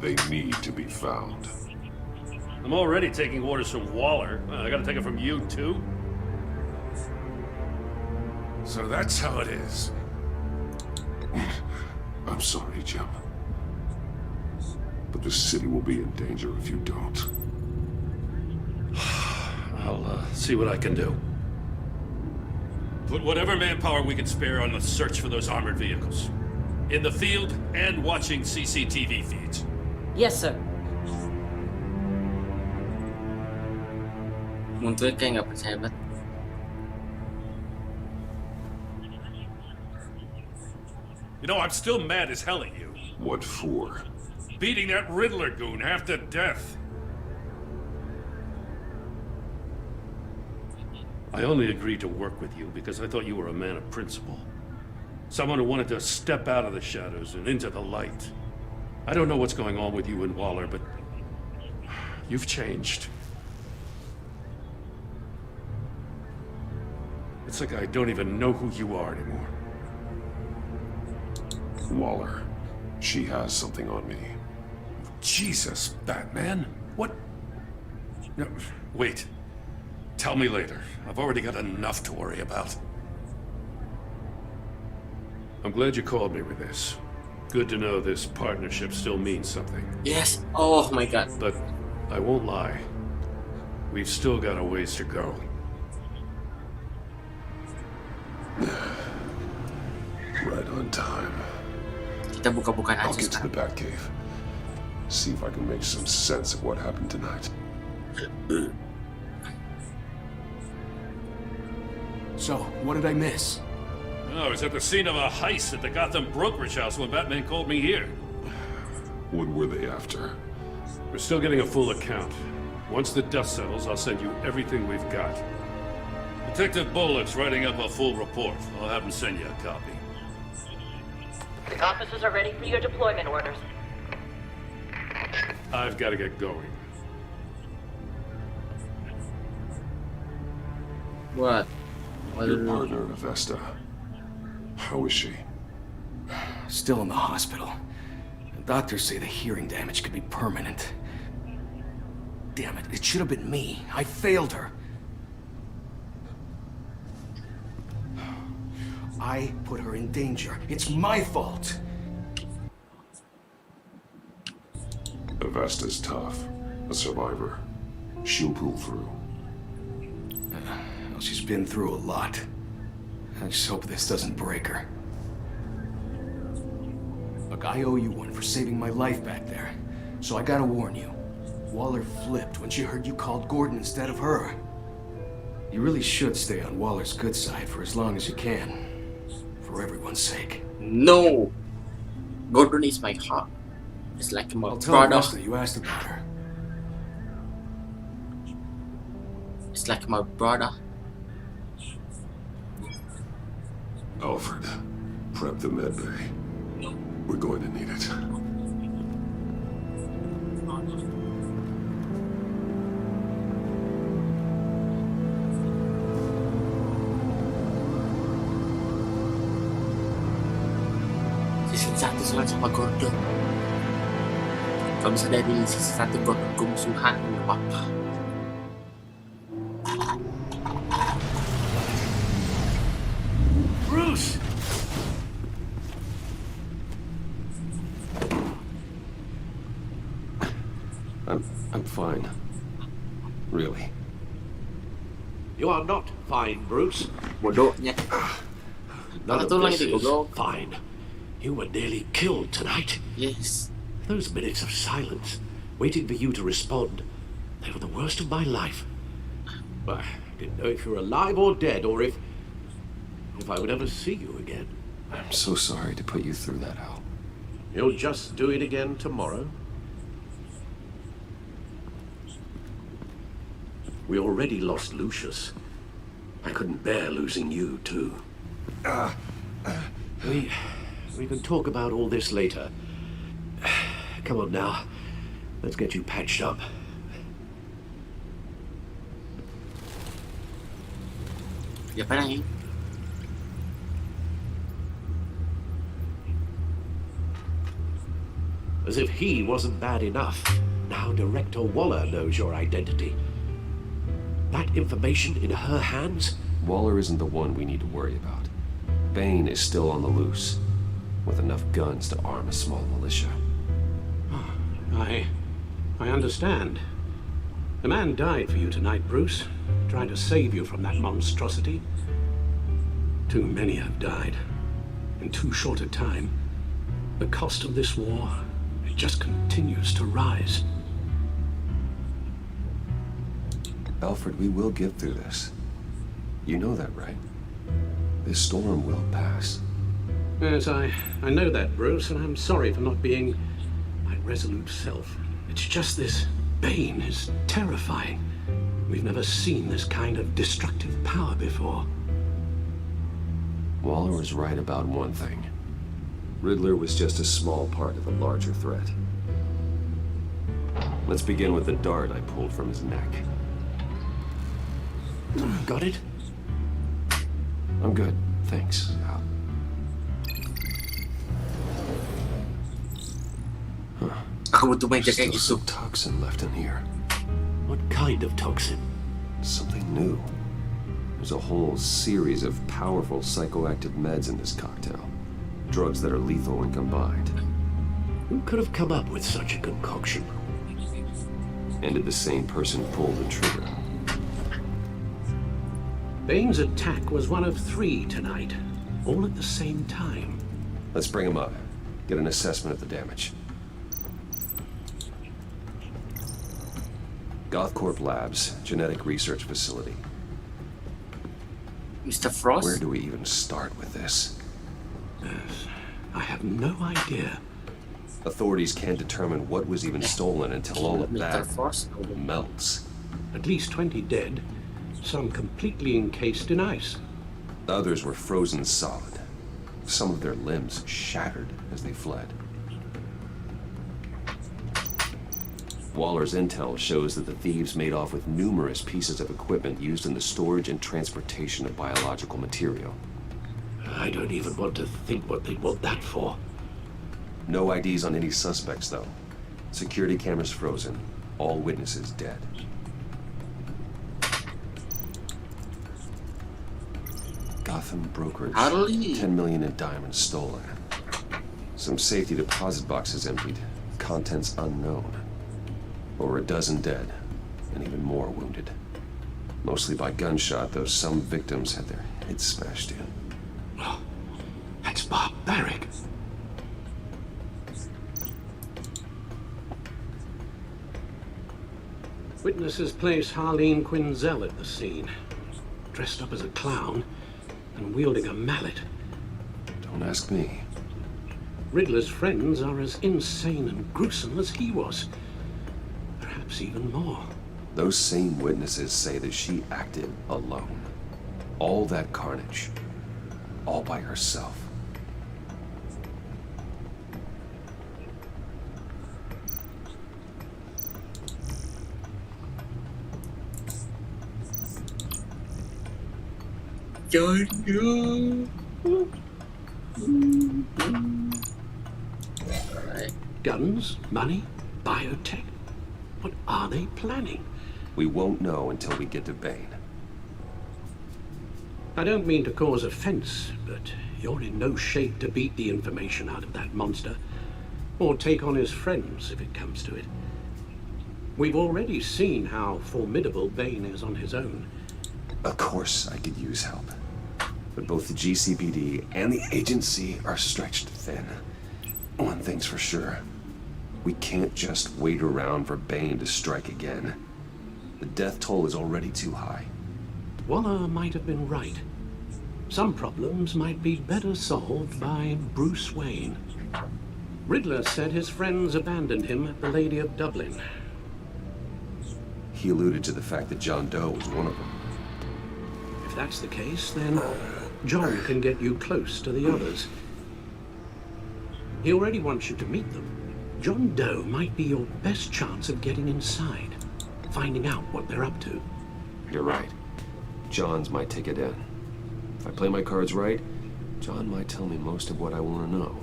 They need to be found. I'm already taking orders from Waller. I gotta take it from you, too? So that's how it is. I'm sorry, Jim. But the city will be in danger if you don't. I'll see what I can do. Put whatever manpower we can spare on the search for those armored vehicles. In the field and watching CCTV feeds. Yes, sir. Montoya kayak nggak percaya banget. You know, I'm still mad as hell at you. What for? Beating that Riddler goon half to death. I only agreed to work with you because I thought you were a man of principle. Someone who wanted to step out of the shadows and into the light. I don't know what's going on with you and Waller, but you've changed. It's like I don't even know who you are anymore. Waller. She has something on me. Jesus, Batman. What? No, wait. Tell me later. I've already got enough to worry about. I'm glad you called me with this. Good to know this partnership still means something. Yes. Oh my god. But I won't lie. We've still got a ways to go. Right on time. Kita buka-bukaan I'll aja get to the sekarang. Batcave. See if I can make some sense of what happened tonight. So, what did I miss? Oh, I was at the scene of a heist at the Gotham brokerage house when Batman called me here. What were they after? We're still getting a full account. Once the dust settles, I'll send you everything we've got. Detective Bullock's writing up a full report. I'll have him send you a copy. Officers are ready for your deployment orders. I've got to get going. What? Your partner, Avesta. How is she? Still in the hospital. The doctors say the hearing damage could be permanent. Damn it, it should have been me. I failed her. I put her in danger. It's my fault. Avesta's tough. A survivor. She'll pull through. Well, she's been through a lot. I just hope this doesn't break her. A Look, I owe you one for saving my life back there. So I gotta warn you. Waller flipped when she heard you called Gordon instead of her. You really should stay on Waller's good side for as long as you can. For everyone's sake. No! Gordon is my heart. It's like my I'll tell brother. Augusta you asked about her. It's like my brother. Alfred, prep the med bay. We're going to need it. Season 1 suka sama Gordon. Kalau bisa dari season 1 Gordon kemusuhan, nggak apa-apa. Bruce! I'm fine. Really. You are not fine, Bruce. Bodohnya. None of Itu lang this itu, is goblok. fine. You were nearly killed tonight. Yes. Those minutes of silence, waiting for you to respond, they were the worst of my life. I didn't know if you were alive or dead, or if I would ever see you again. I'm so sorry to put you through that, Al. You'll just do it again tomorrow. We already lost Lucius. I couldn't bear losing you, too. We can talk about all this later. Come on now. Let's get you patched up. Ya parang As if he wasn't bad enough. Now Director Waller knows your identity. That information in her hands? Waller isn't the one we need to worry about. Bane is still on the loose, with enough guns to arm a small militia. I understand. The man died for you tonight, Bruce, trying to save you from that monstrosity. Too many have died, in too short a time. The cost of this war, it just continues to rise. Alfred, we will get through this. You know that, right? This storm will pass. Yes, I know that, Bruce, and I'm sorry for not being my resolute self. It's just this Bane is terrifying. We've never seen this kind of destructive power before. Waller was right about one thing. Riddler was just a small part of a larger threat. Let's begin with the dart I pulled from his neck. Got it? I'm good, thanks. Aku butuh meja kayak Still gitu. some toxin left in here. What kind of toxin? Something new. There's a whole series of powerful psychoactive meds in this cocktail. Drugs that are lethal when combined. Who could have come up with such a concoction? And did the same person pull the trigger? Bane's attack was one of 3 tonight, all at the same time. Let's bring him up. Get an assessment of the damage. Gothcorp Labs, genetic research facility. Mr. Frost? Where do we even start with this? Yes, I have no idea. Authorities can't determine what was even stolen until all of Mr. that Frost? melts. At least 20 dead, some completely encased in ice. Others were frozen solid. Some of their limbs shattered as they fled. Waller's intel shows that the thieves made off with numerous pieces of equipment used in the storage and transportation of biological material. I don't even want to think what they'd want that for. No IDs on any suspects, though. Security cameras frozen. All witnesses dead. Gotham brokerage. Hardly. 10 million in diamonds stolen. Some safety deposit boxes emptied. Contents unknown. Over a dozen dead, and even more wounded. Mostly by gunshot, though some victims had their heads smashed in. That's barbaric. Witnesses place Harleen Quinzel at the scene, dressed up as a clown and wielding a mallet. Don't ask me. Riddler's friends are as insane and gruesome as he was. Perhaps even more. Those same witnesses say that she acted alone. All that carnage. All by herself. Guns, money, biotech. What are they planning? We won't know until we get to Bane. I don't mean to cause offense, but you're in no shape to beat the information out of that monster, or take on his friends if it comes to it. We've already seen how formidable Bane is on his own. Of course I could use help. But both the GCPD and the agency are stretched thin. One thing's for sure. We can't just wait around for Bane to strike again. The death toll is already too high. Waller might have been right. Some problems might be better solved by Bruce Wayne. Riddler said his friends abandoned him at the Lady of Dublin. He alluded to the fact that John Doe was one of them. If that's the case, then John can get you close to the others. He already wants you to meet them. John Doe might be your best chance of getting inside, finding out what they're up to. You're right. John's my ticket in. If I play my cards right, John might tell me most of what I want to know.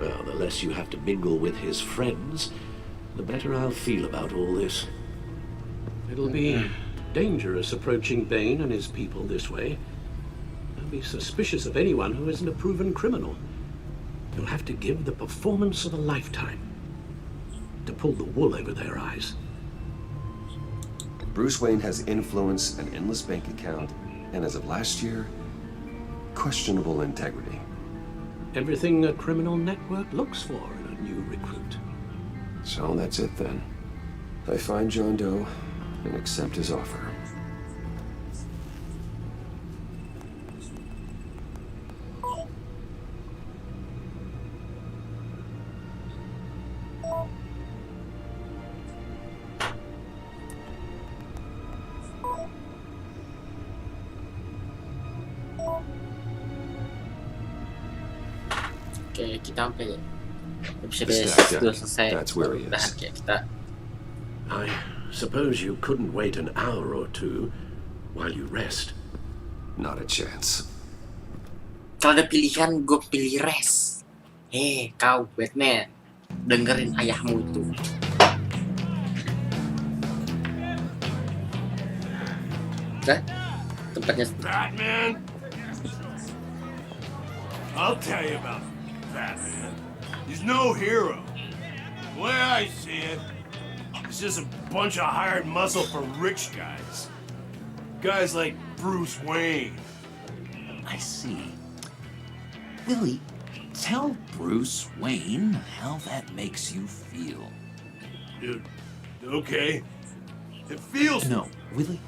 Well, the less you have to mingle with his friends, the better I'll feel about all this. It'll be dangerous approaching Bane and his people this way. They'll be suspicious of anyone who isn't a proven criminal. You'll have to give the performance of a lifetime to pull the wool over their eyes. Bruce Wayne has influence, an endless bank account, and as of last year, questionable integrity. Everything a criminal network looks for in a new recruit. So that's it then. I find John Doe and accept his offer. Oke, kita sampai episode Yeah, sudah selesai. that's where he is. Udahan kayak kita. I suppose you couldn't wait an hour or two while you rest. Not a chance. Kalau ada pilihan, gue pilih rest. Kau Batman, dengerin ayahmu itu. Nah, tempatnya. Batman? I'll tell you about Batman. He's no hero. The way I see it, it's just a bunch of hired muscle for rich guys. Guys like Bruce Wayne. I see. Willie, tell Bruce Wayne how that makes you feel. Okay. It feels... No, Willie,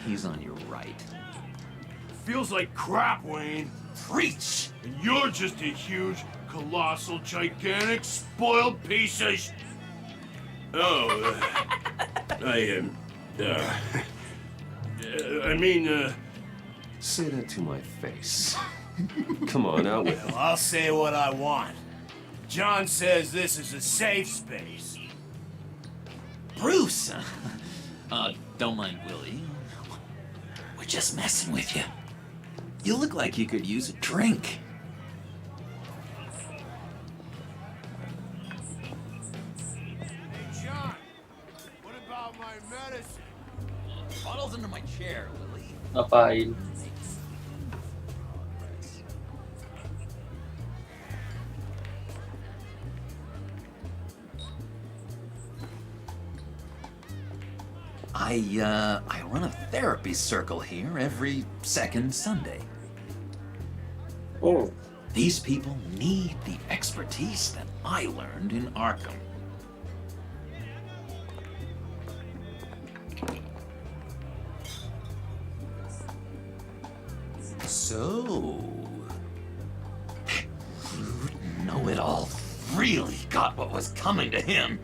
he's on your right. Feels like crap, Wayne. Preach! And you're just a huge, colossal, gigantic, spoiled piece of Say that to my face. Come on, out with it. Well, I'll say what I want. John says this is a safe space. Bruce! Don't mind Willie. We're just messing with you. You look like you could use a drink. Hey, John, what about my medicine? Bottle's under my chair, Willie. Ngapain? I run a therapy circle here every second Sunday. Oh. These people need the expertise that I learned in Arkham. So, know-it-all really got what was coming to him.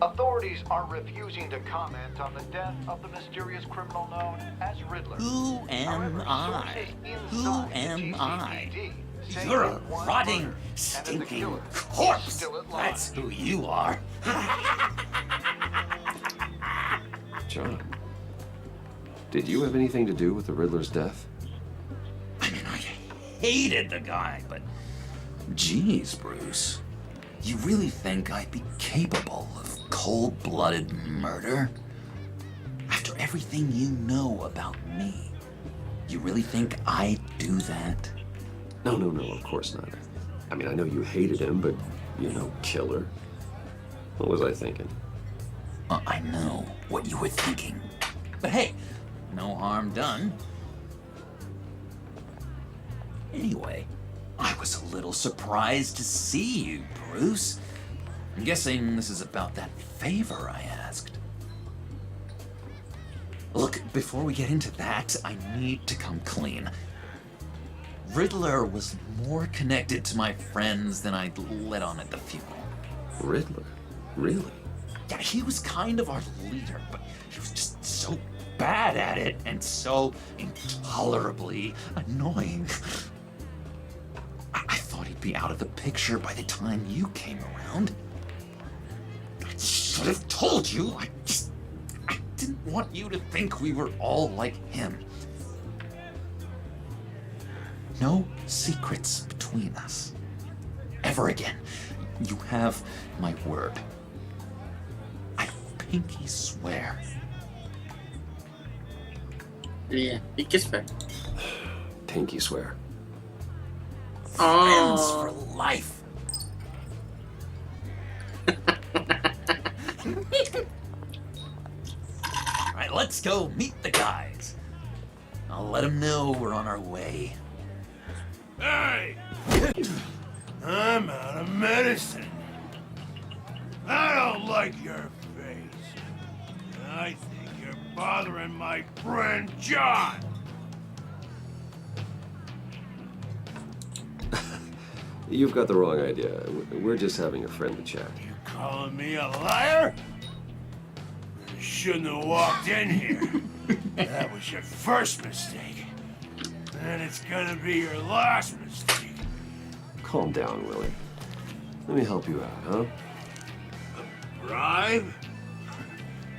Authorities are refusing to comment on the death of the mysterious criminal known as Riddler. Who am I? Who am I? You're a rotting, stinking corpse. That's who you are. John, did you have anything to do with the Riddler's death? I mean, I hated the guy, but geez, Bruce. You really think I'd be capable of cold-blooded murder? After everything you know about me, you really think I'd do that? No, of course not. I mean, I know you hated him, but you're no killer. What was I thinking? I know what you were thinking. But hey, no harm done. Anyway, I was a little surprised to see you, Bruce. I'm guessing this is about that favor I asked. Look, before we get into that, I need to come clean. Riddler was more connected to my friends than I'd let on at the funeral. Riddler? Really? Yeah, he was kind of our leader, but he was just so bad at it and so intolerably annoying. I thought he'd be out of the picture by the time you came around. I should have told you. I didn't want you to think we were all like him. No secrets between us. Ever again. You have my word. I pinky swear. Yeah, pinky swear. Pinky swear. Friends for life. Alright, let's go meet the guys. I'll let them know we're on our way. Hey! I'm out of medicine. I don't like your face. I think you're bothering my friend John. You've got the wrong idea. We're just having a friendly chat. You calling me a liar? You shouldn't have walked in here. That was your first mistake. And it's gonna be your last mistake. Calm down, Willie. Let me help you out, huh? A bribe?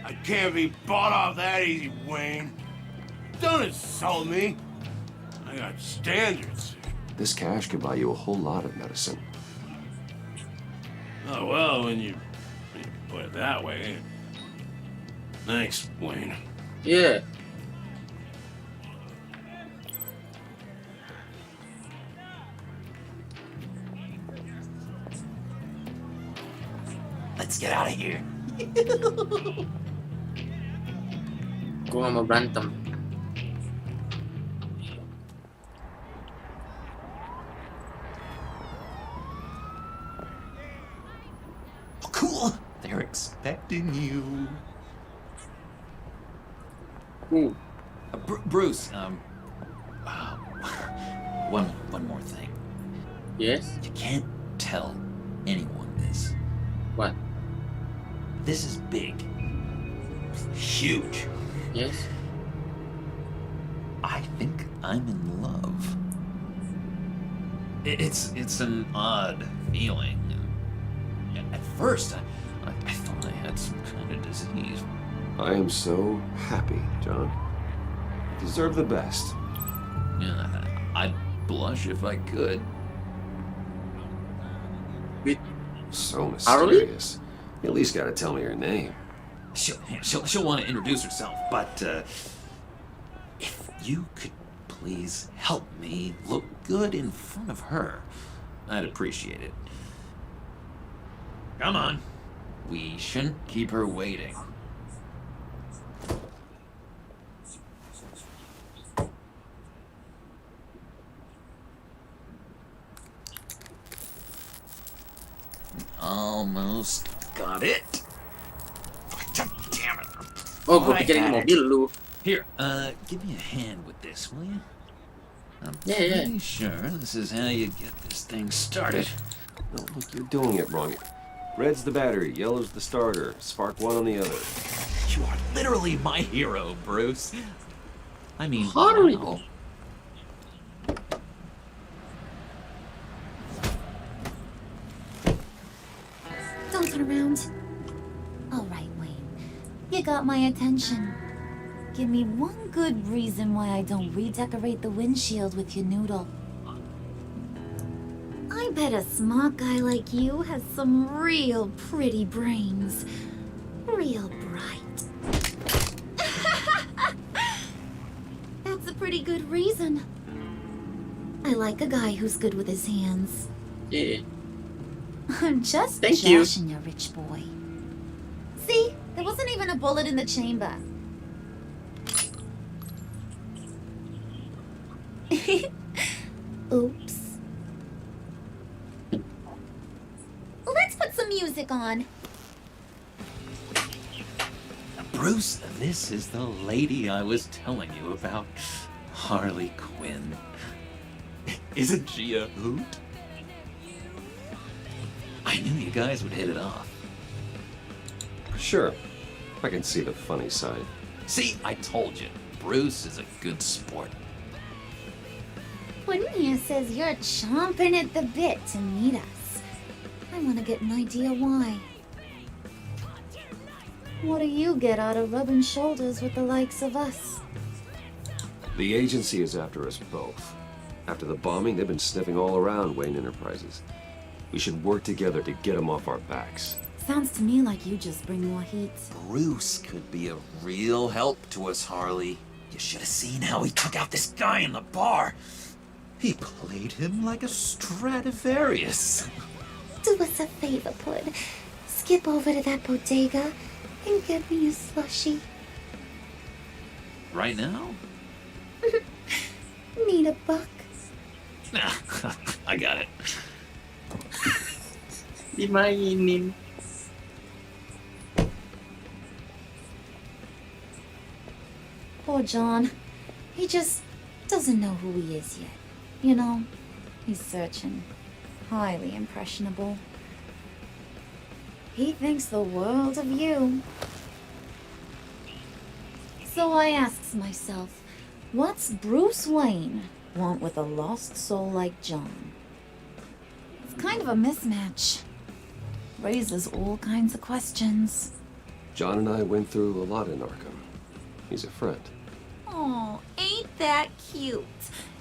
I can't be bought off that easy, Wayne. Don't insult me. I got standards. This cash could buy you a whole lot of medicine. Oh, well, when you put it that way. Thanks, Wayne. Yeah. Let's get out of here. Gue gak mau berantem. Oh, cool. They're expecting you. Bruce, one more thing. Yes? You can't tell anyone this. What? This is big. Huge. Yes? I think I'm in love. It's an odd feeling. At first, I thought I had some kind of disease. I am so happy, John. You deserve the best. Yeah, I'd blush if I could. So mysterious. You at least gotta tell me your name. She'll want to introduce herself, but if you could please help me look good in front of her, I'd appreciate it. Come on. We shouldn't keep her waiting. Almost got it. Damn it. Oh, gue pikir ini mobil lu. Here, give me a hand with this, will you? I'm Yeah. pretty sure this is how you get this thing started. No, look, you're doing it wrong. Red's the battery, yellow's the starter, spark one on the other. You are literally my hero, Bruce. I mean, Horrible. Don't turn around. All right, Wayne. You got my attention. Give me one good reason why I don't redecorate the windshield with your noodle. I bet a smart guy like you has some real pretty brains. Real bright. That's a pretty good reason. I like a guy who's good with his hands. Yeah. I'm just Thank you. joshing you, rich boy. See? There wasn't even a bullet in the chamber. Oops. Let's put some music on. Bruce, this is the lady I was telling you about. Harley Quinn. Isn't she a hoot? I knew you guys would hit it off. Sure, I can see the funny side. See, I told you, Bruce is a good sport. Quinn here says you're chomping at the bit to meet us. I want to get an idea why. What do you get out of rubbing shoulders with the likes of us? The agency is after us both. After the bombing, they've been sniffing all around Wayne Enterprises. We should work together to get them off our backs. Sounds to me like you just bring more heat. Bruce could be a real help to us, Harley. You should have seen how he took out this guy in the bar. He played him like a Stradivarius. Do us a favor, Pud. Skip over to that bodega and get me a slushie. Right now? Need a buck? Nah, I got it. Dimainin. Poor John. He just doesn't know who he is yet. You know, he's searching. Highly impressionable. He thinks the world of you. So I asks myself, what's Bruce Wayne want with a lost soul like John? It's kind of a mismatch. Raises all kinds of questions. John and I went through a lot in Arkham. He's a friend. Oh, ain't that cute?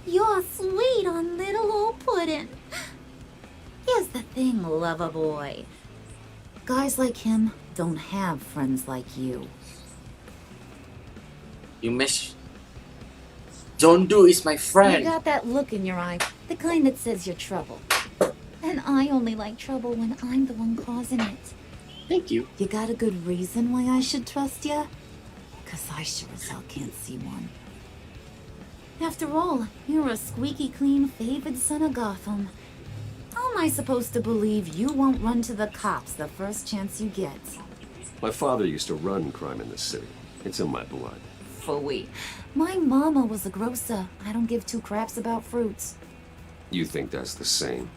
You're sweet on little old puddin'. Here's the thing, lover boy. Guys like him don't have friends like you. You miss. John Doe is my friend. You got that look in your eye, the kind that says you're trouble. And I only like trouble when I'm the one causing it. Thank you. You got a good reason why I should trust you? 'Cause I sure as hell can't see one. After all, you're a squeaky clean favored son of Gotham. How am I supposed to believe you won't run to the cops the first chance you get? My father used to run crime in this city. It's in my blood. Phooey. My mama was a grocer. I don't give two craps about fruits. You think that's the same?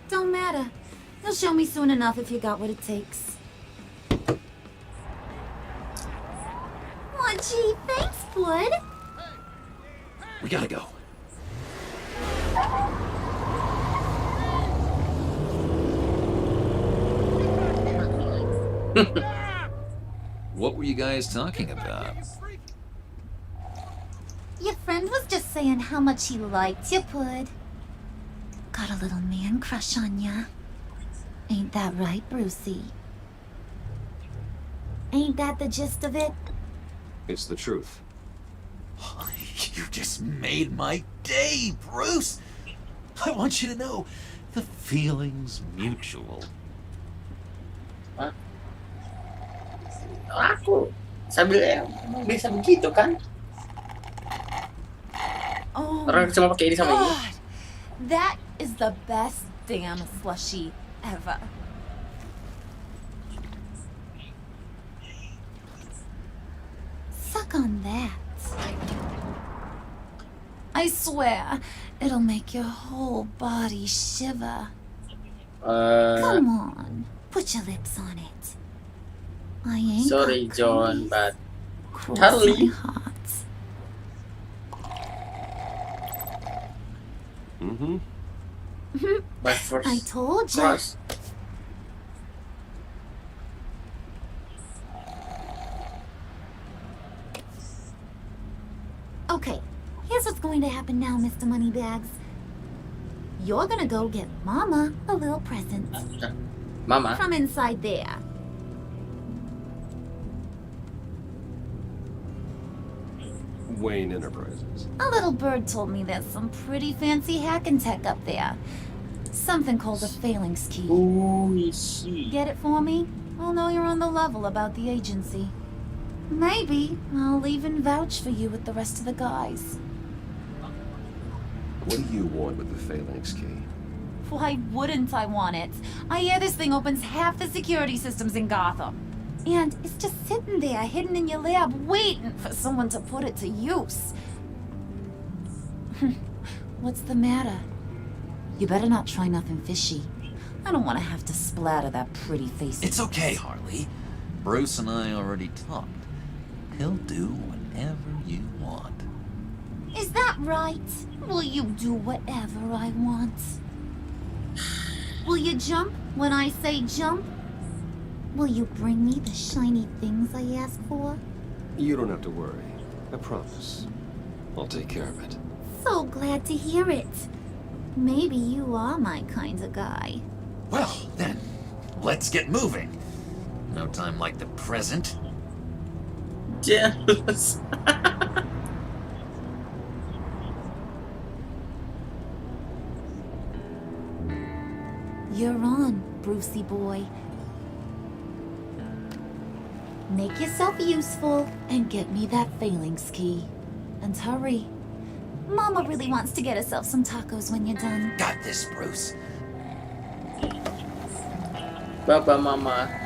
Don't matter. You'll show me soon enough if you got what it takes. Aw, gee, thanks, Bud. We gotta go. What were you guys talking about? Your friend was just saying how much he liked you, Bud. Got a little man crush on ya. Ain't that right, Brucey? Ain't that the gist of it? It's the truth. You just made my day, Bruce! I want you to know, the feeling's mutual. Aku sambil bisa begitu kan? Oh, Orang cuma pakai ini sama ini. God. That is the best damn slushie ever. Suck on that. I swear, it'll make your whole body shiver. Come on, put your lips on it. I ain't Sorry, got John, cooties. but Cross Charlie. my heart. Mm-hmm. But first, I told you. crush. Okay, here's what's going to happen now, Mr. Moneybags. You're gonna go get Mama a little present. Mama? From inside there. Wayne Enterprises. A little bird told me there's some pretty fancy hacking tech up there. Something called a phalanx key. Who is she? Get it for me? I'll know you're on the level about the agency. Maybe I'll even vouch for you with the rest of the guys. What do you want with the phalanx key? Why wouldn't I want it? I hear this thing opens half the security systems in Gotham. And it's just sitting there, hidden in your lab, waiting for someone to put it to use. What's the matter? You better not try nothing fishy. I don't want to have to splatter that pretty face. It's okay, Harley. Bruce and I already talked. He'll do whatever you want. Is that right? Will you do whatever I want? Will you jump when I say jump? Will you bring me the shiny things I ask for? You don't have to worry. I promise. I'll take care of it. So glad to hear it. Maybe you are my kind of guy. Well, then, let's get moving. No time like the present. Jealous. You're on, Brucey boy. Make yourself useful and get me that phalanx key. And hurry. Mama really wants to get herself some tacos when you're done. Got this, Bruce. Baba Mama.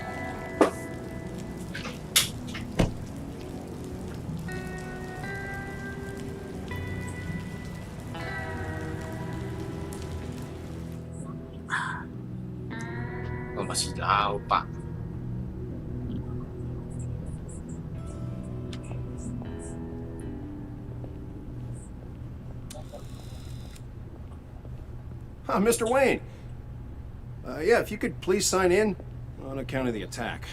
Oh, masih jauh, Pak. Mr. Wayne. Yeah, if you could please sign in on account of the attack.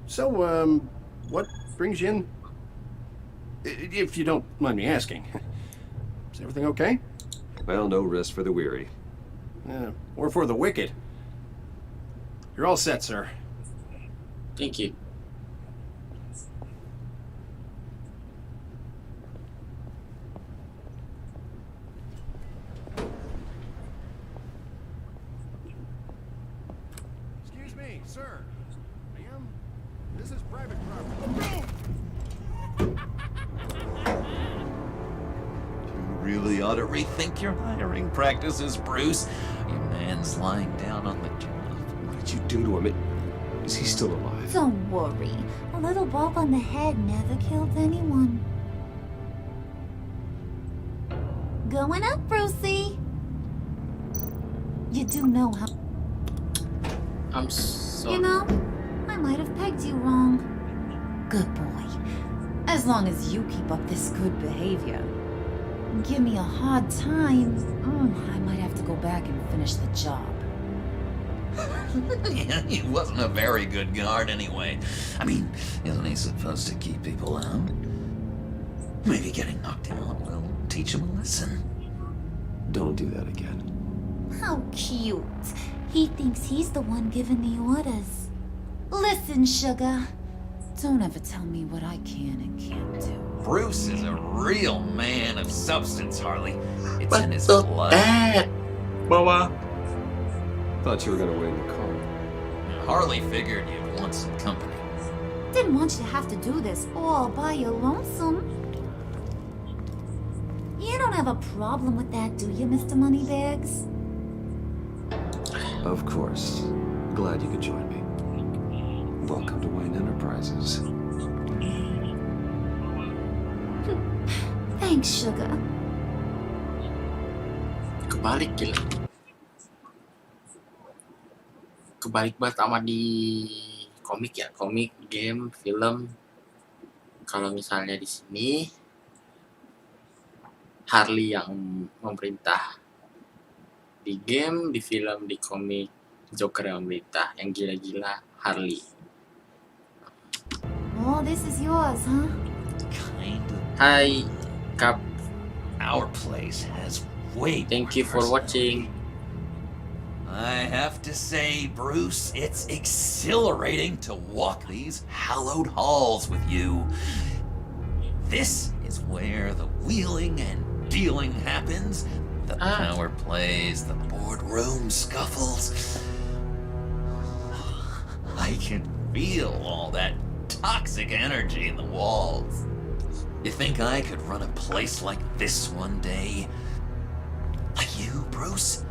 So, what brings you in? If you don't mind me asking. Is everything okay? Well, no rest for the weary. Or for the wicked. You're all set, sir. Thank you. Excuse me, sir. Ma'am, this is private property. You really ought to rethink your hiring practices, Bruce. Your man's lying down on the job. What did you do to him? Is he still alive? Don't worry. A little bump on the head never killed anyone. Going up, Brucey. You do know how... I'm sorry. You know, I might have pegged you wrong. Good boy. As long as you keep up this good behavior. Give me a hard time, I might have to go back and finish the job. Yeah, he wasn't a very good guard anyway. I mean, isn't he supposed to keep people out? Maybe getting knocked out will teach him a lesson. Don't do that again. How cute. He thinks he's the one giving the orders. Listen, sugar. Don't ever tell me what I can and can't do. Bruce is a real man of substance, Harley. It's What in his the blood. heck, Baba? Thought you were gonna wait in the car. Harley figured you'd want some company. Didn't want you to have to do this all by your lonesome. You don't have a problem with that, do you, Mr. Moneybags? Of course. Glad you could join me. Welcome to Wayne Enterprises. Thanks, sugar. Kebalik gila. Kebalik banget sama di komik ya, komik, game, film. Kalau misalnya di sini Harley yang memerintah. Di game, di film, di komik Joker yang memerintah. Yang gila-gila Harley. Oh, this is yours, huh? Hai, Kap. Our place has way Thank more you for watching. I have to say, Bruce, it's exhilarating to walk these hallowed halls with you. This is where the wheeling and dealing happens, the power plays, the boardroom scuffles. I can feel all that toxic energy in the walls. You think I could run a place like this one day? Like you, Bruce?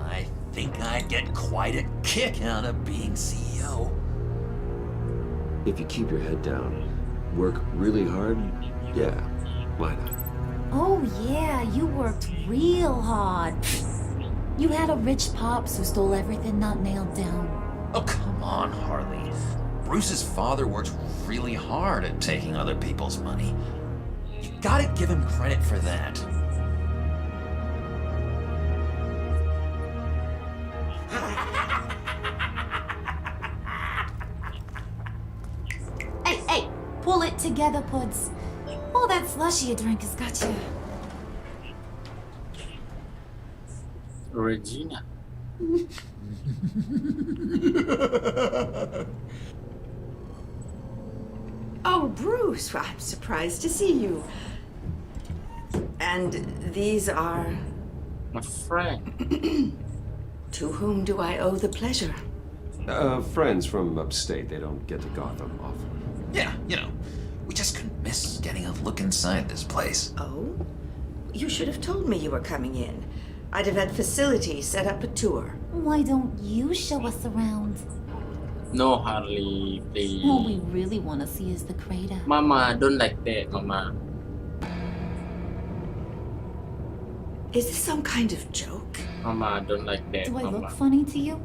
I think I'd get quite a kick out of being CEO. If you keep your head down, work really hard, yeah, why not? Oh yeah, you worked real hard. You had a rich pops who stole everything not nailed down. Oh, come on, Harley. Bruce's father works really hard at taking other people's money. You gotta give him credit for that. Hey, pull it together, Puds. All that slushy you drink has got you. Regina. Oh, Bruce, I'm surprised to see you. And these are... My friend. To whom do I owe the pleasure? Friends from upstate, they don't get to Gotham often. Yeah, you know, we just couldn't miss getting a look inside this place. Oh? You should have told me you were coming in. I'd have had facilities set up a tour. Why don't you show us around? No, Harley, please. All we really want to see is the crater. Mama, don't like that, Mama. Is this some kind of joke? Mama, don't like that, Do I Mama. look funny to you?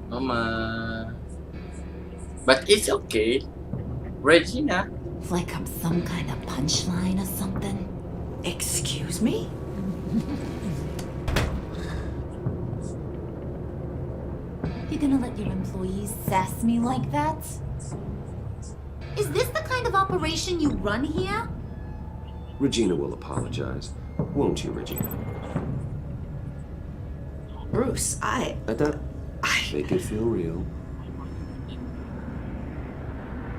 Mama. But it's okay. Regina. Like I'm some kind of punchline or something? Excuse me? You gonna let your employees sass me like that? Is this the kind of operation you run here? Regina will apologize. Won't you, Regina? Bruce, Make it feel real.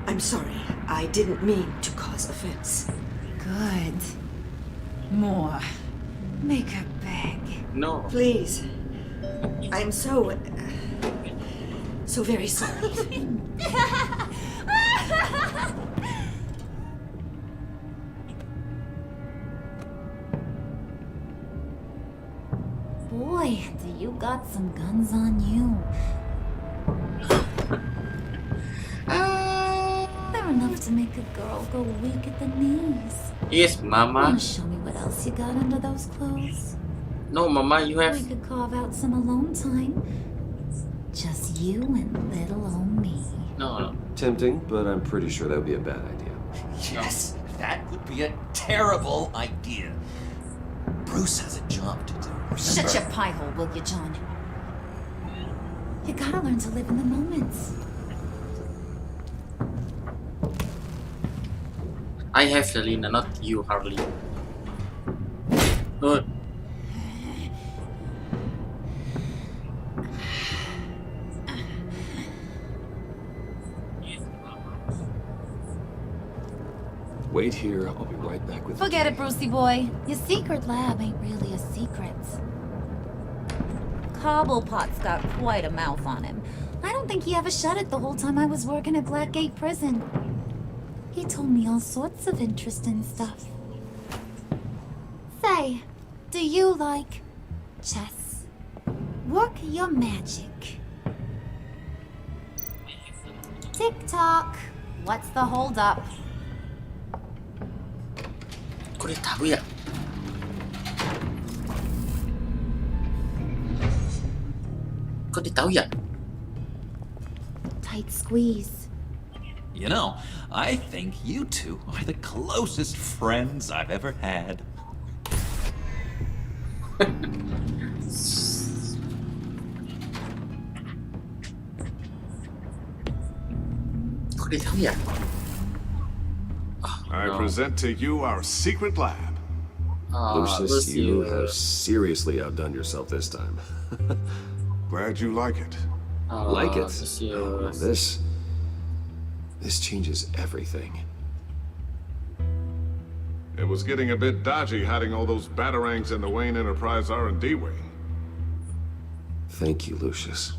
I'm sorry. I didn't mean to cause offense. Good. More. Make her beg. No. Please. I'm so very sorry. Boy, do you got some guns on you. They're enough to make a girl go weak at the knees. Yes, Mama. Wanna show me what else you got under those clothes? No, Mama, you have... We could carve out some alone time. Just you and little old me. No. Tempting, but I'm pretty sure that would be a bad idea. Yes, that would be a terrible idea. Bruce has a job to do. Remember? Shut your pie hole, will you, John? You gotta learn to live in the moment. I have Selena, not you, Harley. Oh. Wait here, I'll be right back with Forget it, Brucey boy. Your secret lab ain't really a secret. Cobblepot's got quite a mouth on him. I don't think he ever shut it the whole time I was working at Blackgate Prison. He told me all sorts of interesting stuff. Say, do you like chess? Work your magic. Tick-tock. What's the holdup? Kok dia tahu ya? Kok dia tahu ya? Tight squeeze. You know, I think you two are the closest friends I've ever had. Kok dia tahu ya? I present to you our secret lab. Lucius, you have seriously outdone yourself this time. Glad you like it. Like it? Lucius. This changes everything. It was getting a bit dodgy hiding all those batarangs in the Wayne Enterprise R&D wing. Thank you, Lucius.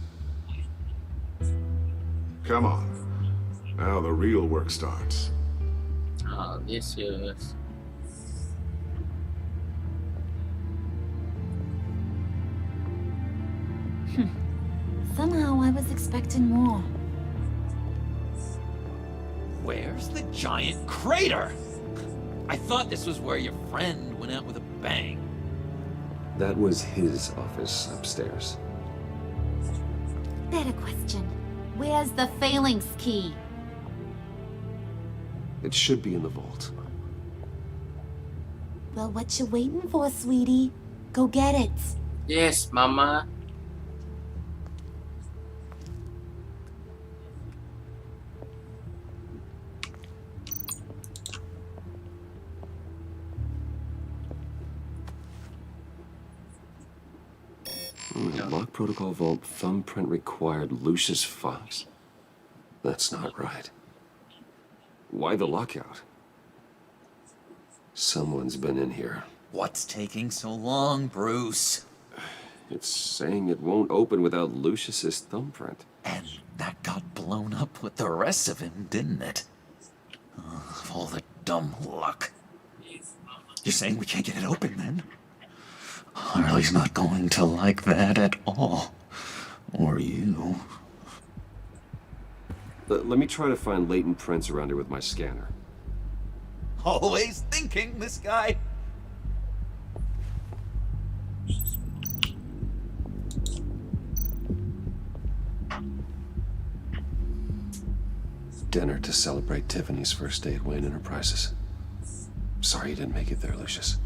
Come on. Now the real work starts. Lucius. Somehow I was expecting more. Where's the giant crater? I thought this was where your friend went out with a bang. That was his office upstairs. Better question. Where's the phalanx key? It should be in the vault. Well, what you waiting for, sweetie? Go get it. Yes, Mama. Lock protocol vault thumbprint required Lucius Fox. That's not right. Why the lockout? Someone's been in here. What's taking so long, Bruce? It's saying it won't open without Lucius's thumbprint. And that got blown up with the rest of him, didn't it? All the dumb luck. You're saying we can't get it open, then? Harley's not going to like that at all. Or you. Let me try to find latent prints around here with my scanner. Always thinking, this guy. Dinner to celebrate Tiffany's first day at Wayne Enterprises. Sorry you didn't make it there, Lucius.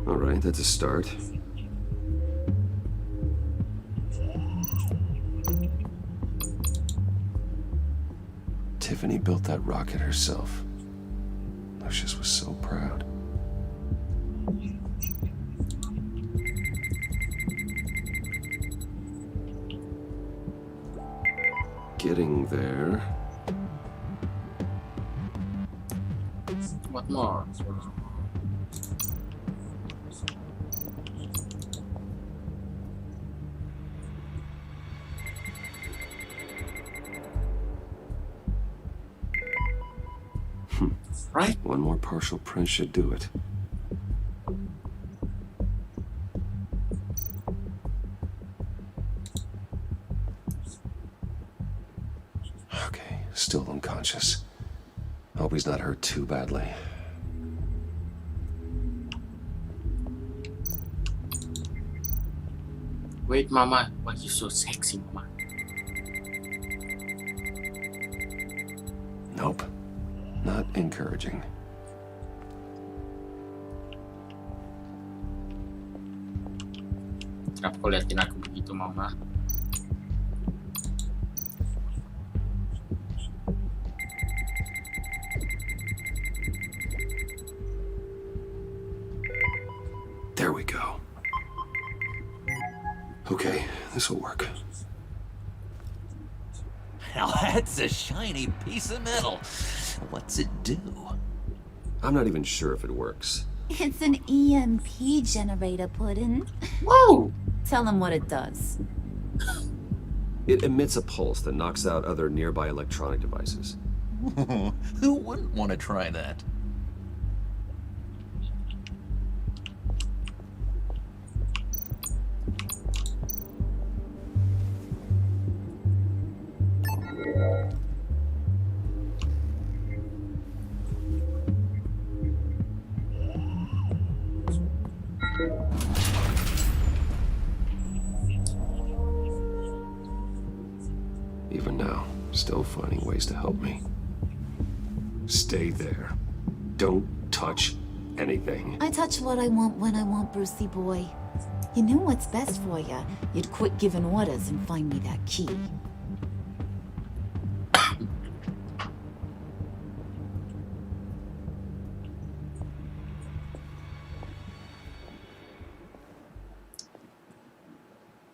All right, that's a start. Tiffany built that rocket herself. Lucius was so proud. Getting there. What more? Right? One more partial print should do it. Okay, still unconscious. Hope he's not hurt too badly. Wait, Mama. Why you so sexy, Mama? Nope. Not encouraging. Kenapa kau liatin aku begitu, Mama? There we go. Okay, this will work. Now that's a shiny piece of metal. What's it do? I'm not even sure if it works. It's an EMP generator, Puddin'. Whoa! Tell him what it does. It emits a pulse that knocks out other nearby electronic devices. Who wouldn't want to try that? Even now, still finding ways to help me. Stay there. Don't touch anything. I touch what I want when I want, Brucey boy. You know what's best for you. You'd quit giving orders and find me that key.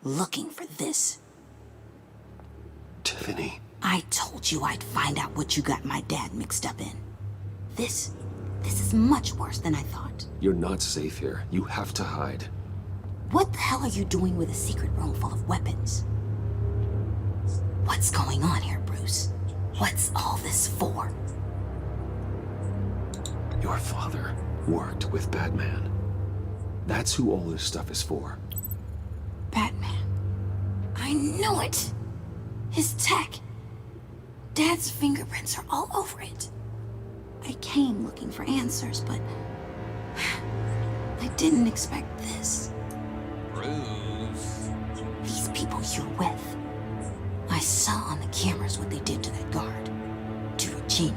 Looking for this. Tiffany. I told you I'd find out what you got my dad mixed up in. This is much worse than I thought. You're not safe here. You have to hide. What the hell are you doing with a secret room full of weapons? What's going on here, Bruce? What's all this for? Your father worked with Batman. That's who all this stuff is for. Batman. I knew it! His tech. Dad's fingerprints are all over it. I came looking for answers, but I didn't expect this. Bruce. These people you're with. I saw on the cameras what they did to that guard. To Regina.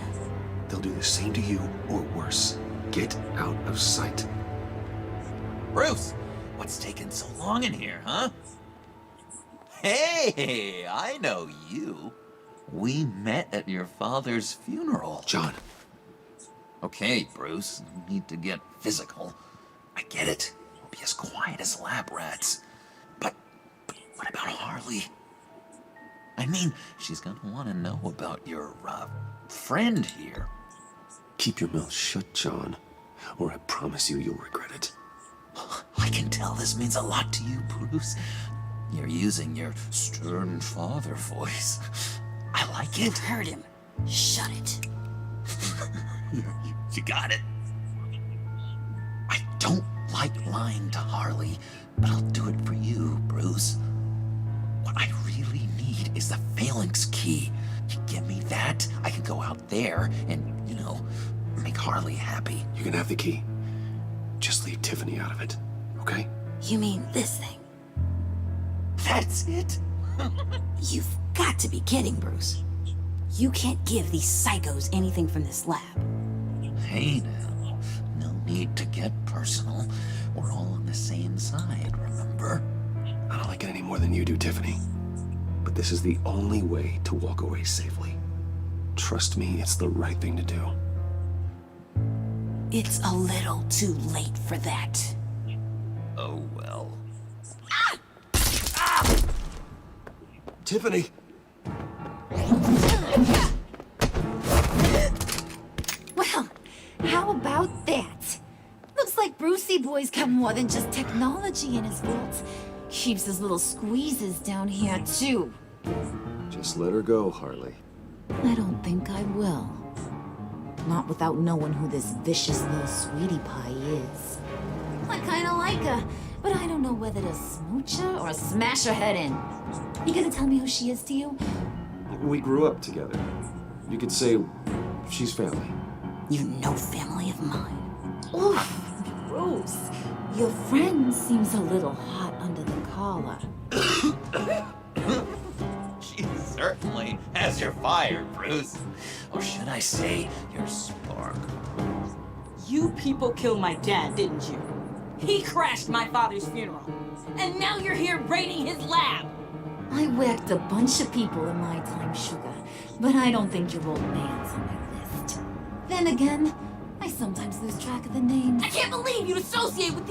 They'll do the same to you, or worse. Get out of sight. Bruce, what's taking so long in here, huh? Hey, I know you. We met at your father's funeral. John. Okay, Bruce, no need to get physical. I get it. We'll be as quiet as lab rats. But what about Harley? I mean, she's gonna want to know about your, friend here. Keep your mouth shut, John, or I promise you you'll regret it. I can tell this means a lot to you, Bruce. You're using your stern father voice. I like it. You heard him. Shut it. You got it. I don't like lying to Harley, but I'll do it for you, Bruce. What I really need is the phalanx key. You give me that, I can go out there and, make Harley happy. You can have the key. Just leave Tiffany out of it, okay? You mean this thing? That's it? You've got to be kidding, Bruce. You can't give these psychos anything from this lab. Hey now, no need to get personal. We're all on the same side, remember? I don't like it any more than you do, Tiffany. But this is the only way to walk away safely. Trust me, it's the right thing to do. It's a little too late for that. Oh well. Tiffany! Well, how about that? Looks like Brucey boy's got more than just technology in his vault. Keeps his little squeezes down here, too. Just let her go, Harley. I don't think I will. Not without knowing who this vicious little sweetie pie is. I kinda like her, but I don't know whether to smooch her or smash her head in. You gonna tell me who she is to you? We grew up together. You could say she's family. You know family of mine. Oof, gross. Your friend seems a little hot under the collar. She certainly has your fire, Bruce. Or should I say, your spark. You people killed my dad, didn't you? He crashed my father's funeral. And now you're here raiding his lab. I whacked a bunch of people in my time, Sugar, but I don't think your old man's on my list. Then again, I sometimes lose track of the names. I can't believe you associate with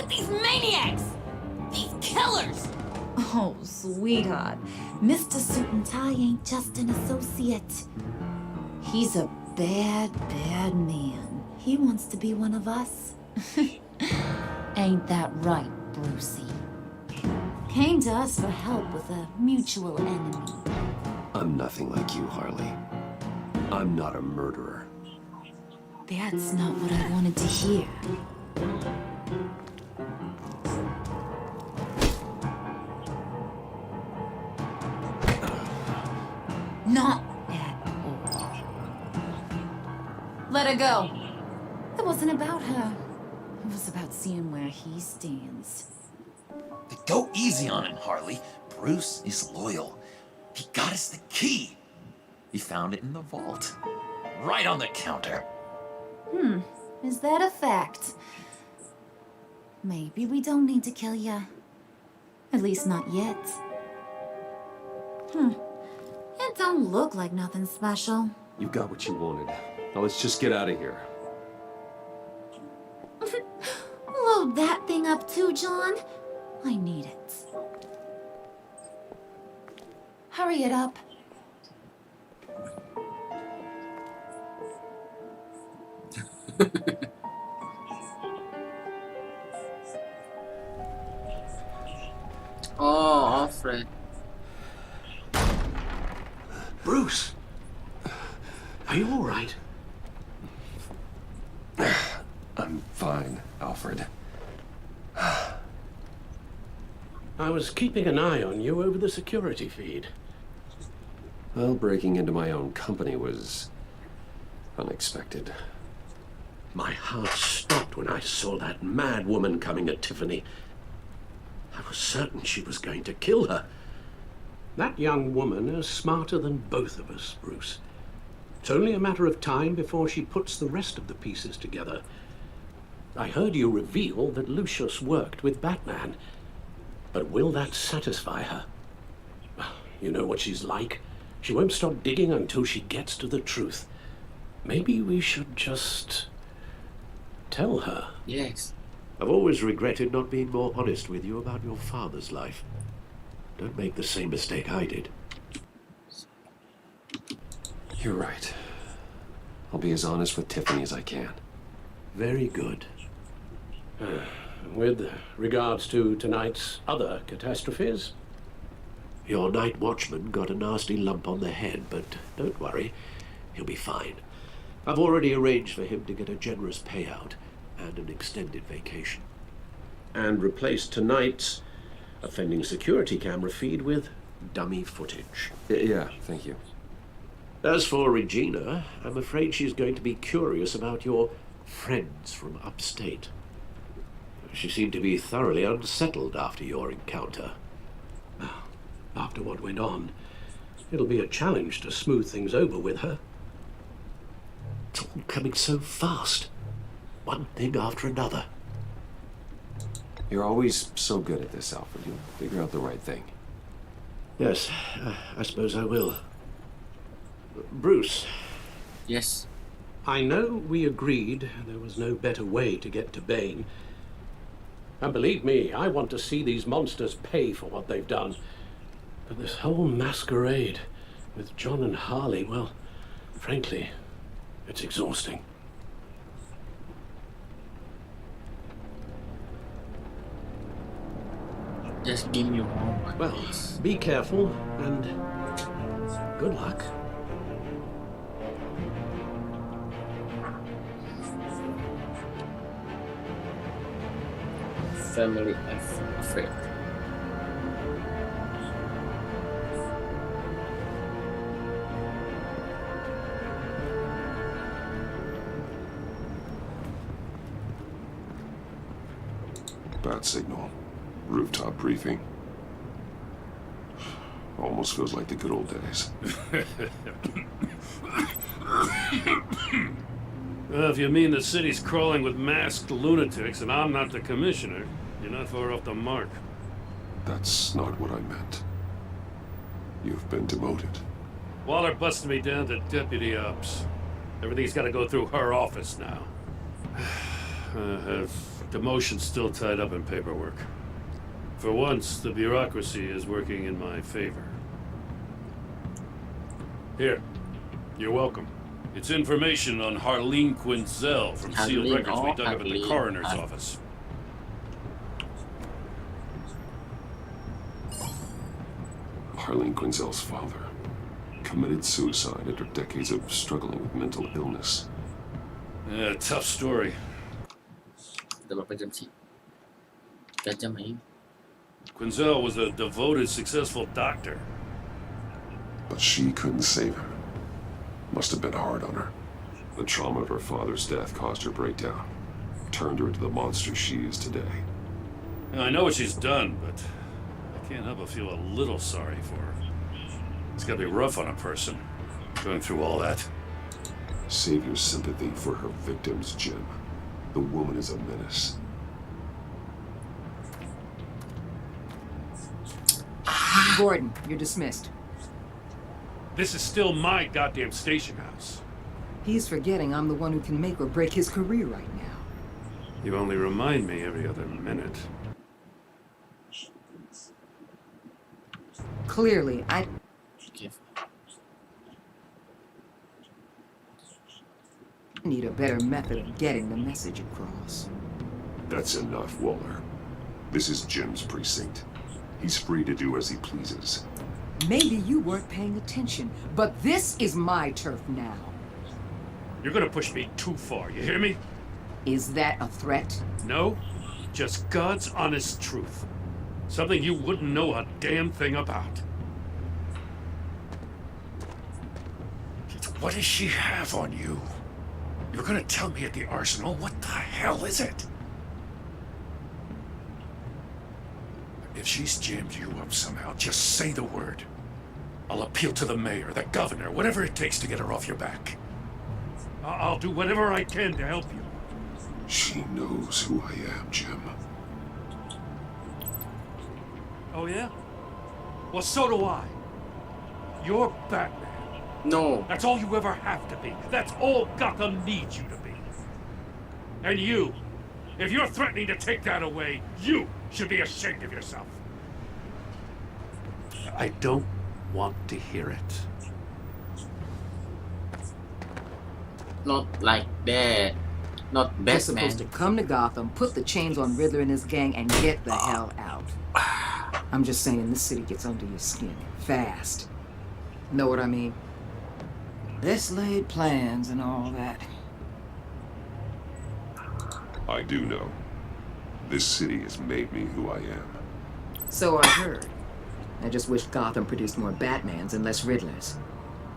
these maniacs! These killers! Oh, sweetheart. Mr. Suit and Tie ain't just an associate. He's a bad, bad man. He wants to be one of us. Ain't that right, Brucey? Came to us for help with a mutual enemy. I'm nothing like you, Harley. I'm not a murderer. That's not what I wanted to hear. Not at all. Let her go. It wasn't about her. It was about seeing where he stands. Go easy on him, Harley. Bruce is loyal. He got us the key. He found it in the vault. Right on the counter. Is that a fact? Maybe we don't need to kill ya. At least not yet. It don't look like nothing special. You got what you wanted. Now let's just get out of here. Load that thing up too, John. I need it. Hurry it up. Oh, Alfred. Bruce! Are you all right? I'm fine, Alfred. I was keeping an eye on you over the security feed. Well, breaking into my own company was unexpected. My heart stopped when I saw that mad woman coming at Tiffany. I was certain she was going to kill her. That young woman is smarter than both of us, Bruce. It's only a matter of time before she puts the rest of the pieces together. I heard you reveal that Lucius worked with Batman. But will that satisfy her? You know what she's like. She won't stop digging until she gets to the truth. Maybe we should just tell her. Yes. I've always regretted not being more honest with you about your father's life. Don't make the same mistake I did. You're right. I'll be as honest with Tiffany as I can. Very good. With regards to tonight's other catastrophes? Your night watchman got a nasty lump on the head, but don't worry, he'll be fine. I've already arranged for him to get a generous payout and an extended vacation. And replaced tonight's offending security camera feed with dummy footage. Yeah, thank you. As for Regina, I'm afraid she's going to be curious about your friends from upstate. She seemed to be thoroughly unsettled after your encounter. After what went on, it'll be a challenge to smooth things over with her. It's all coming so fast. One thing after another. You're always so good at this, Alfred. You'll figure out the right thing. Yes, I suppose I will. Bruce. Yes. I know we agreed there was no better way to get to Bane. And believe me, I want to see these monsters pay for what they've done. But this whole masquerade with John and Harley, well, frankly, it's exhausting. Just give me a moment. Well, be careful and good luck. Family affair. Bat signal. Rooftop briefing. Almost feels like the good old days. Well, if you mean the city's crawling with masked lunatics and I'm not the commissioner, you're not far off the mark. That's not what I meant. You've been demoted. Waller busted me down to deputy ops. Everything's got to go through her office now. Demotion's still tied up in paperwork. For once, the bureaucracy is working in my favor. Here, you're welcome. It's information on Harleen Quinzel from sealed records we dug up at the coroner's office. Harleen Quinzel's father committed suicide after decades of struggling with mental illness. Yeah, tough story. Quinzel was a devoted, successful doctor. But she couldn't save her. Must have been hard on her. The trauma of her father's death caused her breakdown. Turned her into the monster she is today. Now, I know what she's done, but I can't help but feel a little sorry for her. It's gotta be rough on a person, going through all that. Save your sympathy for her victims, Jim. The woman is a menace. Gordon, you're dismissed. This is still my goddamn station house. He's forgetting I'm the one who can make or break his career right now. You only remind me every other minute. Clearly, I need a better method of getting the message across. That's enough, Waller. This is Jim's precinct. He's free to do as he pleases. Maybe you weren't paying attention, but this is my turf now. You're gonna push me too far, you hear me? Is that a threat? No, just God's honest truth. Something you wouldn't know a damn thing about. What does she have on you? You're gonna tell me at the arsenal? What the hell is it? If she's jammed you up somehow, just say the word. I'll appeal to the mayor, the governor, whatever it takes to get her off your back. I'll do whatever I can to help you. She knows who I am, Jim. Oh yeah? Well, so do I. You're Batman. No. That's all you ever have to be. That's all Gotham needs you to be. And you, if you're threatening to take that away, you should be ashamed of yourself. I don't want to hear it. Not like that. Not You're Batman. supposed to come to Gotham, put the chains on Riddler and his gang, and get the hell out. I'm just saying, this city gets under your skin. Fast. Know what I mean? Best laid plans and all that. I do know. This city has made me who I am. So I heard. I just wish Gotham produced more Batmans and less Riddlers.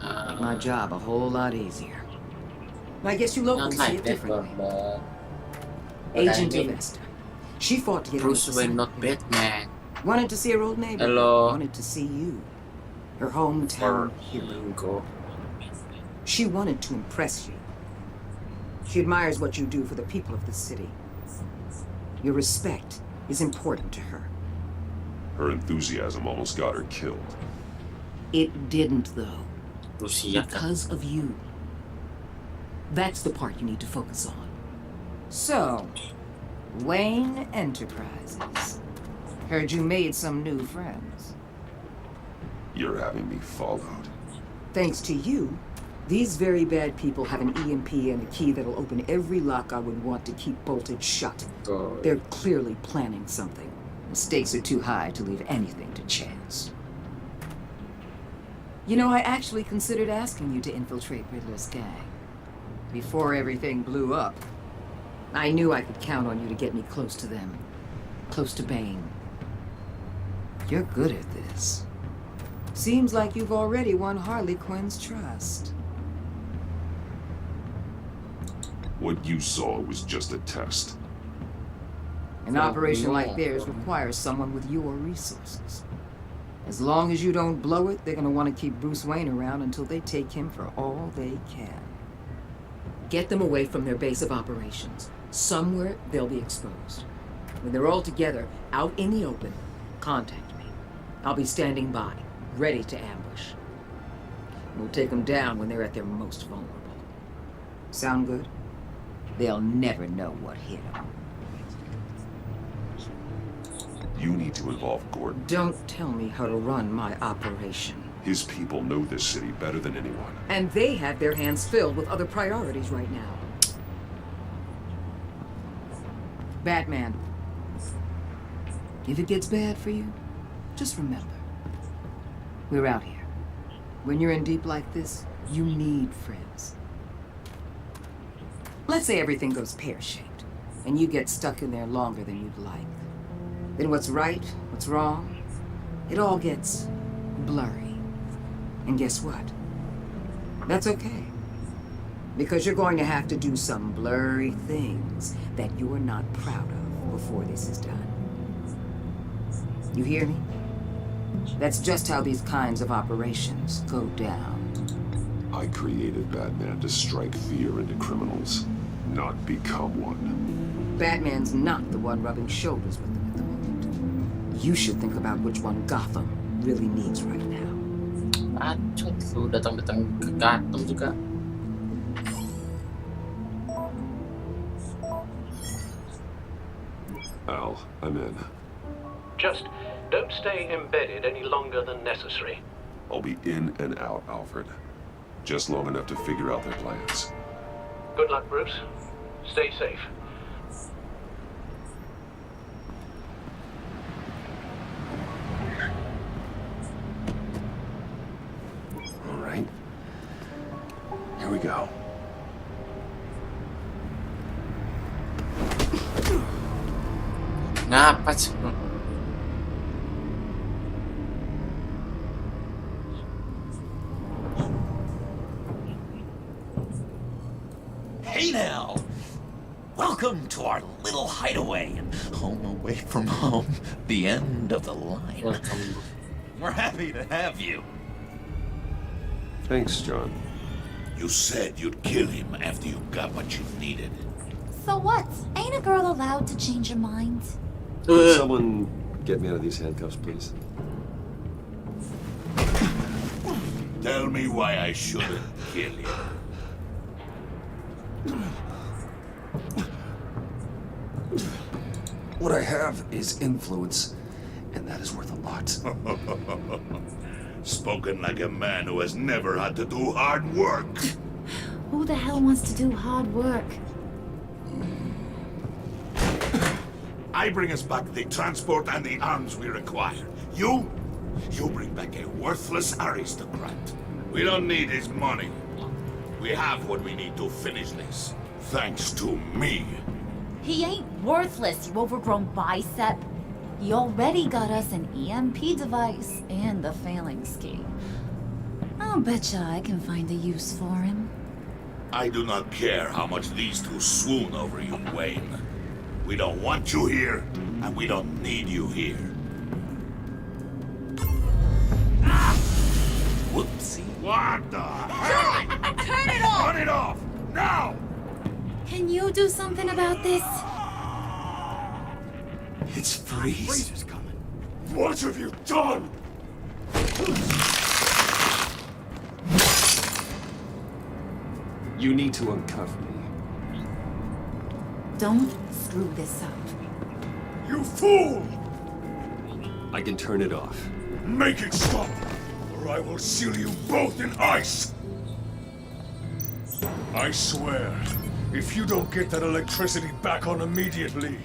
Make my job a whole lot easier. I guess you locals Not see like it that, differently. but Agent I mean, Avesta. She fought to get Bruce on Wayne, not Batman. Wanted to see her old neighbor. Hello. Wanted to see you. Her hometown hero. She wanted to impress you. She admires what you do for the people of the city. Your respect is important to her. Her enthusiasm almost got her killed. It didn't, though. Lucia. Because of you. That's the part you need to focus on. So, Wayne Enterprises. Heard you made some new friends. You're having me followed. Thanks to you, these very bad people have an EMP and a key that'll open every lock I would want to keep bolted shut. God. They're clearly planning something. The stakes are too high to leave anything to chance. You know, I actually considered asking you to infiltrate Riddler's gang. Before everything blew up, I knew I could count on you to get me close to them. Close to Bane. You're good at this. Seems like you've already won Harley Quinn's trust. What you saw was just a test. An operation like theirs requires someone with your resources. As long as you don't blow it, they're gonna want to keep Bruce Wayne around until they take him for all they can. Get them away from their base of operations. Somewhere they'll be exposed. When they're all together, out in the open, contact me. I'll be standing by, ready to ambush. We'll take them down when they're at their most vulnerable. Sound good? They'll never know what hit them. You need to involve Gordon. Don't tell me how to run my operation. His people know this city better than anyone. And they have their hands filled with other priorities right now. Batman. If it gets bad for you, just remember, we're out here. When you're in deep like this, you need friends. Let's say everything goes pear-shaped, and you get stuck in there longer than you'd like. Then what's right, what's wrong, it all gets blurry. And guess what? That's okay. Because you're going to have to do some blurry things that you're not proud of before this is done. You hear me? That's just how these kinds of operations go down. I created Batman to strike fear into criminals, not become one. Batman's not the one rubbing shoulders with them at the moment. You should think about which one Gotham really needs right now. Acut, lu datang-datang ke Gotham juga. Al, I'm in. Just don't stay embedded any longer than necessary. I'll be in and out, Alfred. Just long enough to figure out their plans. Good luck, Bruce. Stay safe. All right. Here we go. Ngapa sih? Hey now! Welcome to our little hideaway and home away from home, the end of the line. Welcome. We're happy to have you. Thanks, John. You said you'd kill him after you got what you needed. So what? Ain't a girl allowed to change her mind? Can someone get me out of these handcuffs, please? Tell me why I shouldn't kill you. What I have is influence, and that is worth a lot. Spoken like a man who has never had to do hard work. Who the hell wants to do hard work? I bring us back the transport and the arms we require. You bring back a worthless aristocrat. We don't need his money. We have what we need to finish this. Thanks to me. He ain't worthless, you overgrown bicep. He already got us an EMP device and the phalanx key. I'll betcha I can find a use for him. I do not care how much these two swoon over you, Wayne. We don't want you here, and we don't need you here. Whoopsie. What the hell? Turn it off! Turn it off! Now! Can you do something about this? It's Freeze. Freeze is coming. What have you done? You need to uncuff me. Don't screw this up. You fool! I can turn it off. Make it stop, or I will seal you both in ice! I swear, if you don't get that electricity back on immediately,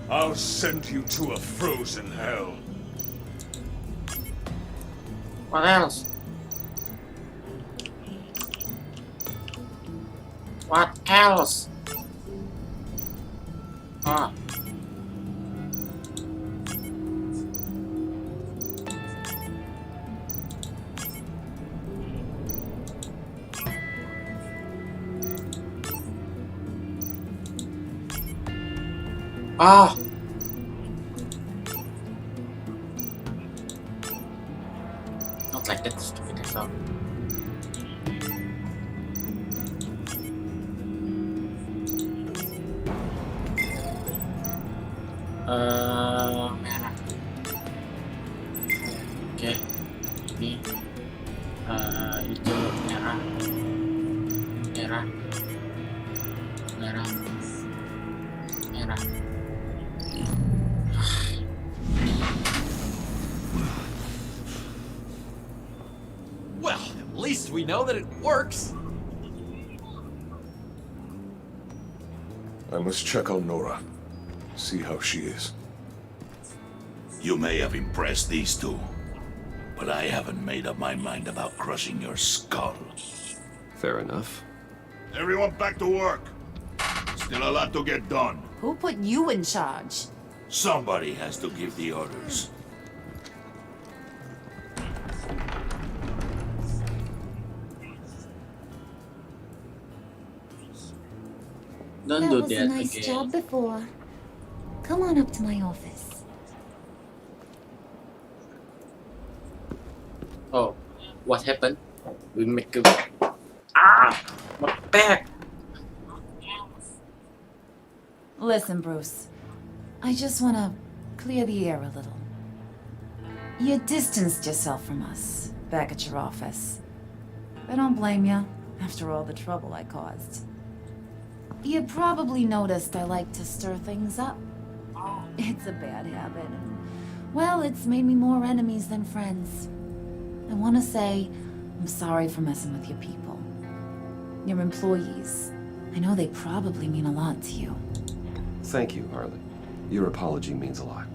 I'll send you to a frozen hell. What else? What else? Ah. Ah. Not like that stupid stuff. Merah. Oke. Ini hijau, merah. Merah. Merah. Merah. Well, at least we know that it works. I must check on Nora. See how she is. You may have impressed these two, but I haven't made up my mind about crushing your skull. Fair enough. Everyone back to work. Still a lot to get done. Who put you in charge? Somebody has to give the orders. Don't That do was a that nice again. job before. Come on up to my office. What happened? We make a... Ah! My back! Listen, Bruce. I just want to clear the air a little. You distanced yourself from us back at your office. I don't blame you, after all the trouble I caused. You probably noticed I like to stir things up. It's a bad habit. Well, it's made me more enemies than friends. I want to say I'm sorry for messing with your people. Your employees. I know they probably mean a lot to you. Thank you, Harley. Your apology means a lot.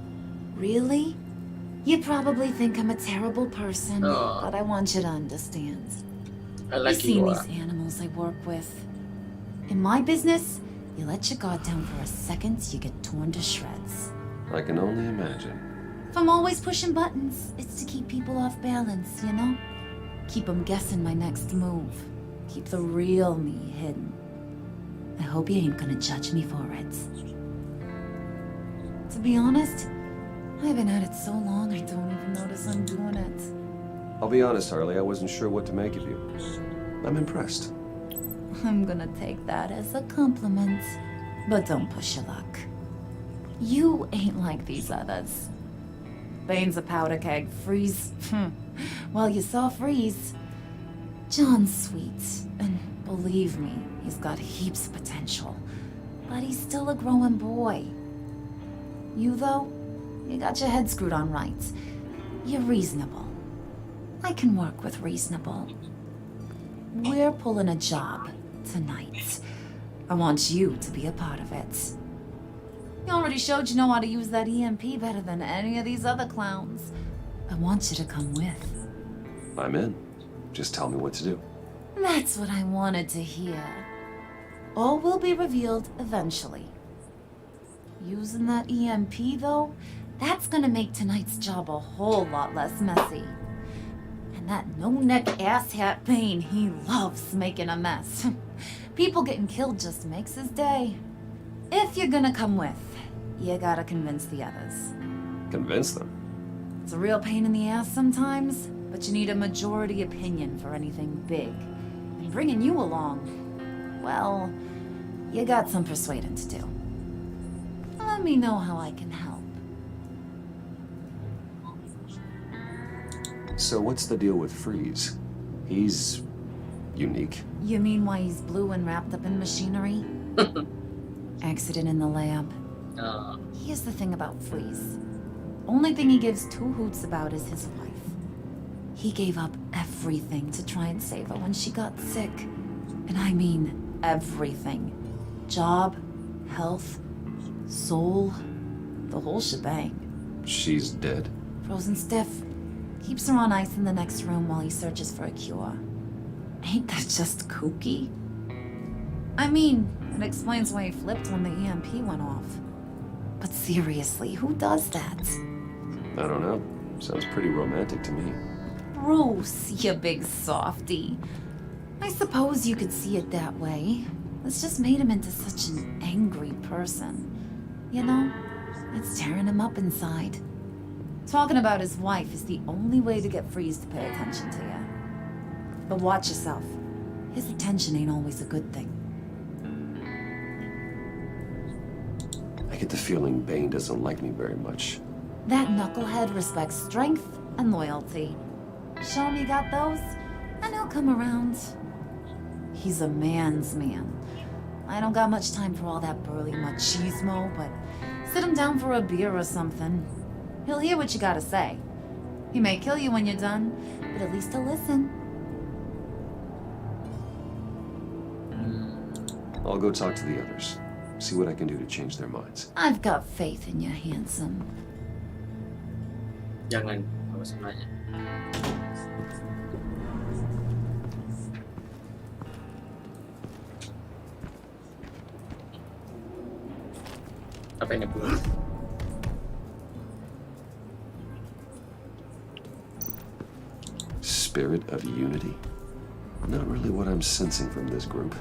Really? You probably think I'm a terrible person, but I want you to understand. You've seen these animals I work with. In my business, you let your guard down for a second, you get torn to shreds. I can only imagine. If I'm always pushing buttons, it's to keep people off balance, you know? Keep them guessing my next move. Keep the real me hidden. I hope you ain't gonna judge me for it. To be honest, I've been at it so long I don't even notice I'm doing it. I'll be honest, Harley, I wasn't sure what to make of you. I'm impressed. I'm gonna take that as a compliment. But don't push your luck. You ain't like these others. Bane's a powder keg. Freeze. Well, you saw Freeze. John's sweet. And believe me, he's got heaps of potential. But he's still a growing boy. You, though, you got your head screwed on right. You're reasonable. I can work with reasonable. We're pulling a job tonight. I want you to be a part of it. You already showed you know how to use that EMP better than any of these other clowns. I want you to come with. I'm in. Just tell me what to do. That's what I wanted to hear. All will be revealed eventually. Using that EMP, though, that's gonna make tonight's job a whole lot less messy. And that no-neck asshat Bane, he loves making a mess. People getting killed just makes his day. If you're gonna come with, you gotta convince the others. Convince them? It's a real pain in the ass sometimes, but you need a majority opinion for anything big. And bringing you along, well, you got some persuading to do. Let me know how I can help. So what's the deal with Freeze? He's unique. You mean why he's blue and wrapped up in machinery? Accident in the lab. Here's the thing about Freeze. Only thing he gives two hoots about is his wife. He gave up everything to try and save her when she got sick. And I mean everything. Job, health, soul, the whole shebang. She's dead? Frozen stiff. Keeps her on ice in the next room while he searches for a cure. Ain't that just kooky? I mean, it explains why he flipped when the EMP went off. But seriously, who does that? I don't know. Sounds pretty romantic to me. Bruce, you big softy. I suppose you could see it that way. It's just made him into such an angry person. You know, it's tearing him up inside. Talking about his wife is the only way to get Freeze to pay attention to you. But watch yourself. His attention ain't always a good thing. I get the feeling Bane doesn't like me very much. That knucklehead respects strength and loyalty. Show him you got those, and he'll come around. He's a man's man. I don't got much time for all that burly machismo, but sit him down for a beer or something. He'll hear what you gotta say. He may kill you when you're done, but at least he'll listen. I'll go talk to the others. See what I can do to change their minds. I've got faith in you, handsome. Jangan, apa sebenarnya? Apa ini pula? Spirit of unity? Not really what I'm sensing from this group.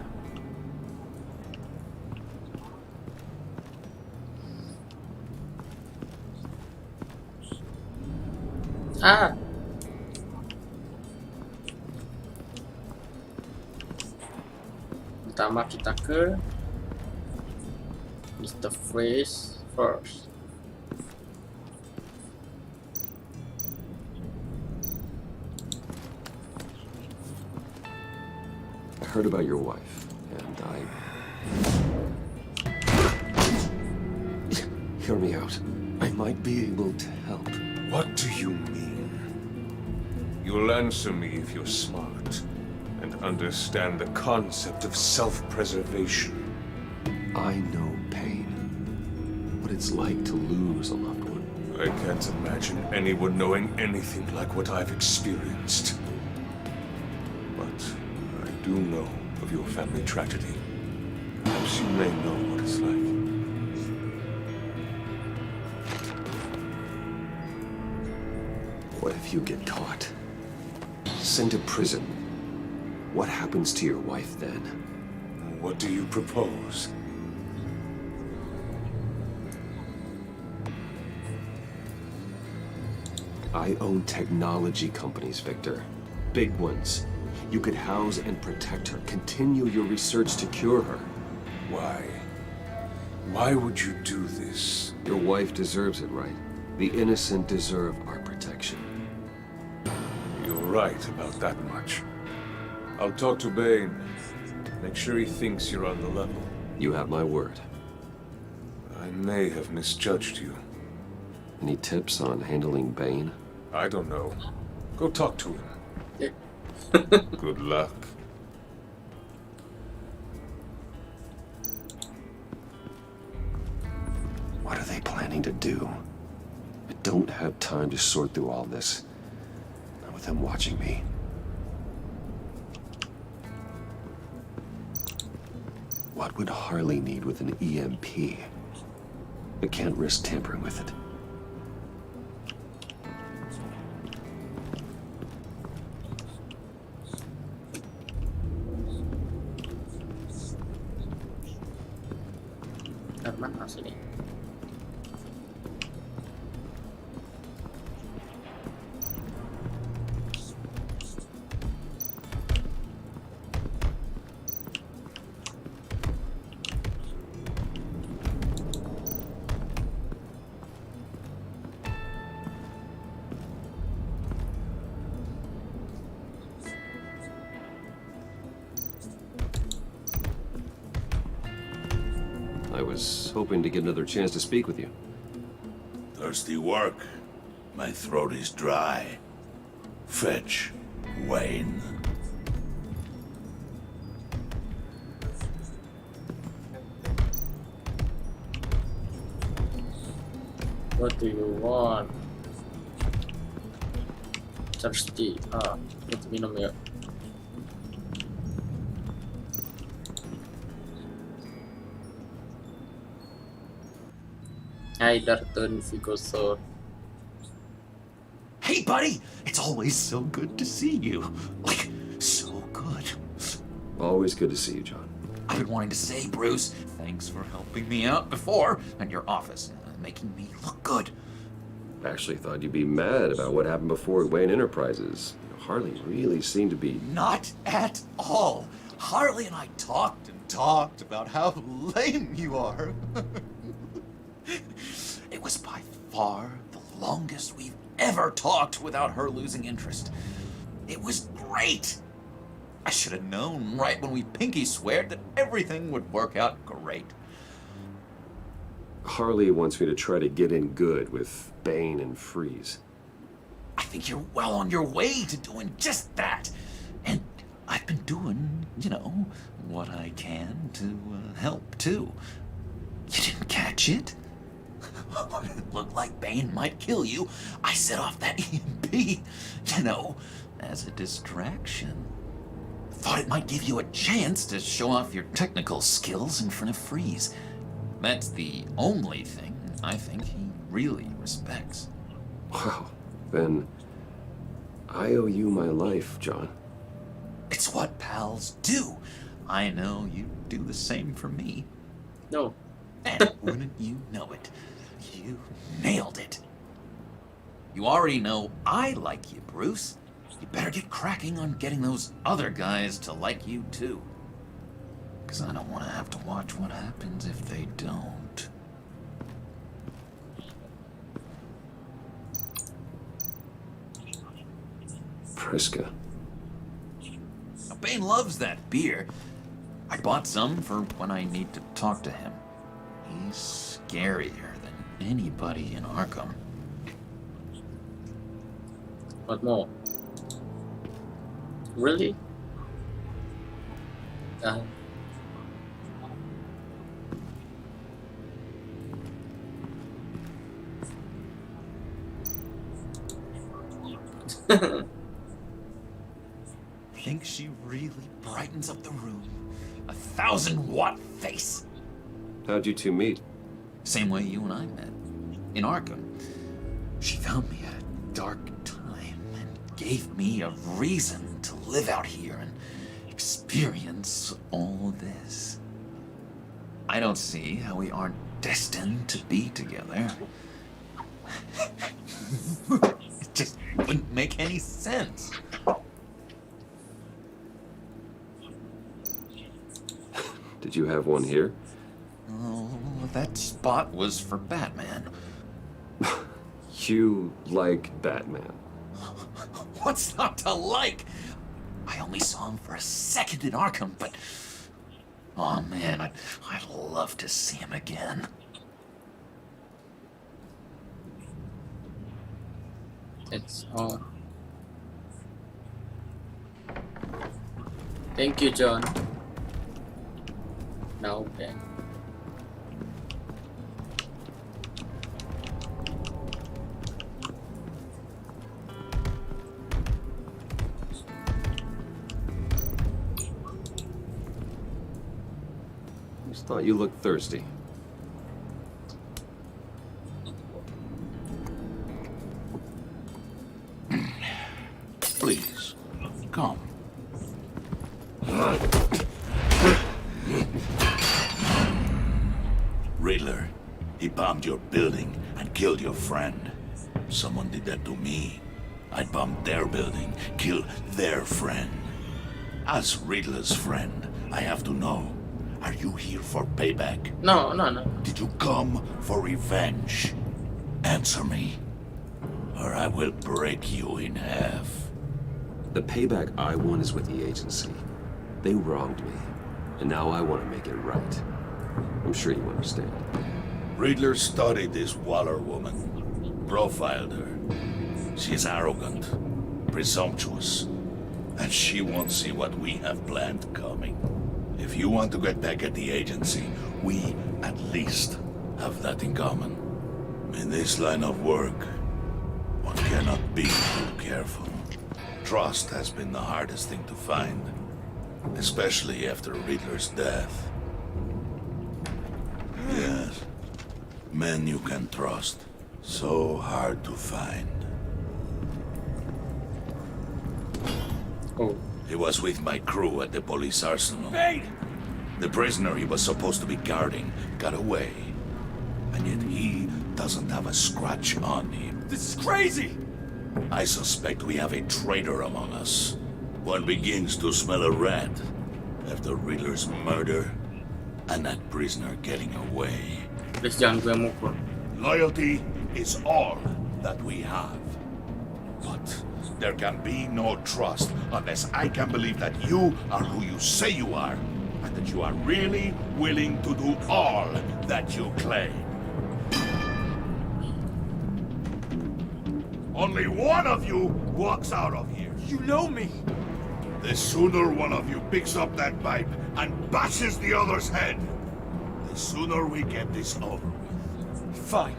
Pertama kita ke Mr. Freeze first. I heard about your wife, and Hear me out. I might be able to help. What do you mean? You'll answer me if you're smart and understand the concept of self-preservation. I know pain. What it's like to lose a loved one. I can't imagine anyone knowing anything like what I've experienced. But I do know of your family tragedy. Perhaps you may know what it's like. What if you get caught? Sent to prison? What happens to your wife then? What do you propose? I own technology companies, Victor. Big ones. You could house and protect her. Continue your research to cure her. Why? Why would you do this? Your wife deserves it, right? The innocent deserve our protection. You're right about that much. I'll talk to Bane. Make sure he thinks you're on the level. You have my word. I may have misjudged you. Any tips on handling Bane? I don't know. Go talk to him. Good luck. What are they planning to do? I don't have time to sort through all this. Not with them watching me. What would Harley need with an EMP? I can't risk tampering with it. Mana sini? I was hoping to get another chance to speak with you. Thirsty work? My throat is dry. Fetch, Wayne. What do you want? Thirsty. Kita minum ya. Hey, Darton Vigosor. Hey, buddy! It's always so good to see you. Like, so good. Always good to see you, John. I've been wanting to say, Bruce, thanks for helping me out before at your office, making me look good. I actually thought you'd be mad about what happened before at Wayne Enterprises. Harley really seemed to be... Not at all. Harley and I talked and talked about how lame you are. It was by far the longest we've ever talked without her losing interest. It was great. I should have known right when we pinky sweared that everything would work out great. Harley wants me to try to get in good with Bane and Freeze. I think you're well on your way to doing just that. And I've been doing, what I can to help, too. You didn't catch it? When it looked like Bane might kill you, I set off that EMP, as a distraction. Thought it might give you a chance to show off your technical skills in front of Freeze. That's the only thing I think he really respects. Wow, then I owe you my life, John. It's what pals do. I know you do the same for me. No. And wouldn't you know it? You nailed it. You already know I like you, Bruce. You better get cracking on getting those other guys to like you, too. Because I don't want to have to watch what happens if they don't. Priska. Now, Bane loves that beer. I bought some for when I need to talk to him. He's scarier than anybody in Arkham. What more? Really? Think she really brightens up the room? 1,000-watt face! How'd you two meet? Same way you and I met. In Arkham. She found me at a dark time and gave me a reason to live out here and experience all this. I don't see how we aren't destined to be together. It just wouldn't make any sense. Did you have one here? Oh, that spot was for Batman. You like Batman? What's not to like? I only saw him for a second in Arkham, but... Oh man, I'd love to see him again. It's all. Thank you, John. Now then. Just thought you looked thirsty. Please, come. Riddler, he bombed your building and killed your friend. Someone did that to me. I bombed their building, killed their friend. As Riddler's friend, I have to know, are you here for payback? No. Did you come for revenge? Answer me, or I will break you in half. The payback I want is with the agency. They wronged me, and now I want to make it right. I'm sure you understand. Riddler studied this Waller woman, profiled her. She's arrogant, presumptuous, and she won't see what we have planned coming. If you want to get back at the agency, we at least have that in common. In this line of work, one cannot be too careful. Trust has been the hardest thing to find, especially after Riddler's death. Yes, men you can trust, so hard to find. Oh. He was with my crew at the police arsenal. Bane! The prisoner he was supposed to be guarding got away, and yet he doesn't have a scratch on him. This is crazy! I suspect we have a traitor among us. One begins to smell a rat after Riddler's murder and that prisoner getting away. Please jangan gue mukul. Loyalty is all that we have. But there can be no trust unless I can believe that you are who you say you are, and that you are really willing to do all that you claim. Only one of you walks out of here. You know me! The sooner one of you picks up that pipe and bashes the other's head, the sooner we get this over with. Fine.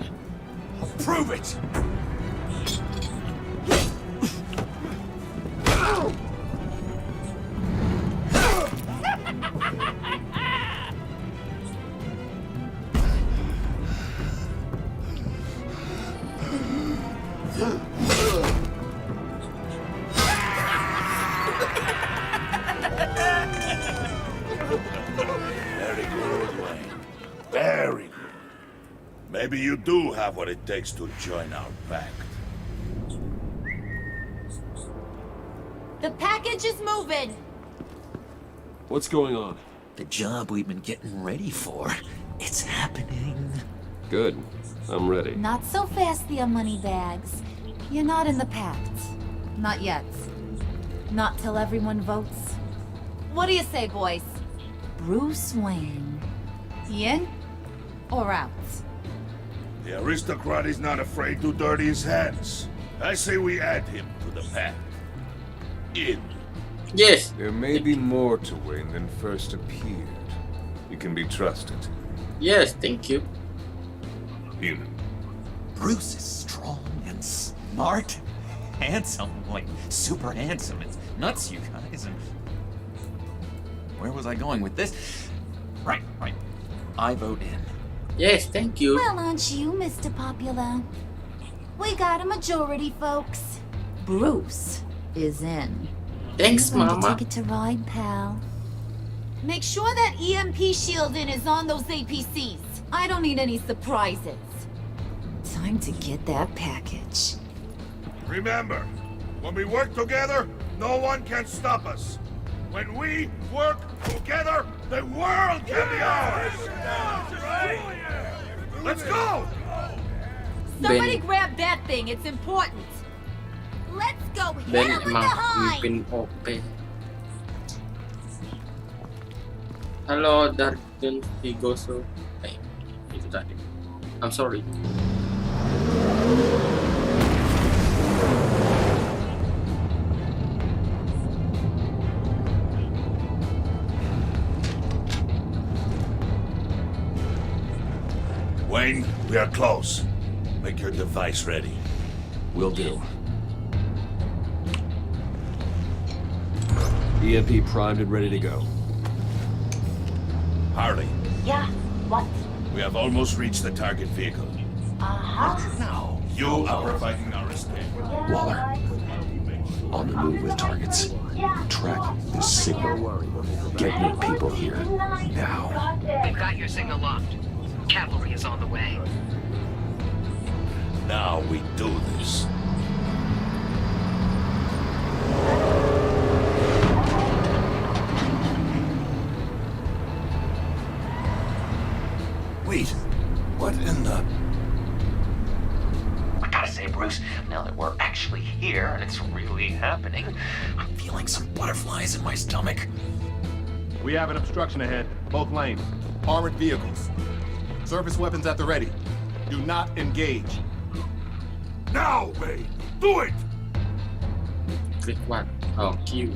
I'll prove it! Very good, Wayne. Very good. Maybe you do have what it takes to join our pact. The package is moving. What's going on? The job we've been getting ready for. It's happening. Good. I'm ready. Not so fast there, Moneybags. You're not in the pact. Not yet. Not till everyone votes. What do you say, boys? Bruce Wayne. In or out? The aristocrat is not afraid to dirty his hands. I say we add him to the pack. In. Yes. There may be more to Wayne than first appeared. You can be trusted. Yes, thank you. In. Bruce is strong and smart, handsome, like super handsome. It's nuts, you guys. And where was I going with this? Right. I vote in. Yes, thank you. Well, aren't you, Mr. Popular? We got a majority, folks. Bruce is in. Thanks, You're going Mama. to take it to ride, pal. Make sure that EMP shielding is on those APCs. I don't need any surprises. Time to get that package. Remember, when we work together, no one can stop us. When we work together, the world can be ours! Let's go! Somebody grab that thing, it's important. Let's go hit Ben him with the emang hind. mimpin OP. Halo, Darken Higoso. Itu tadi. I'm sorry. Wayne, we are close. Make your device ready. Will do. EMP primed and ready to go. Harley, Yeah, what? we have almost reached the target vehicle. Uh-huh. Now, you are providing our escape. Waller. On the move with targets. Track this signal. Get your people here. Now. We've got your signal locked. Cavalry is on the way. Now we do this. Wait, what in the... I gotta say, Bruce, now that we're actually here and it's really happening, I'm feeling some butterflies in my stomach. We have an obstruction ahead, both lanes. Armored vehicles. Service weapons at the ready. Do not engage. Now, Wayne! Do it! Click one. Oh, Q.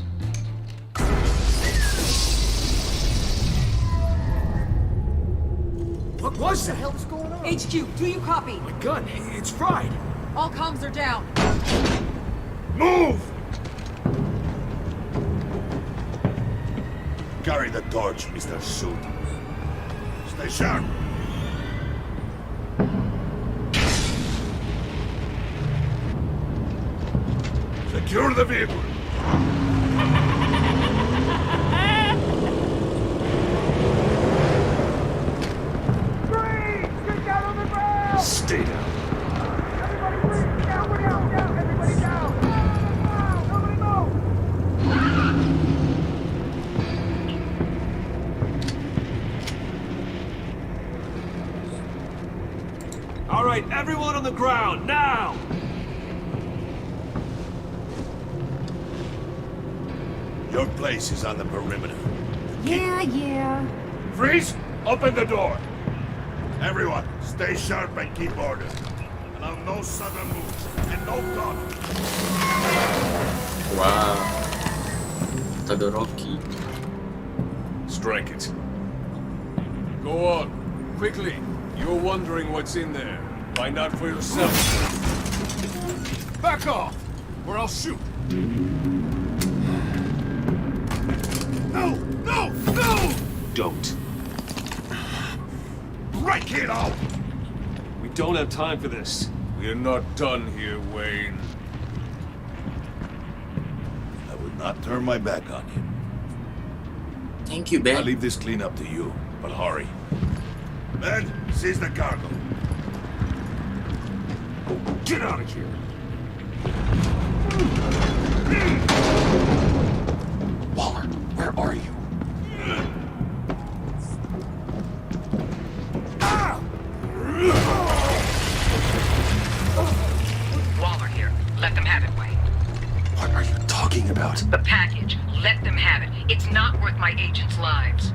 What was that? What the hell is going on? HQ, do you copy? My gun, it's fried. All comms are down. Move! Carry the torch, Mr. Suit. Stay sharp. Secure the vehicle. Stay down. All right, everyone on the ground, now! Your place is on the perimeter. Yeah. Freeze! Open the door! Everyone, stay sharp and keep order. Allow no sudden moves and no gun. Wow. Todoroki. Strike it. Go on, quickly. You're wondering what's in there. Find out for yourself. Back off, or I'll shoot. No! No! No! Don't. Break it out! We don't have time for this. We are not done here, Wayne. I would not turn my back on you. Thank you, Ben. I'll leave this clean up to you, but hurry. Ben, seize the cargo. Get out of here! Waller, where are you? What are you talking about? The package. Let them have it. It's not worth my agents' lives.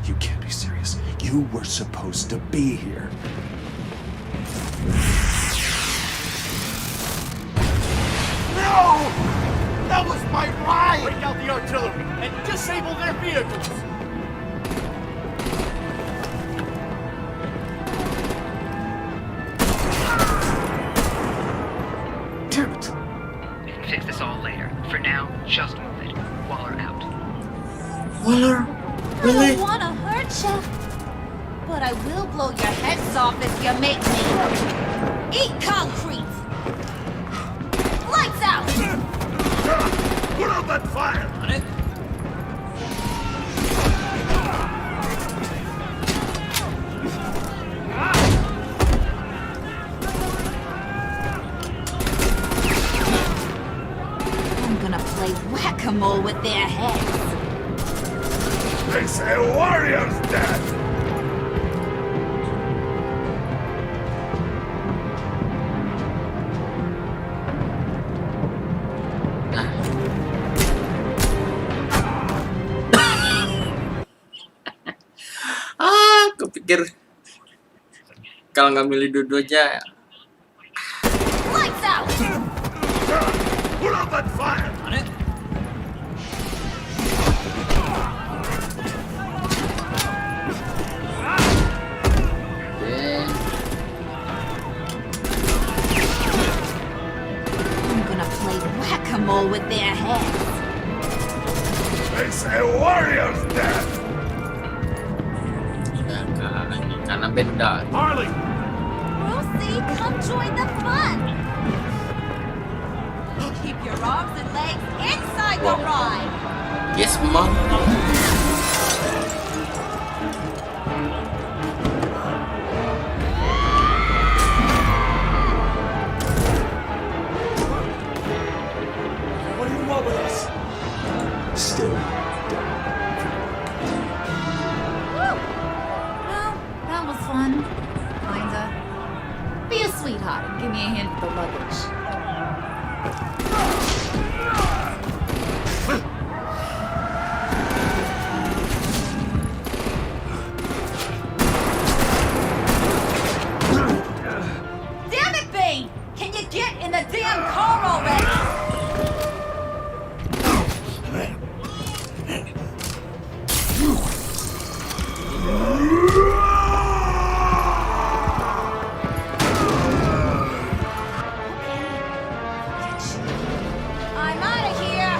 You can't be serious. You were supposed to be here. No! That was my ride! Break out the artillery and disable their vehicles! Damn it! We can fix this all later. For now, just move it. Waller out. Waller? I don't want to hurt you, but I will blow your heads off if you make me. Eat concrete! Lights out! Put out that fire! On it. I'm gonna play whack-a-mole with their heads. They say a warrior's dead! Aku pikir kalau nggak milih dua-duanya. Lights out! Put out that fire! On it. I'm gonna play whack-a-mole with their heads. They say a warrior's dead! Karena benda. Harley! Lucy, come join the fun! Keep your arms and legs inside the ride! Yes, Mom. What do you want with us? Still. Well, that was fun. Kinda. Be a sweetheart and give me a hand with the luggage. Damn it, Bane! Can you get in the damn car already? I'm out of here!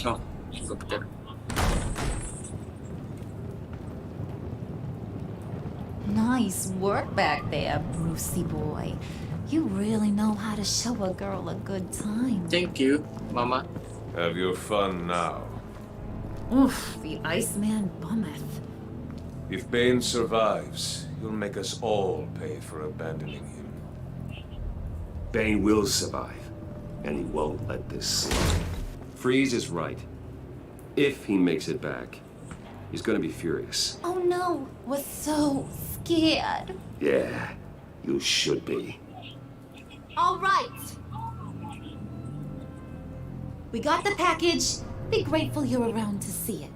Oh, gue pikir. Nice work back there, Brucey boy. You really know how to show a girl a good time. Thank you, Mama. Have your fun now. Oof, the Iceman bummeth. If Bane survives, he'll make us all pay for abandoning him. Bane will survive, and he won't let this slide. Freeze is right. If he makes it back, he's gonna be furious. Oh no, was so scared. Yeah, you should be. All right. We got the package. Be grateful you're around to see it.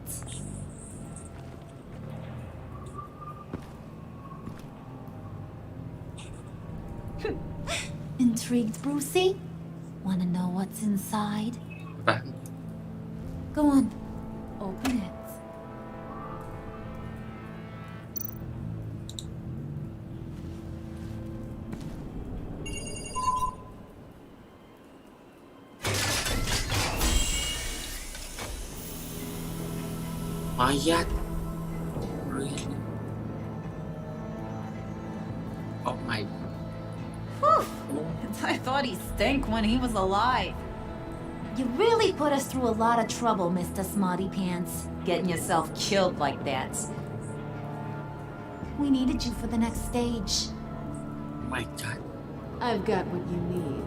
Intrigued, Brucey? Wanna know what's inside? Go on, open it. Mayat. Really? Oh my. Whew. I thought he stank when he was alive. You really put us through a lot of trouble, Mr. Smarty Pants. Getting yourself killed like that. We needed you for the next stage. Oh my god. I've got what you need.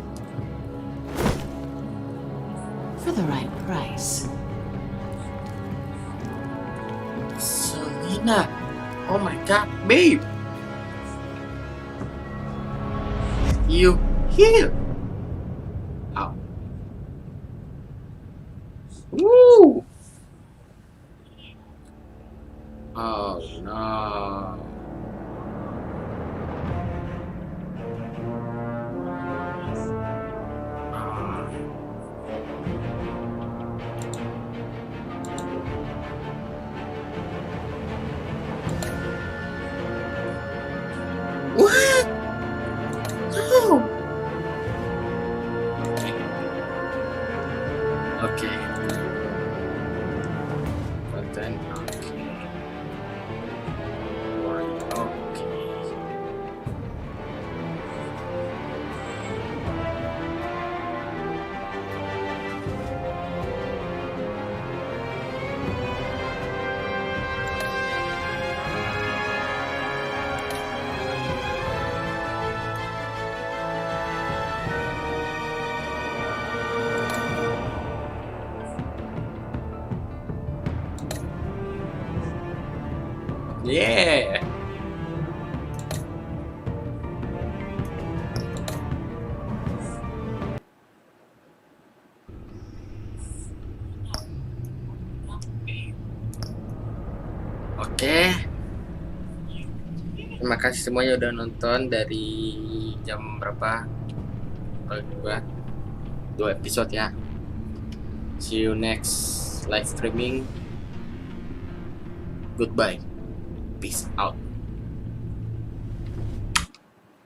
For the right price. Selena. Oh my god, babe. You here? Oh. Woo! Oh no. What? No. Okay. But then, okay. Okay. Yeah. Oke. Terima kasih semuanya udah nonton dari jam berapa? Kalau dua episode ya. See you next live streaming. Goodbye. Peace out.